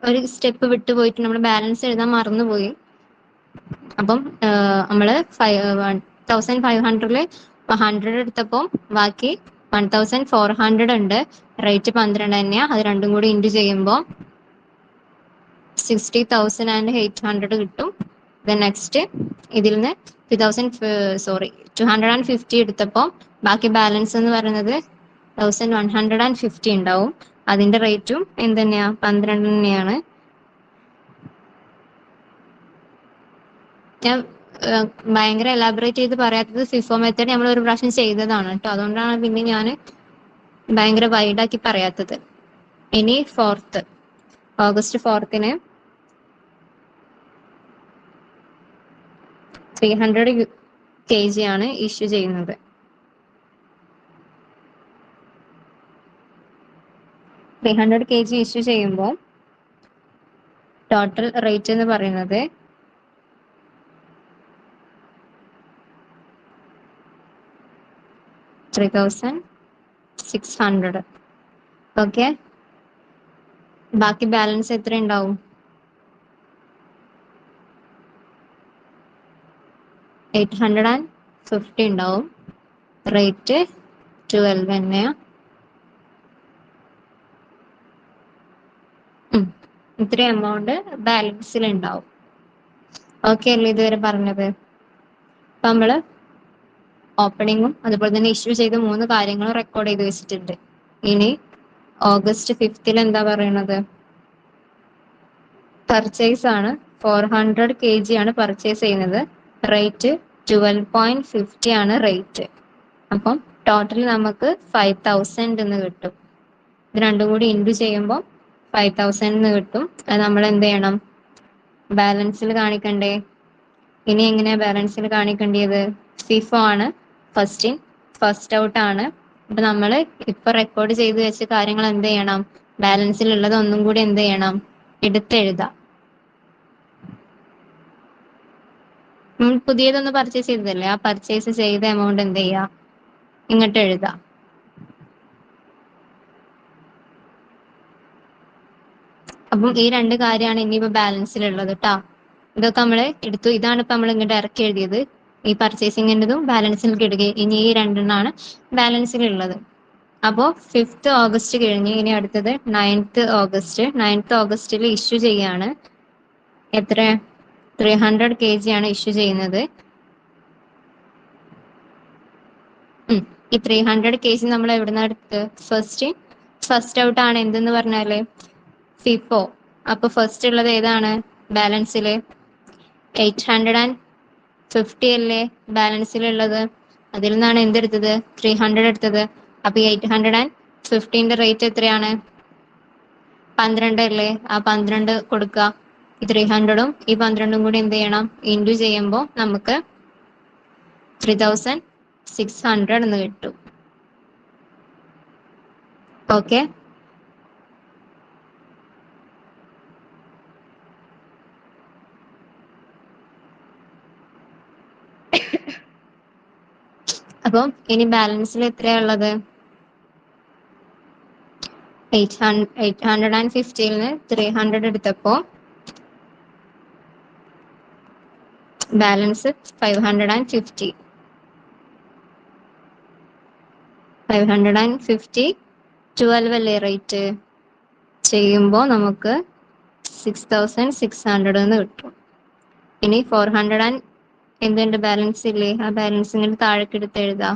ഒരു സ്റ്റെപ്പ് വിട്ടുപോയിട്ട് നമ്മൾ ബാലൻസ് എഴുതാൻ മറന്നുപോയി. അപ്പം നമ്മള് 1500 100 എടുത്തപ്പോൾ ബാക്കി 1400 ഉണ്ട്. റേറ്റ് 12 തന്നെയാ. അത് രണ്ടും കൂടി ഇൻറ്റു ചെയ്യുമ്പോൾ 60,800 കിട്ടും. നെക്സ്റ്റ് ഇതിൽ നിന്ന് 250 എടുത്തപ്പോൾ ബാക്കി ബാലൻസ് എന്ന് പറയുന്നത് 1150 ഉണ്ടാവും. അതിന്റെ റേറ്റും എന്ത് തന്നെയാ, 12 തന്നെയാണ്. ഞാൻ ഭയങ്കര എലാബറേറ്റ് ചെയ്ത് പറയാത്തത് ഫിഫോ മെത്തേഡ് നമ്മൾ ഒരു പ്രാവശ്യം ചെയ്തതാണ് കേട്ടോ, അതുകൊണ്ടാണ് പിന്നെ ഞാൻ ഭയങ്കര വൈഡാക്കി പറയാത്തത്. ഇനി ഓഗസ്റ്റ് 4 300 kg ആണ് ഇഷ്യൂ ചെയ്യുന്നത്. 300 kg ഇഷ്യൂ ചെയ്യുമ്പോൾ ടോട്ടൽ റേറ്റ് എന്ന് പറയുന്നത് 3600. ഓക്കെ, ബാക്കി ബാലൻസ് എത്ര ഉണ്ടാവും? 850 ഉണ്ടാവും. റേറ്റ് 12 തന്നെയാ. ഇത്രയും എമൗണ്ട് ബാലൻസിൽ ഉണ്ടാവും. ഓക്കെ അല്ലേ ഇതുവരെ പറഞ്ഞത്? അപ്പൊ നമ്മള് ഓപ്പണിങ്ങും അതുപോലെ തന്നെ ഇഷ്യൂ ചെയ്ത 3 കാര്യങ്ങളും റെക്കോർഡ് ചെയ്ത് വെച്ചിട്ടുണ്ട്. ഇനി ഓഗസ്റ്റ് 5 എന്താ പറയണത്? പർച്ചേസ് ആണ്. 400 kg ആണ് പർച്ചേസ് ചെയ്യുന്നത്. റേറ്റ് 12.50 ആണ് റേറ്റ്. അപ്പം ടോട്ടൽ നമുക്ക് 5000 എന്ന് കിട്ടും. ഇത് രണ്ടും കൂടി ഇൻറ്റു ചെയ്യുമ്പോൾ 5000 എന്ന് കിട്ടും. അത് നമ്മൾ എന്ത് ചെയ്യണം? ബാലൻസിൽ കാണിക്കണ്ടേ? ഇനി എങ്ങനെയാ ബാലൻസിൽ കാണിക്കേണ്ടത്? ഫിഫോ ആണ് ഫസ്റ്റ് ഔട്ട് ആണ്. അപ്പൊ നമ്മൾ ഇപ്പൊ റെക്കോർഡ് ചെയ്ത് വെച്ച കാര്യങ്ങൾ എന്ത് ചെയ്യണം? ബാലൻസിലുള്ളത് ഒന്നും കൂടി എന്ത് ചെയ്യണം? എടുത്തെഴുതാം. നമ്മൾ പുതിയതൊന്ന് പർച്ചേസ് ചെയ്തതല്ലേ, ആ പർച്ചേസ് ചെയ്ത എമൗണ്ട് എന്ത് ചെയ്യാം? ഇങ്ങോട്ട് എഴുതാം. അപ്പം ഈ 2 കാര്യമാണ് ഇനിയിപ്പോ ബാലൻസിലുള്ളത് കേട്ടോ. ഇതൊക്കെ നമ്മൾ എടുത്തു. ഇതാണ് ഇപ്പൊ നമ്മൾ ഇങ്ങോട്ട് ഇറക്കി എഴുതിയത്. ഈ പർച്ചേസിങ്ങിൻ്റെതും ബാലൻസിൽ കിടുക. ഇനി ഈ 2 ബാലൻസിലുള്ളത്. അപ്പോൾ 5th ഓഗസ്റ്റ് കഴിഞ്ഞ് ഇനി അടുത്തത് 9th ഓഗസ്റ്റിൽ ഇഷ്യൂ ചെയ്യാണ്. എത്ര? 300 kg ആണ് ഇഷ്യൂ ചെയ്യുന്നത്. ഈ 300 kg നമ്മൾ എവിടുന്ന എടുത്ത്? ഫസ്റ്റ് ഔട്ട് ആണ്. എന്തെന്ന് പറഞ്ഞാല് ഫിഫോ. അപ്പൊ ഫസ്റ്റ് ഉള്ളത് ഏതാണ് ബാലൻസിൽ? 850 അല്ലേ ബാലൻസിലുള്ളത്? അതിൽ നിന്നാണ് എന്തെടുത്തത്? 300 എടുത്തത്. അപ്പൊ 850ന്റെ റേറ്റ് എത്രയാണ്? 12 അല്ലേ? ആ 12 കൊടുക്കുക. ഈ 300ഉം ഈ 12ഉം കൂടി എന്ത് ചെയ്യണം? ഇൻറ്റു ചെയ്യുമ്പോൾ നമുക്ക് 3600 എന്ന് കിട്ടും. ഓക്കെ, അപ്പം ഇനി ബാലൻസിൽ എത്രയാ ഉള്ളത്? 850ൽ നിന്ന് 300 എടുത്തപ്പോ ബാലൻസ് 550. 12 അല്ലേ റേറ്റ്? ചെയ്യുമ്പോൾ നമുക്ക് 6600 എന്ന് കിട്ടും. ഇനി 400 എന്തുണ്ട് ബാലൻസ് ഇല്ലേ? ആ ബാലൻസ് ഇങ്ങനെ താഴേക്ക് എടുത്ത് എഴുതാം.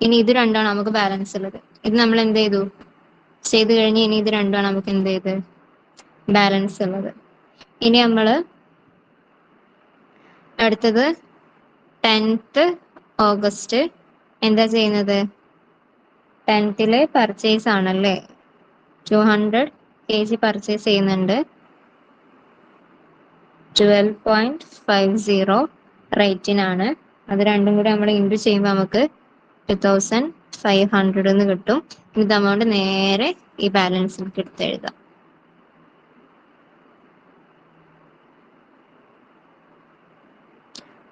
ഇനി ഇത് രണ്ടാണ് നമുക്ക് ബാലൻസ് ഉള്ളത്. ഇത് നമ്മൾ എന്ത് ചെയ്തു? ചെയ്ത് കഴിഞ്ഞ് ഇനി ഇത് രണ്ടാണ് നമുക്ക് എന്ത് ചെയ്ത് ബാലൻസ് ഉള്ളത്. ഇനി നമ്മൾ അടുത്തത് 10th ഓഗസ്റ്റ് എന്താ ചെയ്യുന്നത്? 10th പർച്ചേസ് ആണല്ലേ. 200 kg പർച്ചേസ് ചെയ്യുന്നുണ്ട്. 12.50 റേറ്റിനാണ്. അത് രണ്ടും കൂടി നമ്മൾ ഇൻറ്റു ചെയ്യുമ്പോൾ നമുക്ക് 2500 എന്ന് കിട്ടും. ഇത് എമൗണ്ട് നേരെ ഈ ബാലൻസിലേക്ക് എടുത്ത് എഴുതാം.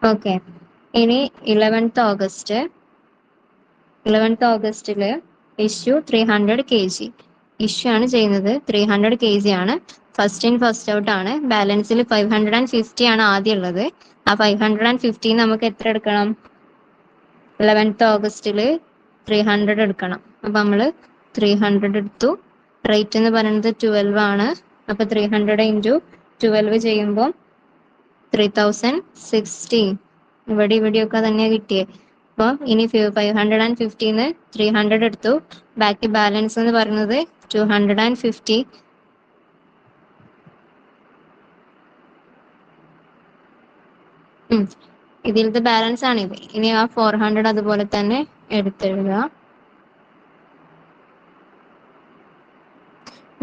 ഓക്കെ, ഇനി 11th ഓഗസ്റ്റില് ഇഷ്യൂ 300 kg ഇഷ്യൂ ആണ് ചെയ്യുന്നത്. 300 kg ആണ്. ഫസ്റ്റ് ഔട്ട് ആണ്. ബാലൻസിൽ 550 ആണ് ആദ്യം ഉള്ളത്. ആ 550 നമുക്ക് എത്ര എടുക്കണം? 11th ഓഗസ്റ്റില് 300 എടുക്കണം. അപ്പൊ നമ്മള് 300 എടുത്തു. റേറ്റ് എന്ന് പറയുന്നത് 12 ആണ്. അപ്പൊ 300 ഇൻറ്റു 12 ചെയ്യുമ്പോൾ 3060. ഇവിടെയൊക്കെ തന്നെയാ കിട്ടിയത്. അപ്പൊ ഇനി 550ന്ന് 300 എടുത്തു. ബാക്കി ബാലൻസ് എന്ന് പറയുന്നത് 250. ഇതിലത്തെ ബാലൻസ് ആണ് ഇത്. ഇനി ആ 400 അതുപോലെ തന്നെ എടുത്തെഴുതുക.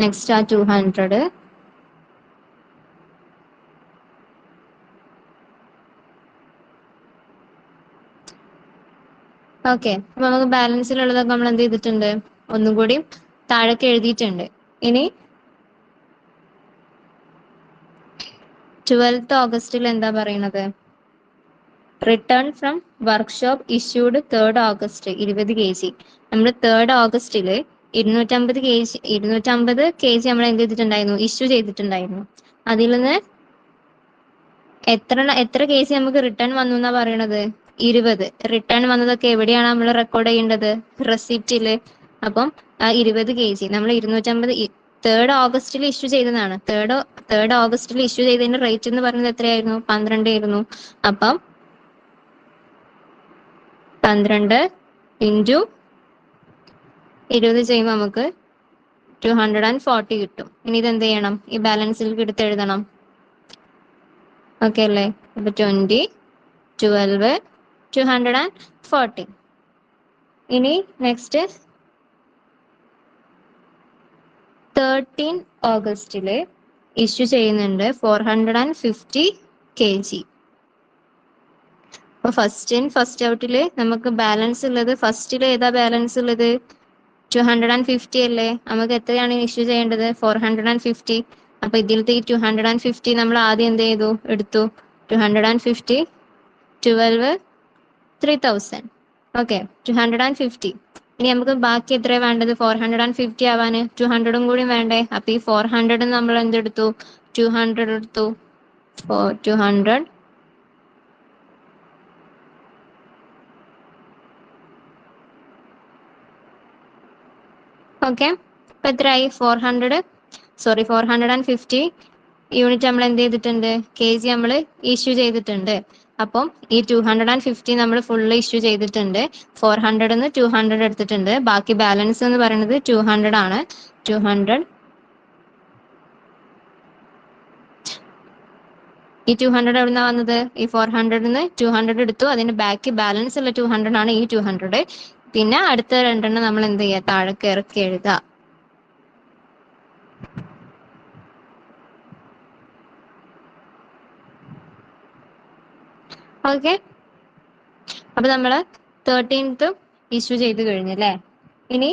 നെക്സ്റ്റ് ആ 200. ഓക്കെ, അപ്പൊ നമുക്ക് ബാലൻസിലുള്ളതൊക്കെ നമ്മൾ എന്ത് ചെയ്തിട്ടുണ്ട്, ഒന്നും കൂടി താഴേക്ക് എഴുതിയിട്ടുണ്ട്. ഇനി 12th ഓഗസ്റ്റിൽ എന്താ പറയുന്നത്? Return from workshop issued 3rd August 20 kg. നമ്മൾ 3rd ഓഗസ്റ്റില് 250 kg നമ്മൾ എന്ത് ചെയ്തിട്ടുണ്ടായിരുന്നു, ഇഷ്യൂ ചെയ്തിട്ടുണ്ടായിരുന്നു. അതിൽ നിന്ന് എത്ര kg നമുക്ക് റിട്ടേൺ വന്നു എന്നാ പറയണത്? 20. റിട്ടേൺ വന്നതൊക്കെ എവിടെയാണ് നമ്മൾ റെക്കോർഡ് ചെയ്യേണ്ടത്? റെസിപ്റ്റില്. അപ്പം ആ 20 kg നമ്മൾ 250 3rd ഓഗസ്റ്റിൽ ഇഷ്യൂ ചെയ്തതാണ്. തേർഡ് ഓഗസ്റ്റിൽ ഇഷ്യൂ ചെയ്തതിന്റെ റേറ്റ് എന്ന് പറയുന്നത് എത്രയായിരുന്നു? 12 ആയിരുന്നു. അപ്പം 12 ഇൻറ്റു 20 ചെയ്യുമ്പോൾ നമുക്ക് 240 കിട്ടും. ഇനി ഇത് എന്ത് ചെയ്യണം? ഈ ബാലൻസിൽ എടുത്ത് എഴുതണം. ഓക്കെ അല്ലേ? അപ്പൊ 20, 12, 240. ഇനി നെക്സ്റ്റ് 13 ഓഗസ്റ്റില് ഇഷ്യൂ ചെയ്യുന്നുണ്ട് 450 kg. അപ്പൊ ഫസ്റ്റ് ഇൻ ഫസ്റ്റ് ഔട്ടില് നമുക്ക് ബാലൻസ് ഉള്ളത്, ഫസ്റ്റില് ഏതാ ബാലൻസ് ഉള്ളത്? 250 അല്ലേ? നമുക്ക് എത്രയാണ് ഇഷ്യൂ ചെയ്യേണ്ടത്? 450. അപ്പൊ ഇതിലത്തെ ഈ 250 നമ്മൾ ആദ്യം എന്ത് ചെയ്തു? എടുത്തു. 250, 12, 3000. ഓക്കെ, 250. ഇനി നമുക്ക് ബാക്കി എത്ര വേണ്ടത്? 450 ആവാന് 200 കൂടി വേണ്ടേ? അപ്പൊ ഈ 400 നമ്മൾ എന്തെടുത്തു? 200 എടുത്തു. 200. ഓക്കെ, അപ്പൊ എത്രയായി? 450 യൂണിറ്റ് നമ്മൾ എന്ത് ചെയ്തിട്ടുണ്ട്? kg നമ്മൾ ഇഷ്യൂ ചെയ്തിട്ടുണ്ട്. അപ്പം ഈ 250 നമ്മൾ ഫുള്ള് ഇഷ്യൂ ചെയ്തിട്ടുണ്ട്. 400 200 എടുത്തിട്ടുണ്ട്. ബാക്കി ബാലൻസ് എന്ന് പറയുന്നത് 200 ആണ്. 200. ഈ 200 എവിടുന്നാ വന്നത്? ഈ 400 200 എടുത്തു. അതിന്റെ ബാക്കി ബാലൻസ് ഉള്ള 200 ആണ് ഈ 200. പിന്നെ അടുത്ത രണ്ടെണ്ണം നമ്മൾ എന്ത് ചെയ്യുക? താഴേക്ക് ഇറക്കി എഴുതുക. ഓക്കെ, അപ്പൊ നമ്മള് 13th ഇഷ്യൂ ചെയ്ത് കഴിഞ്ഞു അല്ലേ? ഇനി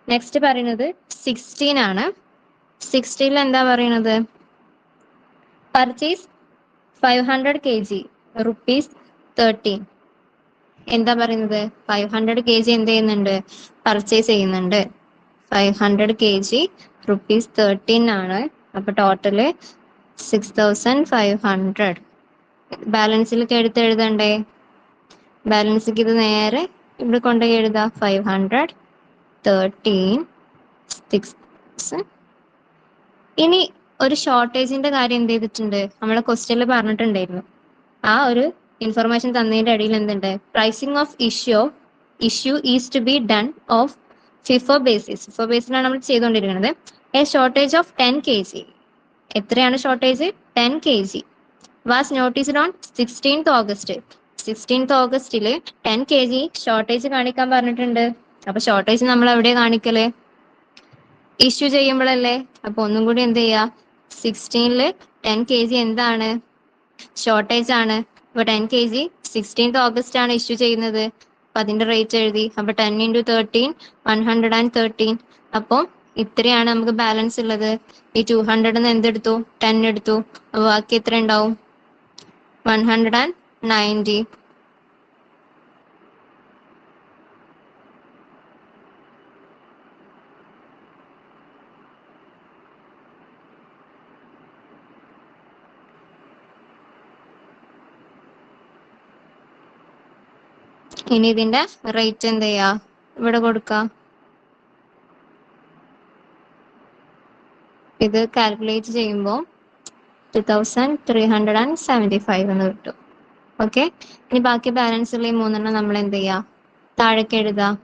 നെക്സ്റ്റ് പറയുന്നത് 16 ആണ്. 16ൽ എന്താ പറയുന്നത്? Purchase 500 kg ₹13. എന്താ പറയുന്നത്? 500 kg എന്ത് ചെയ്യുന്നുണ്ട്? പർച്ചേസ് ചെയ്യുന്നുണ്ട്. 500 kg ₹13 ആണ്. അപ്പൊ ടോട്ടല് 6500. ബാലൻസിലേക്ക് എടുത്ത് എഴുതണ്ടേ? ബാലൻസിക്ക് ഇത് നേരെ ഇവിടെ കൊണ്ടുപോയി എഴുതാം. 500, 13, 6. ഇനി ഒരു ഷോർട്ടേജിന്റെ കാര്യം എന്ത് ചെയ്തിട്ടുണ്ട്? നമ്മളെ ക്വസ്റ്റ്യനിൽ പറഞ്ഞിട്ടുണ്ടായിരുന്നു. ആ ഒരു ഇൻഫർമേഷൻ തന്നതിന്റെ അടിയിൽ എന്തുണ്ട്? Pricing of issue is to be done of FIFO basis. FIFO ബേസിലാണ് നമ്മൾ ചെയ്തുകൊണ്ടിരിക്കുന്നത്. A shortage of 10 kg. എത്രയാണ് shortage? 10 kg was noticed on 16th August. 16th ഓഗസ്റ്റില് 10 kg ഷോർട്ടേജ് കാണിക്കാൻ പറഞ്ഞിട്ടുണ്ട്. അപ്പൊ ഷോർട്ടേജ് നമ്മൾ എവിടെയാ കാണിക്കല്? ഇഷ്യൂ ചെയ്യുമ്പോഴല്ലേ? അപ്പൊ ഒന്നും കൂടി എന്ത് ചെയ്യാ? 16ല് 10 kg എന്താണ്? ഷോർട്ടേജ് ആണ്. അപ്പൊ 10 kg 16th ഓഗസ്റ്റ് ആണ് ഇഷ്യൂ ചെയ്യുന്നത്. അപ്പൊ അതിന്റെ റേറ്റ് എഴുതി. അപ്പൊ 10 × 13, 113. അപ്പൊ ഇത്രയാണ് നമുക്ക് ബാലൻസ് ഉള്ളത്. ഈ 200 എന്തെടുത്തു? 10 എടുത്തു. അപ്പൊ ബാക്കി എത്ര ഉണ്ടാവും? 190. ഇനി ഇതിന്റെ റേറ്റ് എന്ത് ചെയ്യാ? ഇവിടെ കൊടുക്കാം. ഇത് കാൽക്കുലേറ്റ് ചെയ്യുമ്പോൾ 2375 എന്ന് കിട്ടും. ഓക്കെ, ഇനി ബാക്കി ബാലൻസ് ഉള്ള ഈ മൂന്നെണ്ണം നമ്മൾ എന്ത് ചെയ്യാ? താഴേക്ക് എഴുതാം.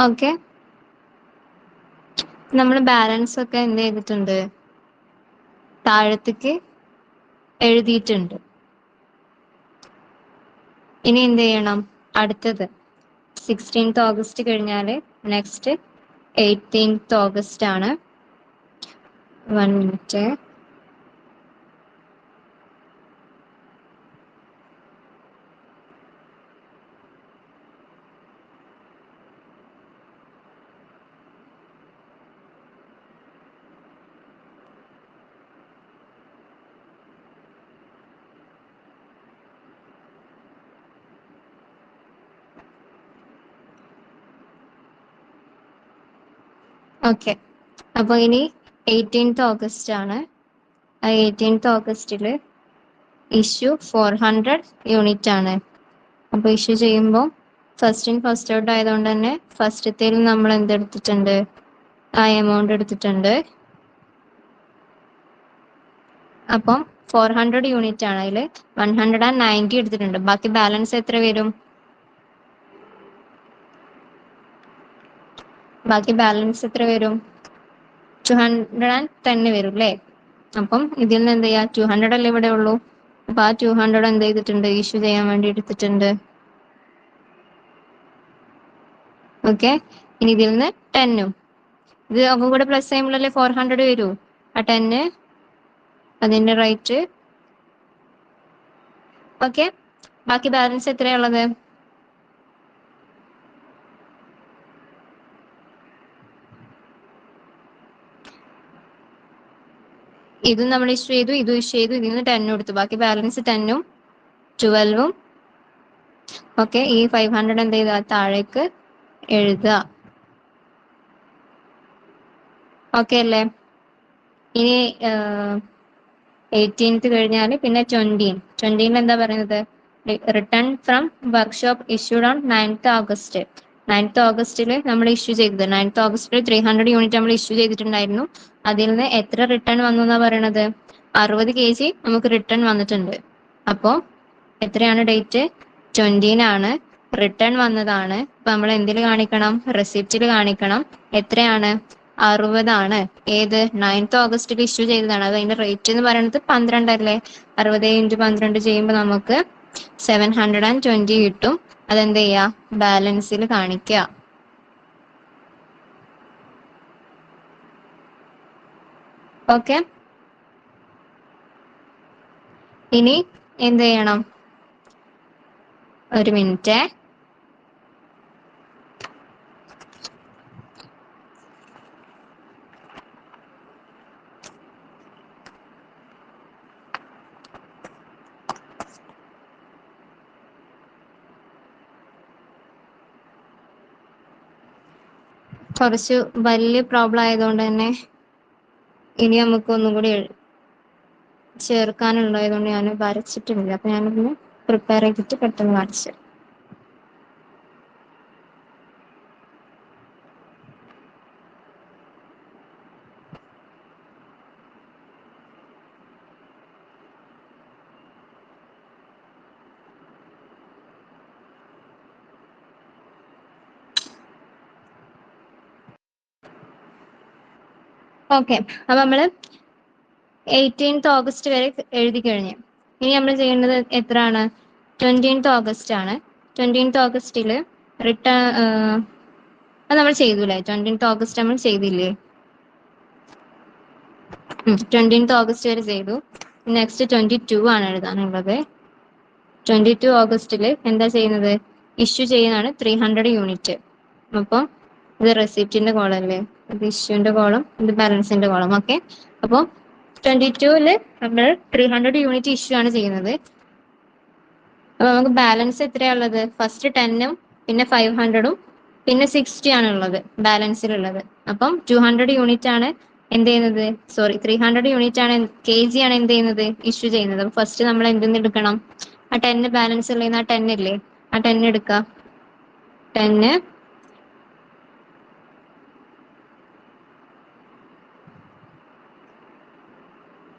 ഓക്കെ, നമ്മൾ ബാലൻസ് ഒക്കെ എന്ത് ചെയ്തിട്ടുണ്ട്, താഴത്തേക്ക് എഴുതിയിട്ടുണ്ട്. ഇനി എന്ത് ചെയ്യണം, അടുത്തത് 16th ഓഗസ്റ്റ് കഴിഞ്ഞാൽ നെക്സ്റ്റ് 18th ഓഗസ്റ്റ് ആണ്. 1 മിനിറ്റ്. ഓക്കെ, അപ്പോൾ ഇനി 18th ഓഗസ്റ്റ് ആണ്. ആ 18th ഓഗസ്റ്റിൽ ഇഷ്യൂ 400 യൂണിറ്റ് ആണ്. അപ്പോൾ ഇഷ്യൂ ചെയ്യുമ്പോൾ ഫസ്റ്റ് ഇൻ ഫസ്റ്റ് ഔട്ട് ആയതുകൊണ്ട് തന്നെ ഫസ്റ്റത്തേൽ നമ്മൾ എന്തെടുത്തിട്ടുണ്ട്, ആ എമൗണ്ട് എടുത്തിട്ടുണ്ട്. അപ്പം 400 യൂണിറ്റ് ആണ്, അതിൽ 190 എടുത്തിട്ടുണ്ട്. ബാക്കി ബാലൻസ് എത്ര വരും? ബാക്കി ബാലൻസ് എത്ര വരും? 210 വരും അല്ലേ? അപ്പം ഇതിൽ നിന്ന് എന്ത് ചെയ്യാം, 200 അല്ലേ ഇവിടെ ഉള്ളൂ. അപ്പൊ ആ 200 എന്ത് ചെയ്തിട്ടുണ്ട്, ഇഷ്യൂ ചെയ്യാൻ വേണ്ടി എടുത്തിട്ടുണ്ട്. ഓക്കെ, ഇനി ഇതിൽ നിന്ന് 10ഉം ഇത് അപ്പം കൂടെ പ്ലസ് ചെയ്യുമ്പോഴല്ലേ 400 വരൂ. ആ 10 അതിന്റെ റേറ്റ്. ഓക്കെ, ബാക്കി ബാലൻസ് എത്രയുള്ളത്? ഇതും നമ്മൾ ഇഷ്യൂ ചെയ്തു, ഇതും ഇഷ്യൂ ചെയ്തു, ഇതിൽ നിന്ന് 10 കൊടുത്തു. ബാക്കി ബാലൻസ് 10ഉം 12ഉം. ഓക്കെ, ഈ 500 എന്ത് ചെയ്താൽ താഴേക്ക് എഴുതുക. ഓക്കെ അല്ലേ? ഇനി 18th കഴിഞ്ഞാൽ പിന്നെ 20 എന്താ പറയുന്നത്, return from workshop issued on 9th August. 9th ഓഗസ്റ്റിൽ നമ്മൾ ഇഷ്യൂ ചെയ്തത്, 9th ഓഗസ്റ്റിൽ 300 യൂണിറ്റ് നമ്മൾ ഇഷ്യൂ ചെയ്തിട്ടുണ്ടായിരുന്നു. അതിൽ നിന്ന് എത്ര റിട്ടേൺ വന്നു എന്നാ പറയണത്? 60 kg നമുക്ക് റിട്ടേൺ വന്നിട്ടുണ്ട്. അപ്പോൾ എത്രയാണ് ഡേറ്റ്? 20 റിട്ടേൺ വന്നതാണ്. അപ്പൊ നമ്മൾ എന്തിൽ കാണിക്കണം? റെസിപ്റ്റിൽ കാണിക്കണം. എത്രയാണ്? 60. ഏത് 9th ഓഗസ്റ്റിൽ ഇഷ്യൂ ചെയ്തതാണ്. അത് അതിന്റെ റേറ്റ് എന്ന് പറയുന്നത് 12 അല്ലേ? 60 × 12 ചെയ്യുമ്പോൾ നമുക്ക് 720 കിട്ടും. അതെന്ത് ചെയ്യാ? ബാലൻസിൽ കാണിക്കുക. ഓക്കെ, ഇനി എന്ത് ചെയ്യണം? ഒരു മിനിറ്റ്. കുറച്ച് വലിയ പ്രോബ്ലം ആയതുകൊണ്ട് തന്നെ ഇനി നമുക്ക് ഒന്നും കൂടി ചേർക്കാനുള്ളതുകൊണ്ട് ഞാൻ വരച്ചിട്ടില്ല. അപ്പൊ ഞാനൊന്ന് പ്രിപ്പയർ ചെയ്തിട്ട് പെട്ടെന്ന് വരച്ചു. ഓക്കെ, അപ്പൊ നമ്മള് 18th ഓഗസ്റ്റ് വരെ എഴുതി കഴിഞ്ഞു. ഇനി നമ്മൾ ചെയ്യേണ്ടത് എത്രയാണ്? 20th ഓഗസ്റ്റ് ആണ്. 20th ഓഗസ്റ്റിൽ റിട്ടേൺ അത് നമ്മൾ ചെയ്തൂലേ? 20th ഓഗസ്റ്റ് നമ്മൾ ചെയ്തില്ലേ? 20th ഓഗസ്റ്റ് വരെ ചെയ്തു. നെക്സ്റ്റ് 22 ആണ് എഴുതാനുള്ളത്. 22 ഓഗസ്റ്റിൽ എന്താ ചെയ്യുന്നത്? ഇഷ്യൂ ചെയ്യുന്നതാണ് 300 യൂണിറ്റ്. അപ്പം ഇത് റെസിപ്റ്റിന്റെ കോളം അല്ലേ? ഇത് ഇഷ്യൂന്റെ കോളം, ഇത് ബാലൻസിന്റെ കോളം. ഓക്കെ, അപ്പോൾ 22 നമ്മൾ 300 യൂണിറ്റ് ഇഷ്യൂ ആണ് ചെയ്യുന്നത്. അപ്പൊ നമുക്ക് ബാലൻസ് എത്രയാണുള്ളത്? ഫസ്റ്റ് 10ഉം പിന്നെ 500ഉം പിന്നെ 60 ആണുള്ളത് ബാലൻസിലുള്ളത്. അപ്പം 200 യൂണിറ്റ് ആണ് എന്ത് ചെയ്യുന്നത്, സോറി 300 യൂണിറ്റ് ആണ് kg ആണ് എന്ത് ചെയ്യുന്നത്, ഇഷ്യൂ ചെയ്യുന്നത്. അപ്പൊ ഫസ്റ്റ് നമ്മൾ എന്തെന്ന് എടുക്കണം? ആ 10 ബാലൻസ് ഉള്ള ആ 10 ഇല്ലേ, ആ 10 എടുക്കുക. 10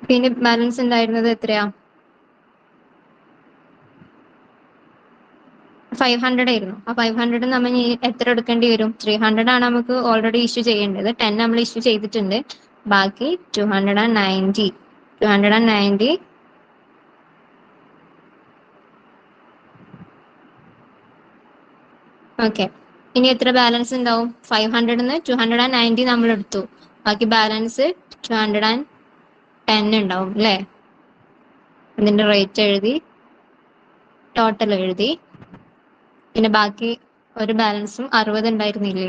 പിന്നെ ബാലൻസ് ഉണ്ടായിരുന്നത് എത്രയാ? 500 ആയിരുന്നു. ആ 500 നമ്മൾ ഇനി എത്ര എടുക്കേണ്ടി വരും? 300 ആണ് നമുക്ക് ഓൾറെഡി ഇഷ്യൂ ചെയ്യേണ്ടത്. 10 നമ്മൾ ഇഷ്യൂ ചെയ്തിട്ടുണ്ട്. ബാക്കി 290. 290 ഓക്കെ. ഇനി എത്ര ബാലൻസ് ഉണ്ടാവും? 500ന്ന് 290 നമ്മൾ എടുത്തു. ബാക്കി ബാലൻസ് 210 ഉണ്ടാവും അല്ലേ? അതിന്റെ റേറ്റ് എഴുതി, ടോട്ടൽ എഴുതി. പിന്നെ ബാക്കി ഒരു ബാലൻസും 60 ഉണ്ടായിരുന്നില്ലേ?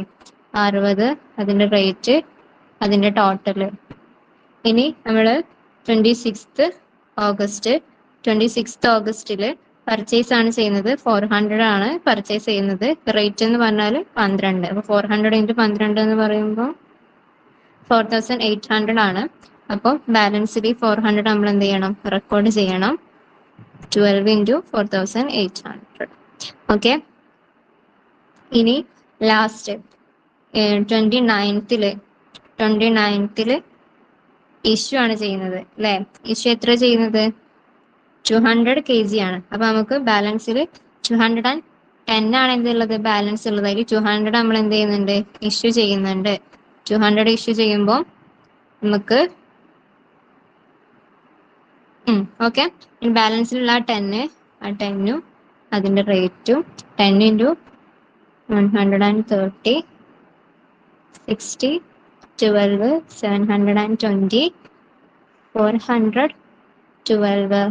60, അതിന്റെ റേറ്റ്, അതിന്റെ ടോട്ടല്. ഇനി നമ്മള് 26th ഓഗസ്റ്റില് പർച്ചേസ് ആണ് ചെയ്യുന്നത്. 400 ആണ് പർച്ചേസ് ചെയ്യുന്നത്. റേറ്റ് എന്ന് പറഞ്ഞാൽ 12. അപ്പൊ 400 × 12 എന്ന് പറയുമ്പോൾ 4800 ആണ്. അപ്പോൾ ബാലൻസിൽ 400 നമ്മൾ എന്ത് ചെയ്യണം? റെക്കോർഡ് ചെയ്യണം. 12 × 4800. ഓക്കെ. ഇനി ലാസ്റ്റ് 29th ഇഷ്യൂ ആണ് ചെയ്യുന്നത് അല്ലെ? ഇഷ്യൂ എത്ര ചെയ്യുന്നത്? 200 kg ആണ്. അപ്പൊ നമുക്ക് ബാലൻസിൽ 210 ആണ് എന്തുള്ളത്? ബാലൻസ് ഉള്ളത്. അതിൽ 200 നമ്മൾ എന്ത് ചെയ്യുന്നുണ്ട്? ഇഷ്യൂ ചെയ്യുന്നുണ്ട്. 200 ഇഷ്യൂ ചെയ്യുമ്പോൾ നമുക്ക് ഓക്കെ. ബാലൻസിലുള്ള ആ 10ഉം അതിന്റെ റേറ്റും 10 × 130, 60, 12, 720, 400, 12,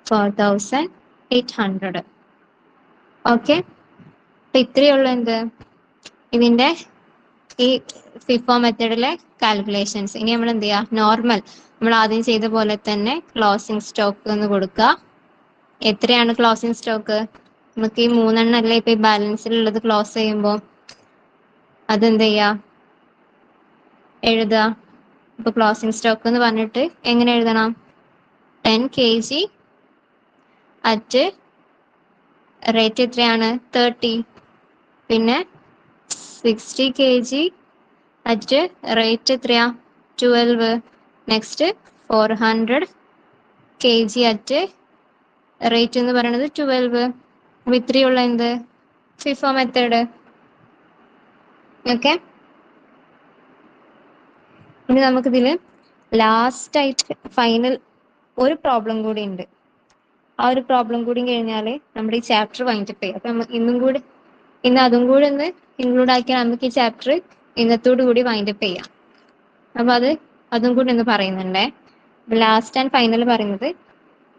4800. ഓക്കെ. അപ്പൊ ഇത്രയുള്ള എന്ത് ഇതിന്റെ ഈ ഫിഫോ മെത്തേഡിലെ കാൽക്കുലേഷൻസ്. ഇനി നമ്മൾ എന്ത് ചെയ്യുക? നോർമൽ നമ്മൾ ആദ്യം ചെയ്ത പോലെ തന്നെ ക്ലോസിംഗ് സ്റ്റോക്ക് എന്ന് കൊടുക്കുക. എത്രയാണ് ക്ലോസിംഗ് സ്റ്റോക്ക്? നമുക്ക് ഈ 3 അല്ലേ ഇപ്പൊ ഈ ബാലൻസിലുള്ളത് ക്ലോസ് ചെയ്യുമ്പോൾ അതെന്ത് ചെയ്യുക? എഴുതുക. ഇപ്പൊ ക്ലോസിംഗ് സ്റ്റോക്ക് എന്ന് പറഞ്ഞിട്ട് എങ്ങനെ എഴുതണം? 10 kg അറ്റ് റേറ്റ് എത്രയാണ്? 30. പിന്നെ 60 kg അറ്റ് റേറ്റ് എത്രയാ? 12. നെക്സ്റ്റ് 400 kg അറ്റ് റേറ്റ് എന്ന് പറയുന്നത് 12. അപ്പൊ ഇത്രയുള്ള എന്ത് ഫിഫോ മെത്തേഡ്. ഓക്കെ. ഇനി നമുക്കിതില് ലാസ്റ്റ് ആയിട്ട് ഫൈനൽ ഒരു പ്രോബ്ലം കൂടി ഉണ്ട്. ആ ഒരു പ്രോബ്ലം കൂടി കഴിഞ്ഞാല് നമ്മുടെ ഈ ചാപ്റ്റർ വൈൻഡപ്പ് ചെയ്യും. അപ്പൊ ഇന്ന് അതും കൂടി ഒന്ന് ഇൻക്ലൂഡ് ആക്കിയാൽ നമുക്ക് ഈ ചാപ്റ്റർ ഇന്നത്തോടു കൂടി വൈൻഡപ്പ് ചെയ്യാം. അപ്പൊ അതും കൂടി ഒന്ന് പറയുന്നുണ്ടേ. ലാസ്റ്റ് ആൻഡ് ഫൈനൽ പറയുന്നത്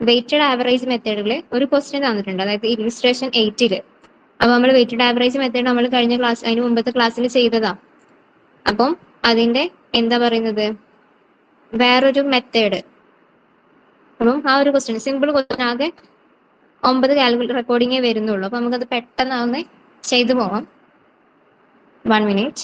വെയ്റ്റഡ് ആവറേജ് മെത്തേഡിൽ ഒരു ക്വസ്റ്റ്യൻ തന്നിട്ടുണ്ട്. അതായത് ഇല്ലുസ്ട്രേഷൻ 8ല്. അപ്പൊ നമ്മൾ വെയ്റ്റഡ് ആവറേജ് മെത്തേഡ് നമ്മൾ കഴിഞ്ഞ ക്ലാസ്, അതിന് മുമ്പത്തെ ക്ലാസ്സിൽ ചെയ്തതാ. അപ്പം അതിന്റെ എന്താ പറയുന്നത്? വേറൊരു മെത്തേഡ്. അപ്പം ആ ഒരു ക്വസ്റ്റ്യൻ സിമ്പിൾ ക്വസ്റ്റ്യൻ, ആകെ 9 റെക്കോർഡിങ്ങേ വരുന്നുള്ളൂ. അപ്പൊ നമുക്കത് പെട്ടെന്ന് ചെയ്തു പോവാം. 1 minute.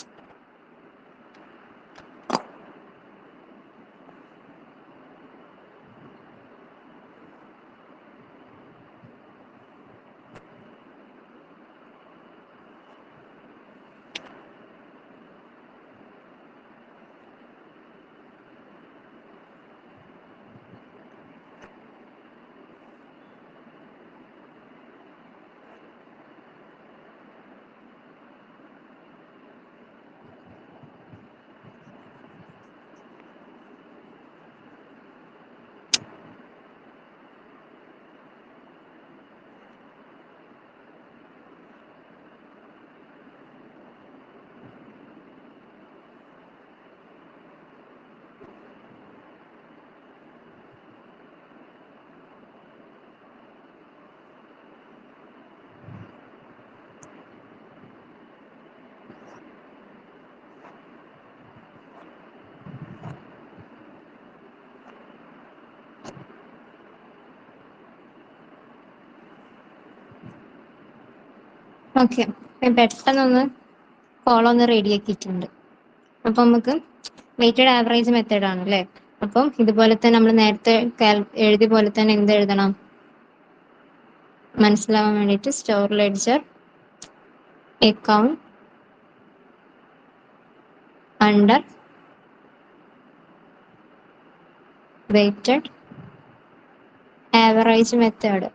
ഓക്കെ. പെട്ടെന്നൊന്ന് കോളം റെഡി ആക്കിയിട്ടുണ്ട്. അപ്പൊ നമുക്ക് വെയ്റ്റഡ് ആവറേജ് മെത്തേഡ് ആണ് അല്ലേ? അപ്പം ഇതുപോലെ തന്നെ നമ്മൾ നേരത്തെ എഴുതിയ പോലെ തന്നെ എന്ത് എഴുതണം? മനസ്സിലാവാൻ വേണ്ടിയിട്ട് store ledger account under weighted average method.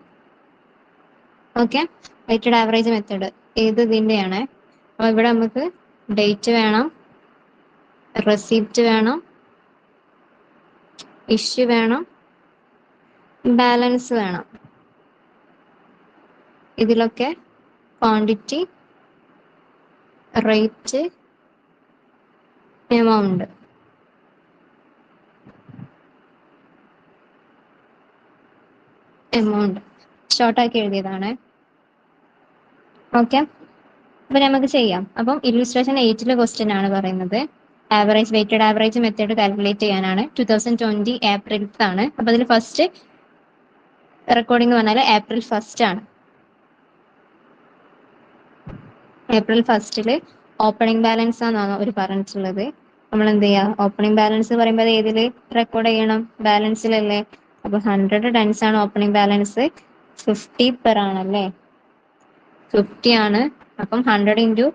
Okay, weighted average method ഇത് ഇതിൻ്റെയാണ്. അപ്പോൾ ഇവിടെ നമുക്ക് ഡേറ്റ് വേണം, റെസിപ്റ്റ് വേണം, ഇഷ്യൂ വേണം, ബാലൻസ് വേണം. ഇതിലൊക്കെ ക്വാണ്ടിറ്റി, റേറ്റ്, എമൗണ്ട്. ഷോർട്ടാക്കി എഴുതിയതാണ്. ഓക്കെ, അപ്പൊ നമുക്ക് ചെയ്യാം. അപ്പം ഇല്ലുസ്ട്രേഷൻ 8 ക്വസ്റ്റ്യൻ ആണ് പറയുന്നത്. വെയ്റ്റഡ് ആവറേജ് മെത്തേഡ് കാൽക്കുലേറ്റ് ചെയ്യാനാണ്. 2020 ഏപ്രിൽ ആണ്. അപ്പൊ അതിൽ ഫസ്റ്റ് റെക്കോർഡിംഗ് പറഞ്ഞാൽ ഏപ്രിൽ 1 ആണ്. ഏപ്രിൽ 1 ഓപ്പണിംഗ് ബാലൻസ് ആണെന്നാണ് അവർ പറഞ്ഞിട്ടുള്ളത്. നമ്മൾ എന്ത് ചെയ്യുക, ഓപ്പണിംഗ് ബാലൻസ് പറയുമ്പോൾ ഏതില് റെക്കോർഡ് ചെയ്യണം? ബാലൻസിലല്ലേ. അപ്പൊ 100 ടൺസ് ആണ് ഓപ്പണിംഗ് ബാലൻസ്. 50 പെർ ആണല്ലേ, 50 ആണ്. അപ്പം 100 ഇൻറ്റു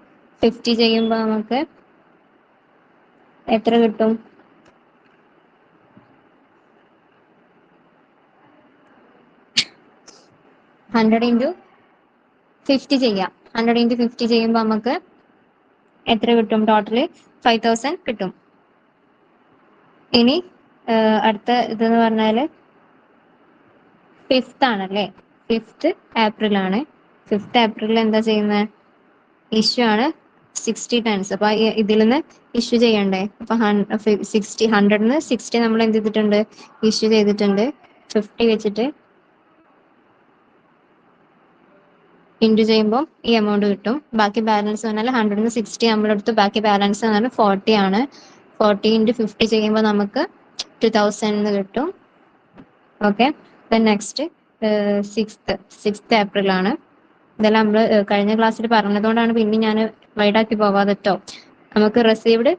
50 ചെയ്യുമ്പോൾ നമുക്ക് എത്ര കിട്ടും? 100 ഇൻറ്റു 50 ചെയ്യാം. 100 ഇൻറ്റു 50 ചെയ്യുമ്പോൾ നമുക്ക് എത്ര കിട്ടും? ടോട്ടല് 5000 കിട്ടും. ഇനി അടുത്ത ഇതെന്ന് പറഞ്ഞാല് 5th ആണല്ലേ, 5th ഏപ്രിൽ ആണ്. 5th ഏപ്രിലിൽ എന്താ ചെയ്യുന്നത്? ഇഷ്യൂ ആണ് 60 ടൺസ്. അപ്പൊ ഇതിൽ നിന്ന് ഇഷ്യൂ ചെയ്യണ്ടേ? അപ്പൊ 100 60 നമ്മൾ എന്ത് ചെയ്തിട്ടുണ്ട്? ഇഷ്യൂ ചെയ്തിട്ടുണ്ട്. 50 വെച്ചിട്ട് ഇൻറ്റു ചെയ്യുമ്പോൾ ഈ എമൗണ്ട് കിട്ടും. ബാക്കി ബാലൻസ് പറഞ്ഞാൽ 100 60 നമ്മളെടുത്ത് ബാക്കി ബാലൻസ് പറഞ്ഞാൽ 40 ആണ്. 40 ഇൻറ്റു 50 ചെയ്യുമ്പോൾ നമുക്ക് 2000 കിട്ടും. ഓക്കെ, നെക്സ്റ്റ് 6th ഏപ്രിൽ ആണ്. ഇതെല്ലാം നമ്മൾ കഴിഞ്ഞ ക്ലാസ്സിൽ പറഞ്ഞതുകൊണ്ടാണ് പിന്നെ ഞാൻ വൈഡാക്കി പോവാതെ ട്ടോ. നമുക്ക് റിസീവ്ഡ്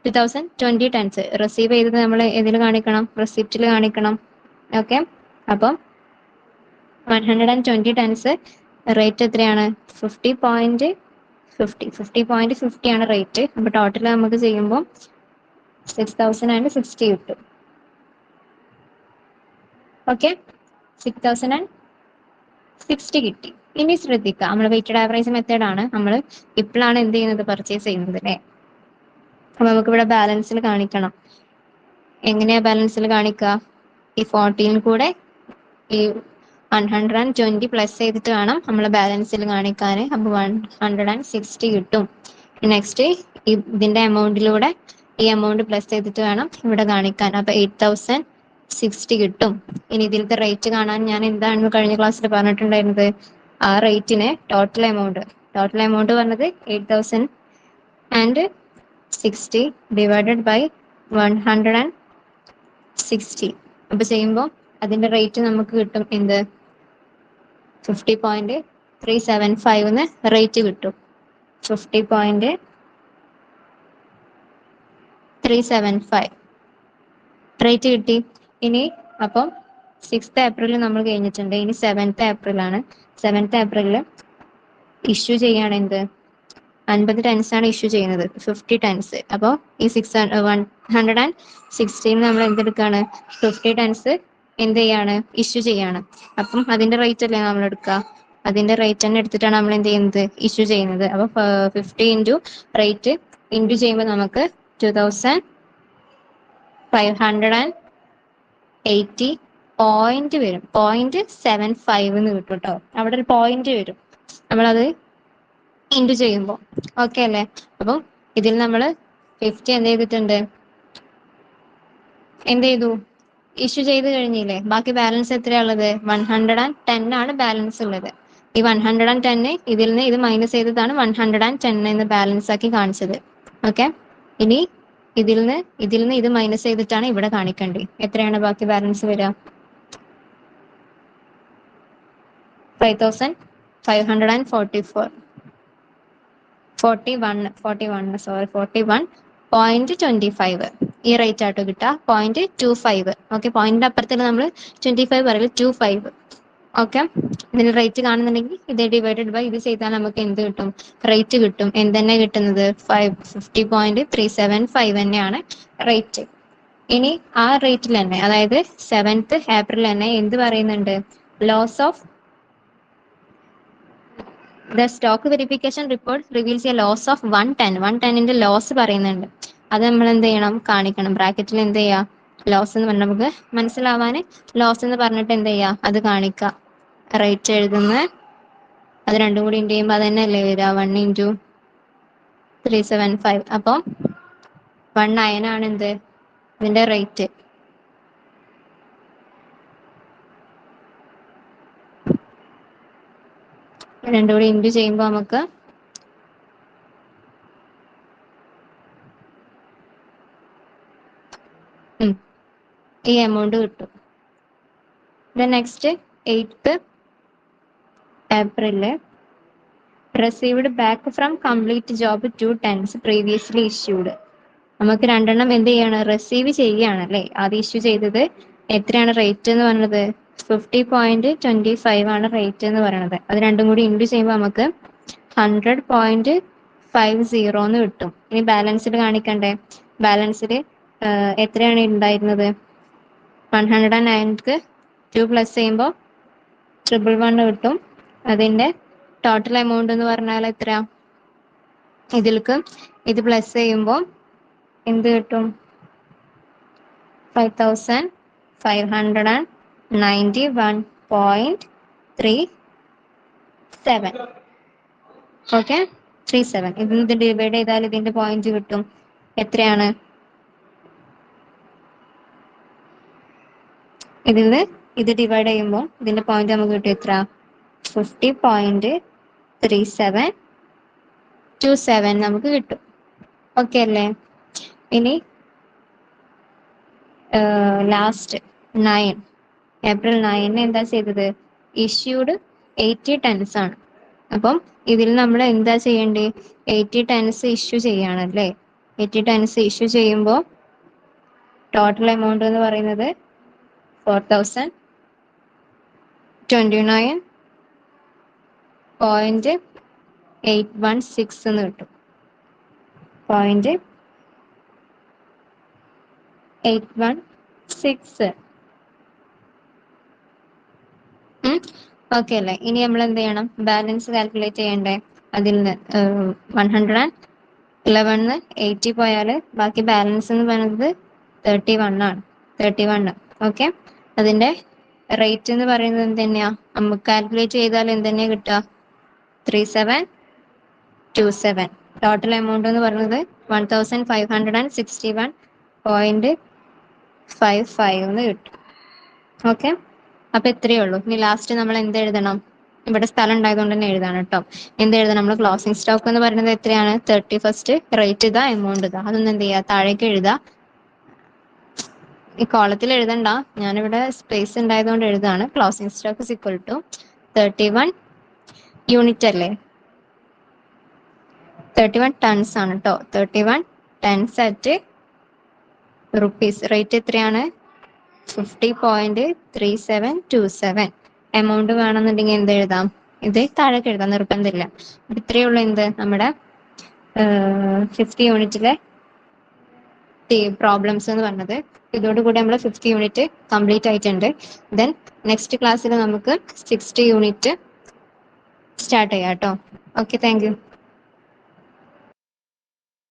2020 ടൺസ്. റിസീവ് ചെയ്തത് നമ്മൾ ഇതിൽ കാണിക്കണം, റെസിപ്റ്റിൽ കാണിക്കണം. ഓക്കെ, അപ്പം 120 ടൺസ് റേറ്റ് എത്രയാണ്? 50.50 ആണ് റേറ്റ്. അപ്പൊ ടോട്ടൽ നമുക്ക് ചെയ്യുമ്പോൾ 6060 കിട്ടും. ഓക്കെ, 6060 കിട്ടി. ഇനി ശ്രദ്ധിക്കുക, നമ്മൾ വെയ്റ്റഡ് ആവറേജ് മെത്തേഡ് ആണ് നമ്മൾ ഇപ്പോഴാണ് എന്ത് ചെയ്യുന്നത്? പർച്ചേസ് ചെയ്യുന്നത് അല്ലേ. അപ്പൊ നമുക്ക് ഇവിടെ ബാലൻസിൽ കാണിക്കണം. എങ്ങനെയാ ബാലൻസിൽ കാണിക്കുക? ഈ 14 കൂടെ ഈ 120 പ്ലസ് ചെയ്തിട്ട് വേണം നമ്മൾ ബാലൻസിൽ കാണിക്കാൻ. അപ്പൊ 160 കിട്ടും. നെക്സ്റ്റ് ഇതിന്റെ എമൗണ്ടിലൂടെ ഈ എമൗണ്ട് പ്ലസ് ചെയ്തിട്ട് വേണം ഇവിടെ കാണിക്കാൻ. അപ്പൊ 8060 കിട്ടും. ഇനി ഇതിലത്തെ റേറ്റ് കാണാൻ ഞാൻ എന്താണ് കഴിഞ്ഞ ക്ലാസ്സിൽ പറഞ്ഞിട്ടുണ്ടായിരുന്നത്? ആ റേറ്റിനെ ടോട്ടൽ എമൗണ്ട് പറഞ്ഞത് 8060 ഡിവൈഡഡ് ബൈ 160. അപ്പൊ ചെയ്യുമ്പോൾ അതിന്റെ റേറ്റ് നമുക്ക് കിട്ടും എന്ത്? 50.375 റേറ്റ് കിട്ടും. 50.375 റേറ്റ് കിട്ടി. ഇനി അപ്പം 6th ഏപ്രിൽ നമ്മൾ കഴിഞ്ഞിട്ടുണ്ട്. ഇനി 7th ഏപ്രിൽ ആണ്. 7th ഏപ്രിലിൽ ഇഷ്യൂ ചെയ്യാണ് എന്ത്? 50 ടൺസ് ആണ് ഇഷ്യൂ ചെയ്യുന്നത്, 50 ടൺസ്. അപ്പോൾ ഈ 116 നമ്മൾ എന്തെടുക്കാണ്? 50 ടൺസ് എന്ത് ചെയ്യാണ്? ഇഷ്യൂ ചെയ്യാണ്. അപ്പം അതിന്റെ റേറ്റ് അല്ലേ നമ്മൾ എടുക്കുക? അതിന്റെ റേറ്റ് തന്നെ എടുത്തിട്ടാണ് നമ്മൾ എന്ത് ചെയ്യുന്നത്? ഇഷ്യൂ ചെയ്യുന്നത്. അപ്പൊ 50 ഇൻറ്റു റേറ്റ് ഇൻറ്റു ചെയ്യുമ്പോൾ നമുക്ക് 2580 പോയിന്റ് വരും. 0.75 എന്ന് കിട്ടും കേട്ടോ. അവിടെ ഒരു പോയിന്റ് വരും നമ്മളത് ഇൻറ്റു ചെയ്യുമ്പോൾ. ഓക്കെ അല്ലേ? അപ്പം ഇതിൽ നമ്മൾ 50 എന്ത് ചെയ്തിട്ടുണ്ട്? എന്ത് ചെയ്തു? ഇഷ്യൂ ചെയ്ത് കഴിഞ്ഞില്ലേ? ബാക്കി ബാലൻസ് എത്രയുള്ളത്? 110 ആണ് ബാലൻസ് ഉള്ളത്. ഈ 110 ഇതിൽ നിന്ന് ഇത് മൈനസ് ചെയ്തതാണ് 110 എന്ന് ബാലൻസ് ആക്കി കാണിച്ചത്. ഓക്കെ, ഇനി ഇതിൽ നിന്ന് ഇത് മൈനസ് ചെയ്തിട്ടാണ് ഇവിടെ കാണിക്കേണ്ടത്. എത്രയാണ് ബാക്കി ബാലൻസ് വരിക? 41.25 ഈ റേറ്റ് ആട്ടോ കിട്ടുക. 0.25. ഓക്കെ, പോയിന്റ് അപ്പുറത്തിൽ നമ്മൾ 25 പറയില്ല, 25. ഓക്കെ, ഇതിൽ റേറ്റ് കാണുന്നുണ്ടെങ്കിൽ ഇത് ഡിവൈഡഡ് ബൈ ഇത് ചെയ്താൽ നമുക്ക് എന്ത് കിട്ടും? റേറ്റ് കിട്ടും. എന്തെന്നെ കിട്ടുന്നത്? 50.375 തന്നെയാണ് റേറ്റ്. ഇനി ആ റേറ്റിൽ തന്നെ, അതായത് 7th ഏപ്രിൽ തന്നെ എന്ത് പറയുന്നുണ്ട്? Loss of the stock verification report reveals a loss of 110 loss പറയുന്നുണ്ട്. അത് നമ്മൾ എന്ത് ചെയ്യണം, കാണിക്കണം. ബ്രാക്കറ്റിൽ എന്ത് ചെയ്യുക, ലോസ് എന്ന് പറഞ്ഞാൽ നമുക്ക് മനസ്സിലാവാൻ ലോസ് എന്ന് പറഞ്ഞിട്ട് എന്ത് ചെയ്യുക, അത് കാണിക്കുക. റേറ്റ് എഴുതുന്ന അത് രണ്ടും കൂടി ഇൻറ്റു ചെയ്യുമ്പോൾ അത് തന്നെയല്ലേ വരിക, 1 × 375. അപ്പം 19 ആണ് എന്ത് ഇതിന്റെ റേറ്റ്. രണ്ടും കൂടി ഇൻറ്റു ചെയ്യുമ്പോൾ നമുക്ക് ഈ എമൗണ്ട് കിട്ടും. Next 8th April received back from complete job 2 tons previously issued. നമുക്ക് രണ്ടെണ്ണം എന്ത് ചെയ്യാണ്, റിസീവ് ചെയ്യുകയാണ് അല്ലേ. ആദ്യം ഇഷ്യൂ ചെയ്തത് എത്രയാണ് റേറ്റ് എന്ന് പറഞ്ഞത്, 50.25 ആണ് റേറ്റ് എന്ന് പറയുന്നത്. അത് രണ്ടും കൂടി ഇൻറ്റു ചെയ്യുമ്പോൾ നമുക്ക് 100.50 എന്ന് കിട്ടും. ഇനി ബാലൻസിൽ കാണിക്കണ്ടേ, ബാലൻസിൽ എത്രയാണ് ഉണ്ടായിരുന്നത്, 109ക്ക് 2 പ്ലസ് ചെയ്യുമ്പോൾ 111 കിട്ടും. അതിന്റെ ടോട്ടൽ എമൗണ്ട് എന്ന് പറഞ്ഞാൽ എത്ര, ഇതിൽക്ക് ഇത് പ്ലസ് ചെയ്യുമ്പോൾ എന്ത് കിട്ടും, 5591.37. ഓക്കെ, 37. ഇത് ഡിവൈഡ് ചെയ്താൽ ഇതിന്റെ പോയിന്റ് കിട്ടും. എത്രയാണ്, ഇതിൽ ഇത് ഡിവൈഡ് ചെയ്യുമ്പോൾ ഇതിന്റെ പോയിന്റ് നമുക്ക് കിട്ടും എത്ര, 50.3727 നമുക്ക് കിട്ടും. ഓക്കെ അല്ലേ. ഇനി ലാസ്റ്റ് 9 April 9 എന്താ ചെയ്തത്, ഇഷ്യൂഡ് 80 tons ആണ്. അപ്പം ഇതിൽ നമ്മൾ എന്താ ചെയ്യേണ്ടത്, 80 tons ഇഷ്യൂ ചെയ്യാണല്ലേ. 80 tons ഇഷ്യൂ ചെയ്യുമ്പോൾ ടോട്ടൽ എമൗണ്ട് എന്ന് പറയുന്നത് 4029.816 എന്ന് കിട്ടും. 0.816. ഓക്കെ അല്ലേ. ഇനി നമ്മൾ എന്ത് ചെയ്യണം, ബാലൻസ് കാൽക്കുലേറ്റ് ചെയ്യണ്ടേ. അതിൽ നിന്ന് 111 80 പോയാൽ ബാക്കി ബാലൻസ് എന്ന് പറയുന്നത് 31 ആണ്. 31. ഓക്കെ, അതിന്റെ റേറ്റ് എന്ന് പറയുന്നത് എന്ത് തന്നെയാ, നമുക്ക് കാൽക്കുലേറ്റ് ചെയ്താൽ എന്ത് തന്നെയാ കിട്ടുക, 3727. ടോട്ടൽ എമൗണ്ട് എന്ന് പറയുന്നത് 1561.55 എന്ന് കിട്ടും. ഓക്കെ, അപ്പൊ ഇത്രയേ ഉള്ളൂ. ഇനി ലാസ്റ്റ് നമ്മൾ എന്ത് എഴുതണം, ഇവിടെ സ്ഥലം ഉണ്ടായതുകൊണ്ട് തന്നെ എഴുതാണ് കേട്ടോ. എന്ത് എഴുതണം, നമ്മൾ ക്ലോസിംഗ് സ്റ്റോക്ക് എന്ന് പറയുന്നത് എത്രയാണ്, 31st, റേറ്റ് ഇതാ, എമൗണ്ട് ഇതാ. അതൊന്നും എന്ത് ചെയ്യുക, താഴേക്ക് എഴുതാ. ഈ കോളത്തിൽ എഴുതണ്ട, ഞാനിവിടെ സ്പേസ് ഉണ്ടായതുകൊണ്ട് എഴുതാണ്. Closing stock is equal to 31 unit അല്ലേ, 31 ടൺസ് ആണ് കേട്ടോ. 31 tons അറ്റ് റുപ്പീസ്. റേറ്റ് എത്രയാണ്, 50.3727. എമൗണ്ട് വേണമെന്നുണ്ടെങ്കിൽ എന്ത് എഴുതാം, ഇത് താഴേക്ക് എഴുതാം, നിർബന്ധമില്ല. ഇത്രയേ ഉള്ളൂ എന്ത് നമ്മുടെ 50 യൂണിറ്റിലെ പ്രോബ്ലംസ് എന്ന് പറഞ്ഞത്. ഇതോടുകൂടി നമ്മൾ 50 യൂണിറ്റ് കംപ്ലീറ്റ് ആയിട്ടുണ്ട്. ദെൻ നെക്സ്റ്റ് ക്ലാസ്സിൽ നമുക്ക് 60 യൂണിറ്റ് സ്റ്റാർട്ട് ചെയ്യാം കേട്ടോ. Okay, thank you.